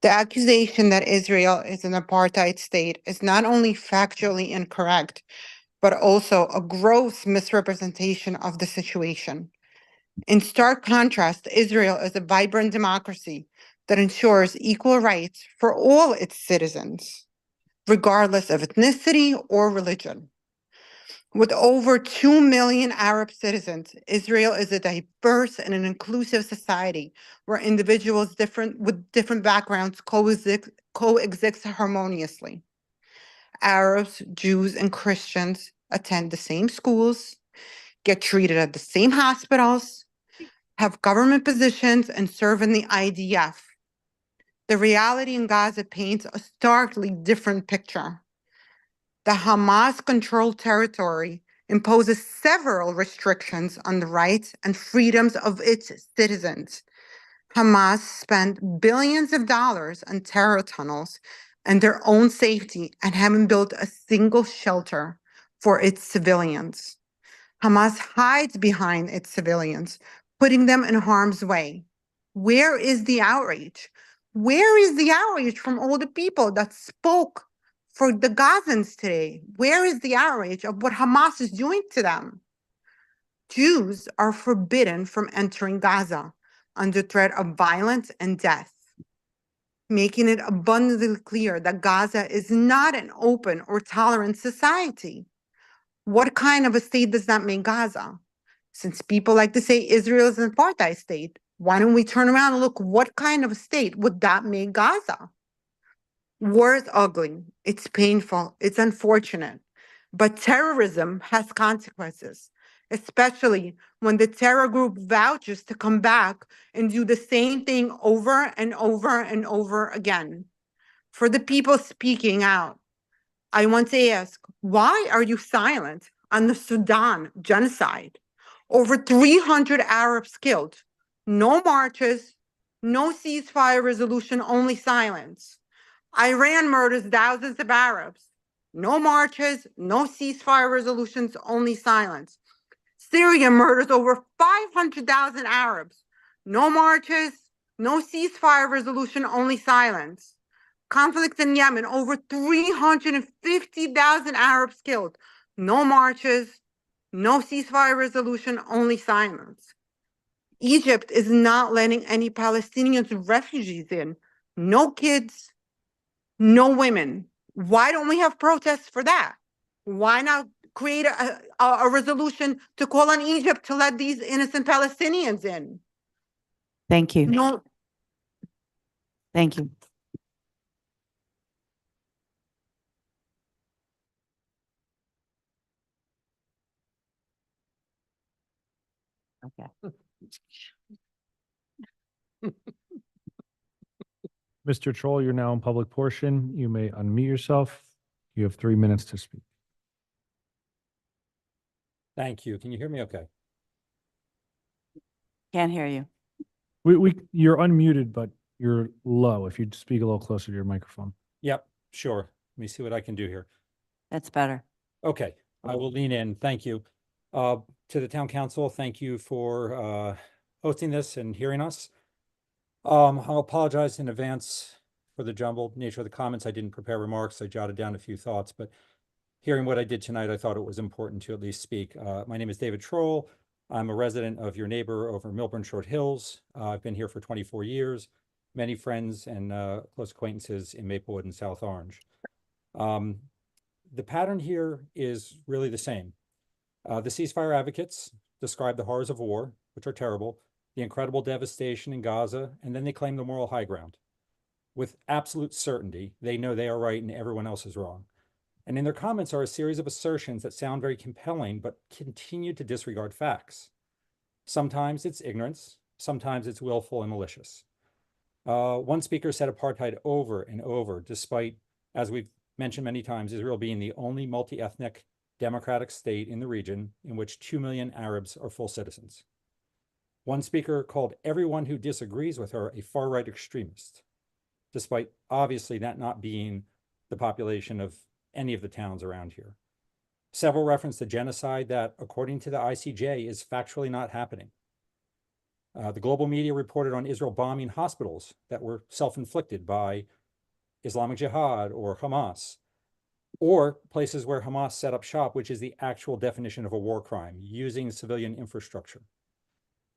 The accusation that Israel is an apartheid state is not only factually incorrect, but also a gross misrepresentation of the situation. In stark contrast, Israel is a vibrant democracy that ensures equal rights for all its citizens, regardless of ethnicity or religion. With over 2 million Arab citizens, Israel is a diverse and an inclusive society where individuals with different backgrounds coexist harmoniously. Arabs, Jews, and Christians attend the same schools, get treated at the same hospitals, have government positions, and serve in the IDF. The reality in Gaza paints a starkly different picture. The Hamas-controlled territory imposes several restrictions on the rights and freedoms of its citizens. Hamas spent billions of dollars on terror tunnels and their own safety and haven't built a single shelter for its civilians. Hamas hides behind its civilians, putting them in harm's way. Where is the outrage? Where is the outrage from all the people that spoke for the Gazans today? Where is the outrage of what Hamas is doing to them? Jews are forbidden from entering Gaza under threat of violence and death, making it abundantly clear that Gaza is not an open or tolerant society. What kind of a state does that make Gaza? Since people like to say Israel is an apartheid state, why don't we turn around and look what kind of a state would that make Gaza? War is ugly, it's painful, it's unfortunate, but terrorism has consequences, especially when the terror group vouches to come back and do the same thing over and over and over again. For the people speaking out, I want to ask, why are you silent on the Sudan genocide? Over 300 Arabs killed. No marches, no ceasefire resolution, only silence. Iran murders thousands of Arabs. No marches, no ceasefire resolutions, only silence. Syria murders over 500,000 Arabs. No marches, no ceasefire resolution, only silence. Conflict in Yemen, over 350,000 Arabs killed. No marches, no ceasefire resolution, only silence. Egypt is not letting any Palestinians refugees in. No kids, no women. Why don't we have protests for that? Why not create a resolution to call on Egypt to let these innocent Palestinians in?
Thank you.
No.
Thank you. Okay.
Mr. Troll, you're now in public portion. You may unmute yourself. You have 3 minutes to speak.
Thank you. Can you hear me okay?
Can't hear you.
You're unmuted, but you're low. If you'd speak a little closer to your microphone.
Yep, sure. Let me see what I can do here.
That's better.
Okay, I will lean in. Thank you. To the town council, thank you for hosting this and hearing us. I'll apologize in advance for the jumbled nature of the comments. I didn't prepare remarks. I jotted down a few thoughts, but hearing what I did tonight, I thought it was important to at least speak. My name is David Troll. I'm a resident of your neighbor over Milburn Short Hills. I've been here for 24 years, many friends and close acquaintances in Maplewood and South Orange. The pattern here is really the same. The ceasefire advocates describe the horrors of war, which are terrible, the incredible devastation in Gaza, and then they claim the moral high ground. With absolute certainty, they know they are right and everyone else is wrong. And in their comments are a series of assertions that sound very compelling, but continue to disregard facts. Sometimes it's ignorance, sometimes it's willful and malicious. One speaker said apartheid over and over, despite, as we've mentioned many times, Israel being the only multi-ethnic democratic state in the region in which 2 million Arabs are full citizens. One speaker called everyone who disagrees with her a far-right extremist, despite obviously that not being the population of any of the towns around here. Several referenced the genocide that, according to the ICJ, is factually not happening. The global media reported on Israel bombing hospitals that were self-inflicted by Islamic Jihad or Hamas, or places where Hamas set up shop, which is the actual definition of a war crime, using civilian infrastructure.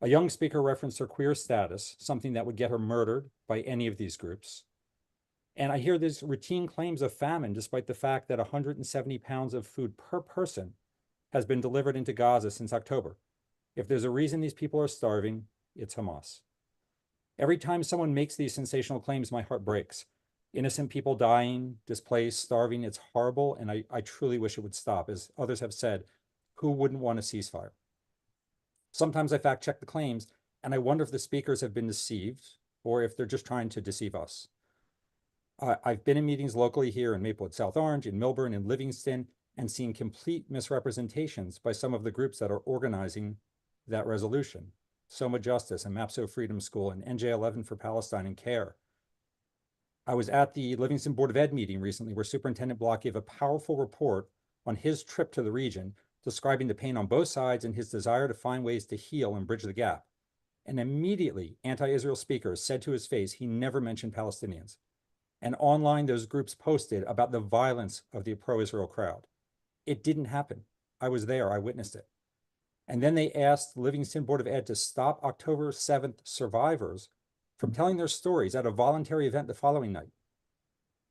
A young speaker referenced her queer status, something that would get her murdered by any of these groups. And I hear these routine claims of famine, despite the fact that 170 pounds of food per person has been delivered into Gaza since October. If there's a reason these people are starving, it's Hamas. Every time someone makes these sensational claims, my heart breaks. Innocent people dying, displaced, starving, it's horrible, and I truly wish it would stop. As others have said, who wouldn't want a ceasefire? Sometimes I fact check the claims, and I wonder if the speakers have been deceived, or if they're just trying to deceive us. I've been in meetings locally here in Maplewood, South Orange, in Milburn, in Livingston, and seen complete misrepresentations by some of the groups that are organizing that resolution. Soma Justice and MAPSO Freedom School and NJ11 for Palestine and CARE. I was at the Livingston Board of Ed meeting recently where Superintendent Block gave a powerful report on his trip to the region, describing the pain on both sides and his desire to find ways to heal and bridge the gap. And immediately, anti-Israel speakers said to his face he never mentioned Palestinians. And online, those groups posted about the violence of the pro-Israel crowd. It didn't happen. I was there. I witnessed it. And then they asked the Livingston Board of Ed to stop October 7th survivors from telling their stories at a voluntary event the following night.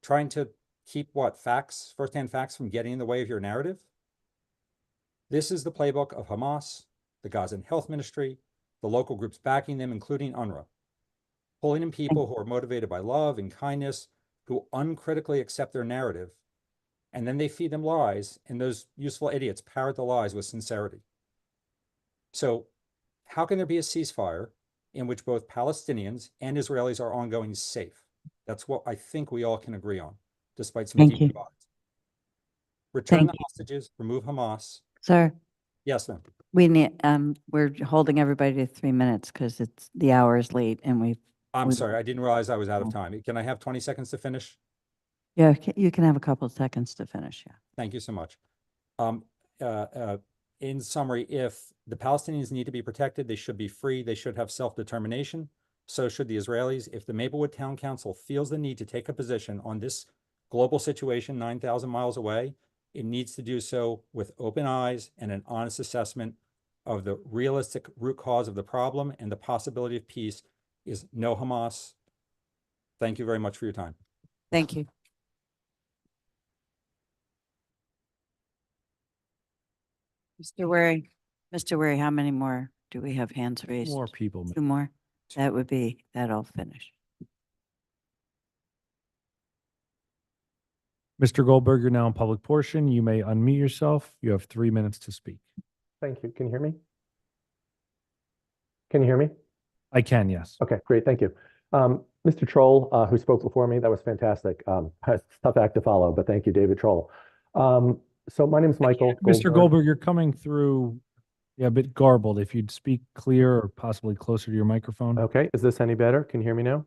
Trying to keep what? Facts, firsthand facts from getting in the way of your narrative? This is the playbook of Hamas, the Gazan Health Ministry, the local groups backing them, including UNRWA. Pulling in people who are motivated by love and kindness, who uncritically accept their narrative, and then they feed them lies, and those useful idiots parrot the lies with sincerity. So how can there be a ceasefire in which both Palestinians and Israelis are ongoing safe? That's what I think we all can agree on, despite some deep divides. Return the hostages, remove Hamas.
Sir,
Yes, ma'am.
we need, we're holding everybody to 3 minutes because the hour is late and
I'm sorry, I didn't realize I was out of time. Can I have 20 seconds to finish?
Yeah, you can have a couple of seconds to finish, yeah.
Thank you so much. In summary, if the Palestinians need to be protected, they should be free. They should have self-determination. So should the Israelis. If the Maplewood Town Council feels the need to take a position on this global situation 9,000 miles away, it needs to do so with open eyes and an honest assessment of the realistic root cause of the problem, and the possibility of peace is no Hamas. Thank you very much for your time.
Thank you. Mr. Wary, how many more do we have hands raised?
More people.
2 more? That'll finish.
Mr. Goldberg, you're now in public portion. You may unmute yourself. You have 3 minutes to speak.
Thank you. Can you hear me?
Can you hear me?
I can, yes.
Okay, great, thank you. Mr. Troll, who spoke before me, that was fantastic. It's a tough act to follow, but thank you, David Troll. So my name is Michael
Mr. Goldberg, you're coming through a bit garbled. If you'd speak clear or possibly closer to your microphone.
Okay, is this any better? Can you hear me now?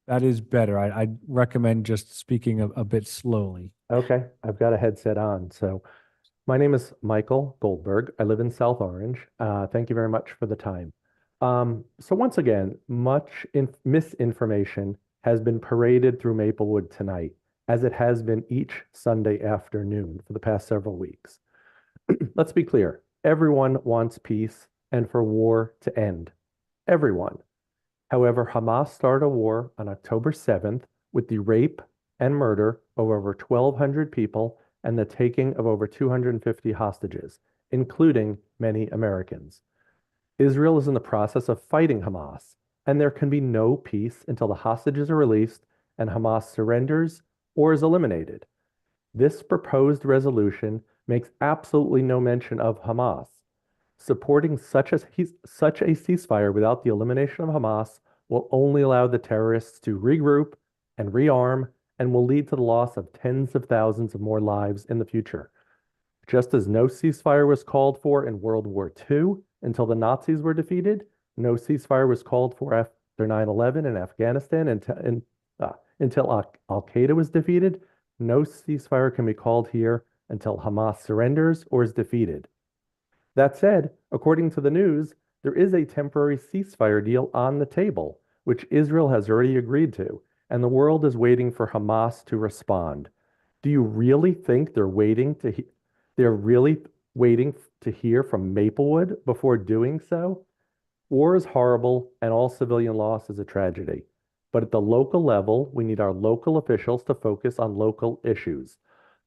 That is better. I'd recommend just speaking a bit slowly.
Okay, I've got a headset on. So my name is Michael Goldberg. I live in South Orange. Thank you very much for the time. So once again, much misinformation has been paraded through Maplewood tonight, as it has been each Sunday afternoon for the past several weeks. Let's be clear. Everyone wants peace and for war to end. Everyone. However, Hamas started a war on October 7th with the rape and murder of over 1,200 people and the taking of over 250 hostages, including many Americans. Israel is in the process of fighting Hamas, and there can be no peace until the hostages are released and Hamas surrenders or is eliminated. This proposed resolution makes absolutely no mention of Hamas. Supporting such a ceasefire without the elimination of Hamas will only allow the terrorists to regroup and rearm and will lead to the loss of tens of thousands of more lives in the future. Just as no ceasefire was called for in World War II until the Nazis were defeated, no ceasefire was called for after 9/11 in Afghanistan until Al-Qaeda was defeated, no ceasefire can be called here until Hamas surrenders or is defeated. That said, according to the news, there is a temporary ceasefire deal on the table, which Israel has already agreed to, and the world is waiting for Hamas to respond. Do you really think they're really waiting to hear from Maplewood before doing so? War is horrible and all civilian loss is a tragedy. But at the local level, we need our local officials to focus on local issues.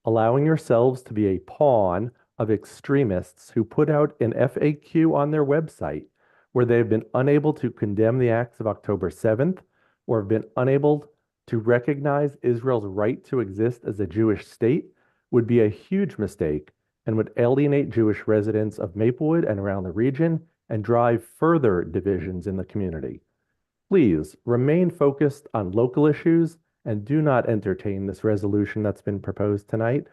Allowing yourselves to be a pawn of extremists who put out an FAQ on their website where they have been unable to condemn the acts of October 7th or have been unable to recognize Israel's right to exist as a Jewish state would be a huge mistake and would alienate Jewish residents of Maplewood and around the region and drive further divisions in the community. Please remain focused on local issues and do not entertain this resolution that's been proposed tonight.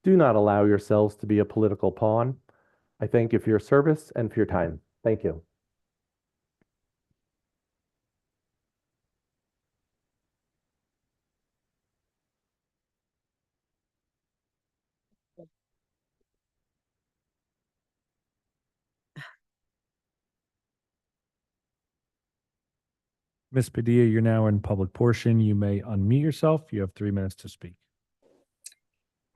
Do not allow yourselves to be a political pawn. I thank you for your service and for your time. Thank you.
Ms. Padilla, you're now in public portion. You may unmute yourself. You have 3 minutes to speak.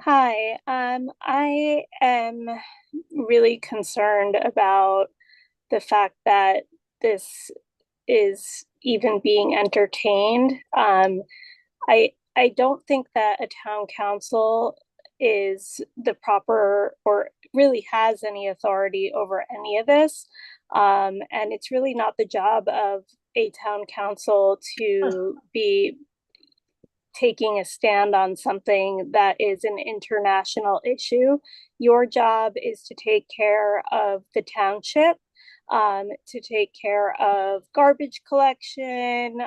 Hi, I am really concerned about the fact that this is even being entertained. I don't think that a town council is the proper or really has any authority over any of this. And it's really not the job of a town council to be taking a stand on something that is an international issue. Your job is to take care of the township, to take care of garbage collection,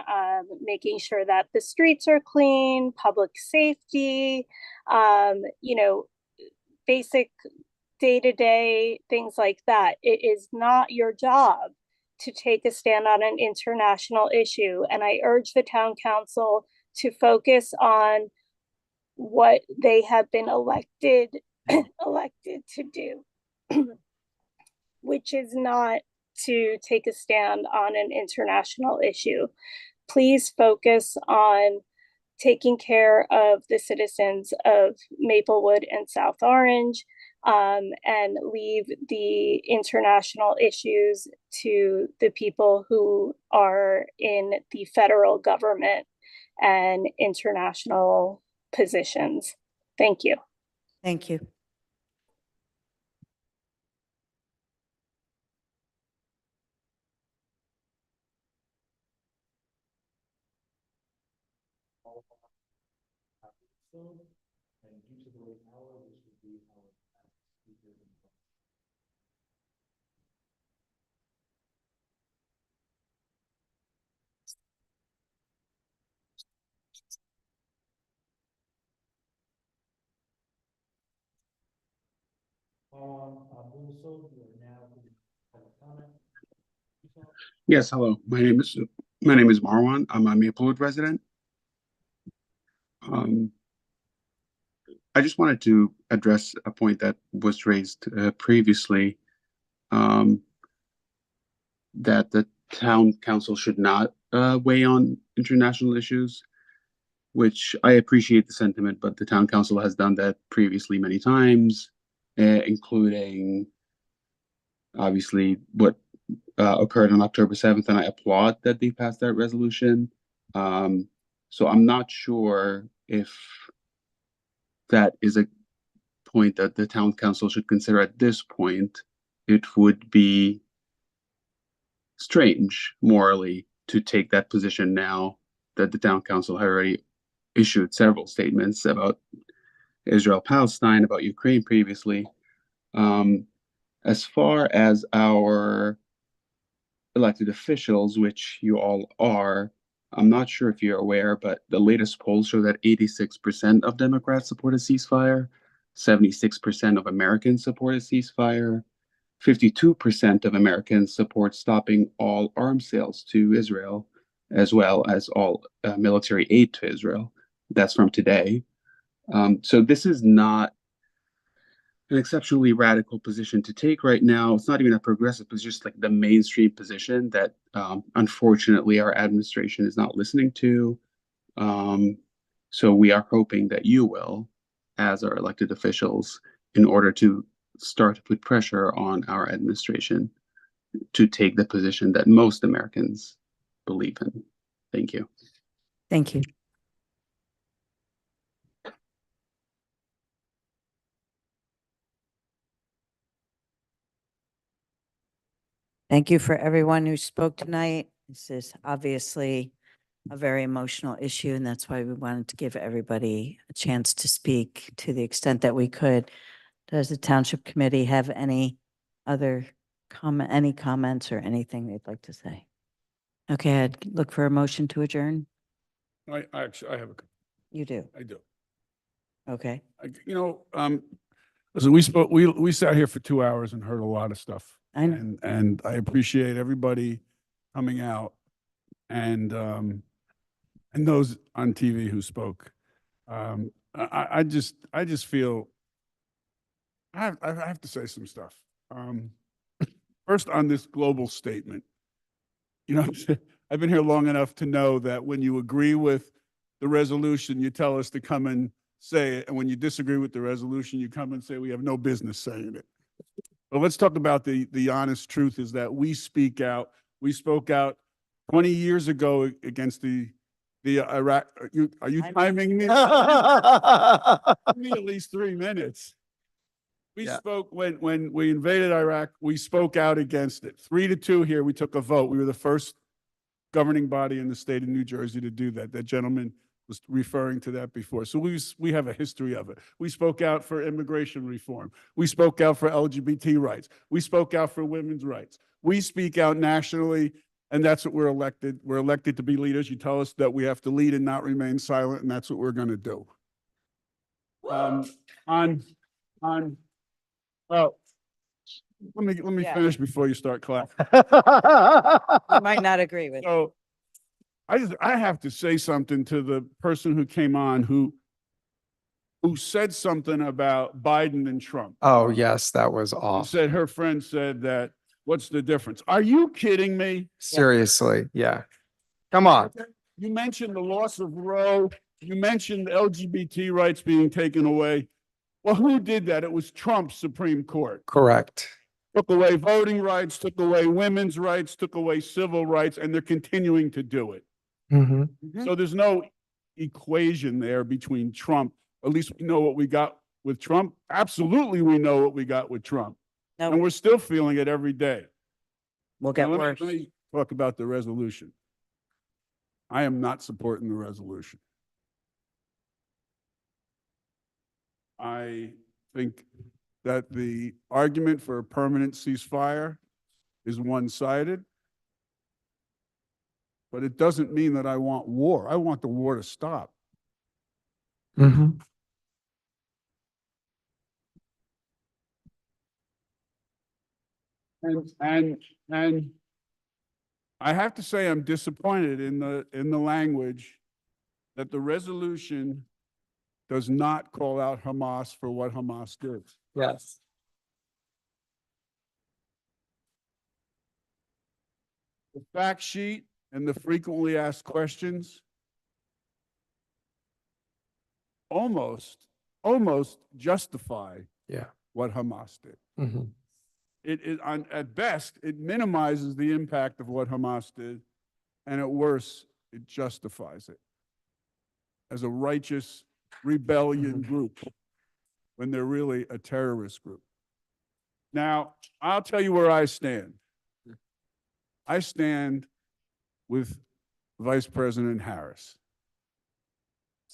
making sure that the streets are clean, public safety, basic day-to-day things like that. It is not your job to take a stand on an international issue. And I urge the town council to focus on what they have been elected to do, which is not to take a stand on an international issue. Please focus on taking care of the citizens of Maplewood and South Orange, and leave the international issues to the people who are in the federal government and international positions. Thank you.
Thank you.
Yes, hello. My name is Marwan. I'm a Maplewood resident. Um, I just wanted to address a point that was raised previously, um, that the town council should not weigh on international issues, which I appreciate the sentiment, but the town council has done that previously many times, including obviously what occurred on October 7th, and I applaud that they passed that resolution. So I'm not sure if that is a point that the town council should consider at this point. It would be strange morally to take that position now that the town council had already issued several statements about Israel, Palestine, about Ukraine previously. As far as our elected officials, which you all are, I'm not sure if you're aware, but the latest polls show that 86% of Democrats support a ceasefire, 76% of Americans support a ceasefire, 52% of Americans support stopping all arms sales to Israel, as well as all military aid to Israel. That's from today. So this is not an exceptionally radical position to take right now. It's not even a progressive position, just like the mainstream position that unfortunately our administration is not listening to. So we are hoping that you will, as our elected officials, in order to start to put pressure on our administration to take the position that most Americans believe in. Thank you.
Thank you. Thank you for everyone who spoke tonight. This is obviously a very emotional issue, and that's why we wanted to give everybody a chance to speak to the extent that we could. Does the Township Committee have any other comments or anything they'd like to say? Okay, I'd look for a motion to adjourn.
I have
You do.
I do.
Okay.
Listen, we sat here for 2 hours and heard a lot of stuff.
I know.
And I appreciate everybody coming out and those on TV who spoke. I just feel I have to say some stuff. First, on this global statement, I've been here long enough to know that when you agree with the resolution, you tell us to come and say it, and when you disagree with the resolution, you come and say we have no business saying it. But let's talk about the honest truth is that we speak out. We spoke out 20 years ago against the Iraq. Are you timing me? Give me at least 3 minutes. We spoke when we invaded Iraq. We spoke out against it. 3-2 here. We took a vote. We were the first governing body in the state of New Jersey to do that. That gentleman was referring to that before. So we have a history of it. We spoke out for immigration reform. We spoke out for LGBT rights. We spoke out for women's rights. We speak out nationally, and that's what we're elected. We're elected to be leaders. You tell us that we have to lead and not remain silent, and that's what we're going to do. Well, let me finish before you start clapping.
I might not agree with.
So I have to say something to the person who came on who said something about Biden and Trump.
Oh, yes, that was
Who
awful.
said her friend said that, what's the difference? Are you kidding me?
Seriously, yeah. Come on.
You mentioned the loss of Roe. You mentioned LGBT rights being taken away. Well, who did that? It was Trump's Supreme Court.
Correct.
Took away voting rights, took away women's rights, took away civil rights, and they're continuing to do it. So there's no equation there between Trump. At least we know what we got with Trump. Absolutely, we know what we got with Trump.
No.
And we're still feeling it every day.
We'll get
Now,
worse.
let me talk about the resolution. I am not supporting the resolution. I think that the argument for a permanent ceasefire is one-sided. But it doesn't mean that I want war. I want the war to stop. And I have to say, I'm disappointed in the language that the resolution does not call out Hamas for what Hamas did.
Yes.
The fact sheet and the frequently asked questions almost justify what Hamas did.
Mhm.
At best, it minimizes the impact of what Hamas did, and at worst, it justifies it as a righteous rebellion group when they're really a terrorist group. Now, I'll tell you where I stand. I stand with Vice President Harris.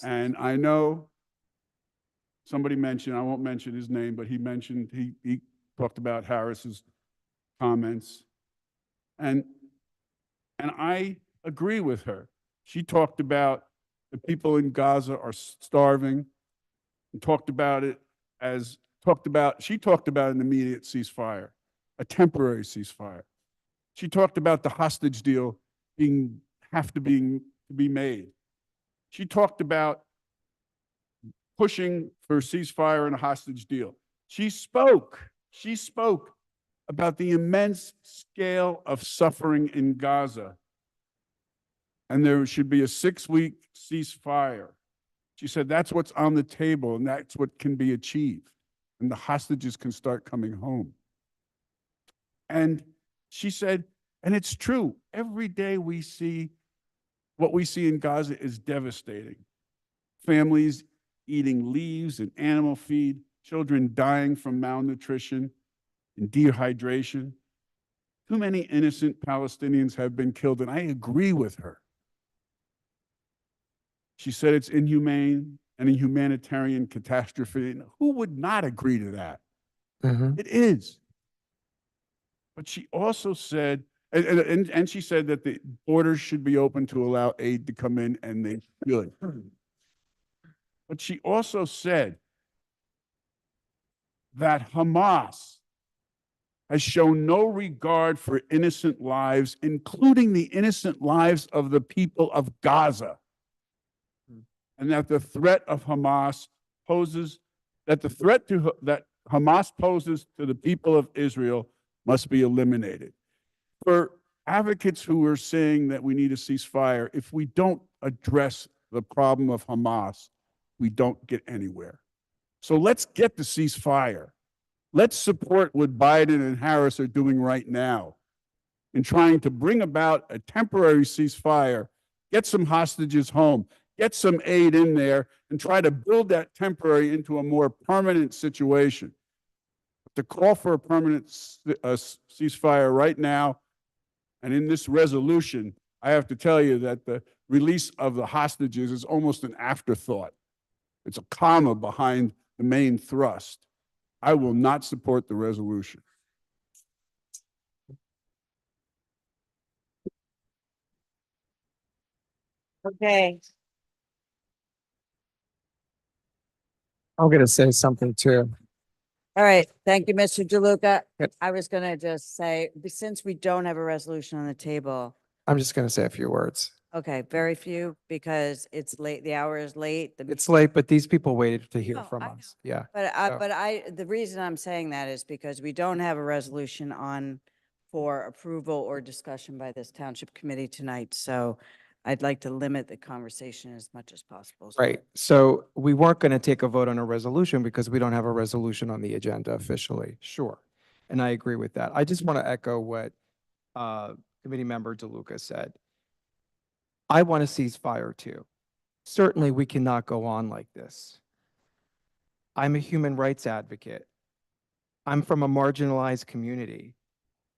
And I know somebody mentioned, I won't mention his name, but he mentioned, he talked about Harris's comments. And I agree with her. She talked about the people in Gaza are starving, and she talked about an immediate ceasefire, a temporary ceasefire. She talked about the hostage deal to be made. She talked about pushing for a ceasefire and a hostage deal. She spoke about the immense scale of suffering in Gaza. And there should be a 6-week ceasefire. She said that's what's on the table and that's what can be achieved. And the hostages can start coming home. And she said, and it's true, every day what we see in Gaza is devastating. Families eating leaves and animal feed, children dying from malnutrition and dehydration. Too many innocent Palestinians have been killed, and I agree with her. She said it's inhumane and a humanitarian catastrophe. And who would not agree to that? It is. But she also said, and she said that the borders should be open to allow aid to come in, and they should. But she also said that Hamas has shown no regard for innocent lives, including the innocent lives of the people of Gaza. And that the threat of Hamas poses, that Hamas poses to the people of Israel must be eliminated. For advocates who are saying that we need a ceasefire, if we don't address the problem of Hamas, we don't get anywhere. So let's get the ceasefire. Let's support what Biden and Harris are doing right now in trying to bring about a temporary ceasefire, get some hostages home, get some aid in there, and try to build that temporary into a more permanent situation. To call for a permanent ceasefire right now, and in this resolution, I have to tell you that the release of the hostages is almost an afterthought. It's a comma behind the main thrust. I will not support the resolution.
Okay.
I'm going to say something too.
All right. Thank you, Mr. DeLuca. I was going to just say, since we don't have a resolution on the table,
I'm just going to say a few words.
okay, very few, because it's late, the hour is late.
It's late, but these people waited to hear
No,
from
I
us. Yeah.
But the reason I'm saying that is because we don't have a resolution on for approval or discussion by this township committee tonight. So I'd like to limit the conversation as much as possible.
Right. So we weren't going to take a vote on a resolution because we don't have a resolution on the agenda officially. Sure. And I agree with that. I just want to echo what Committee Member DeLuca said. I want a ceasefire too. Certainly we cannot go on like this. I'm a human rights advocate. I'm from a marginalized community.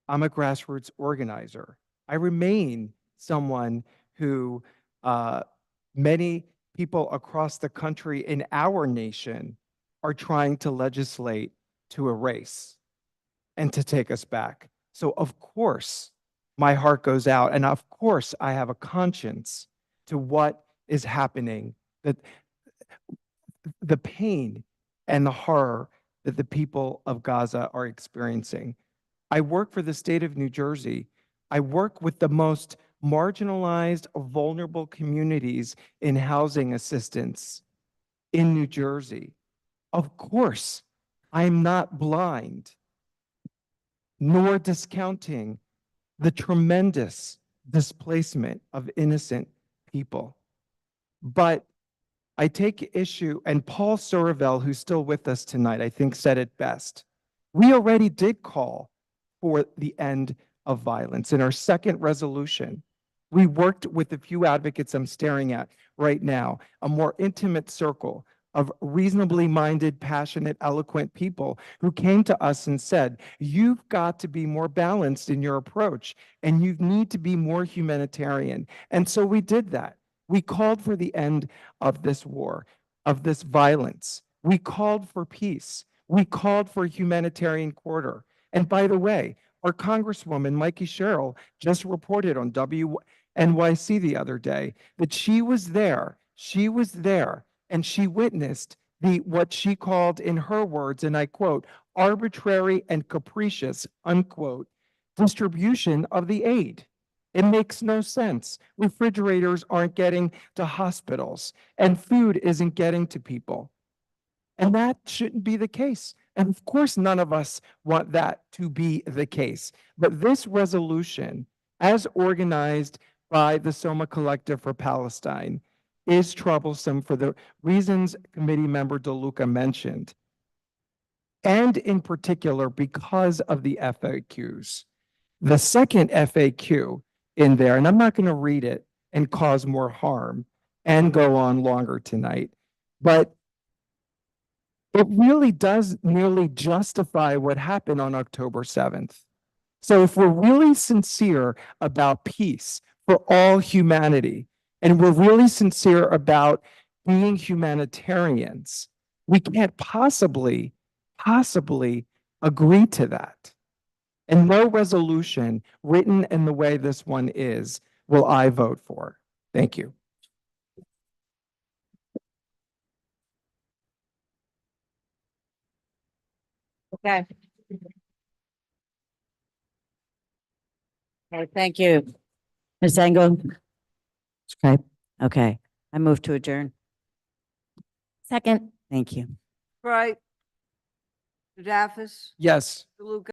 I'm a grassroots organizer. I remain someone who many people across the country in our nation are trying to legislate to erase and to take us back. So of course, my heart goes out, and of course, I have a conscience to what is happening, that the pain and the horror that the people of Gaza are experiencing. I work for the state of New Jersey. I work with the most marginalized, vulnerable communities in housing assistance in New Jersey. Of course, I'm not blind, nor discounting the tremendous displacement of innocent people. But I take issue, and Paul Sorovel, who's still with us tonight, I think said it best. We already did call for the end of violence in our second resolution. We worked with a few advocates I'm staring at right now, a more intimate circle of reasonably minded, passionate, eloquent people who came to us and said, you've got to be more balanced in your approach and you need to be more humanitarian. And so we did that. We called for the end of this war, of this violence. We called for peace. We called for a humanitarian corridor. And by the way, our Congresswoman, Mikey Sherrill, just reported on WNYC the other day that she was there, and she witnessed what she called, in her words, and I quote, arbitrary and capricious, unquote, distribution of the aid. It makes no sense. Refrigerators aren't getting to hospitals and food isn't getting to people. And that shouldn't be the case. And of course, none of us want that to be the case. But this resolution, as organized by the Soma Collective for Palestine, is troublesome for the reasons Committee Member DeLuca mentioned. And in particular, because of the FAQs. The second FAQ in there, and I'm not going to read it and cause more harm and go on longer tonight, but it really does merely justify what happened on October 7th. So if we're really sincere about peace for all humanity, and we're really sincere about being humanitarians, we can't possibly agree to that. And no resolution written in the way this one is will I vote for. Thank you.
Okay. Okay, thank you. Ms. Engel? Okay, okay. I move to adjourn.
Second.
Thank you.
Right. Jaffis.
Yes.
DeLuca.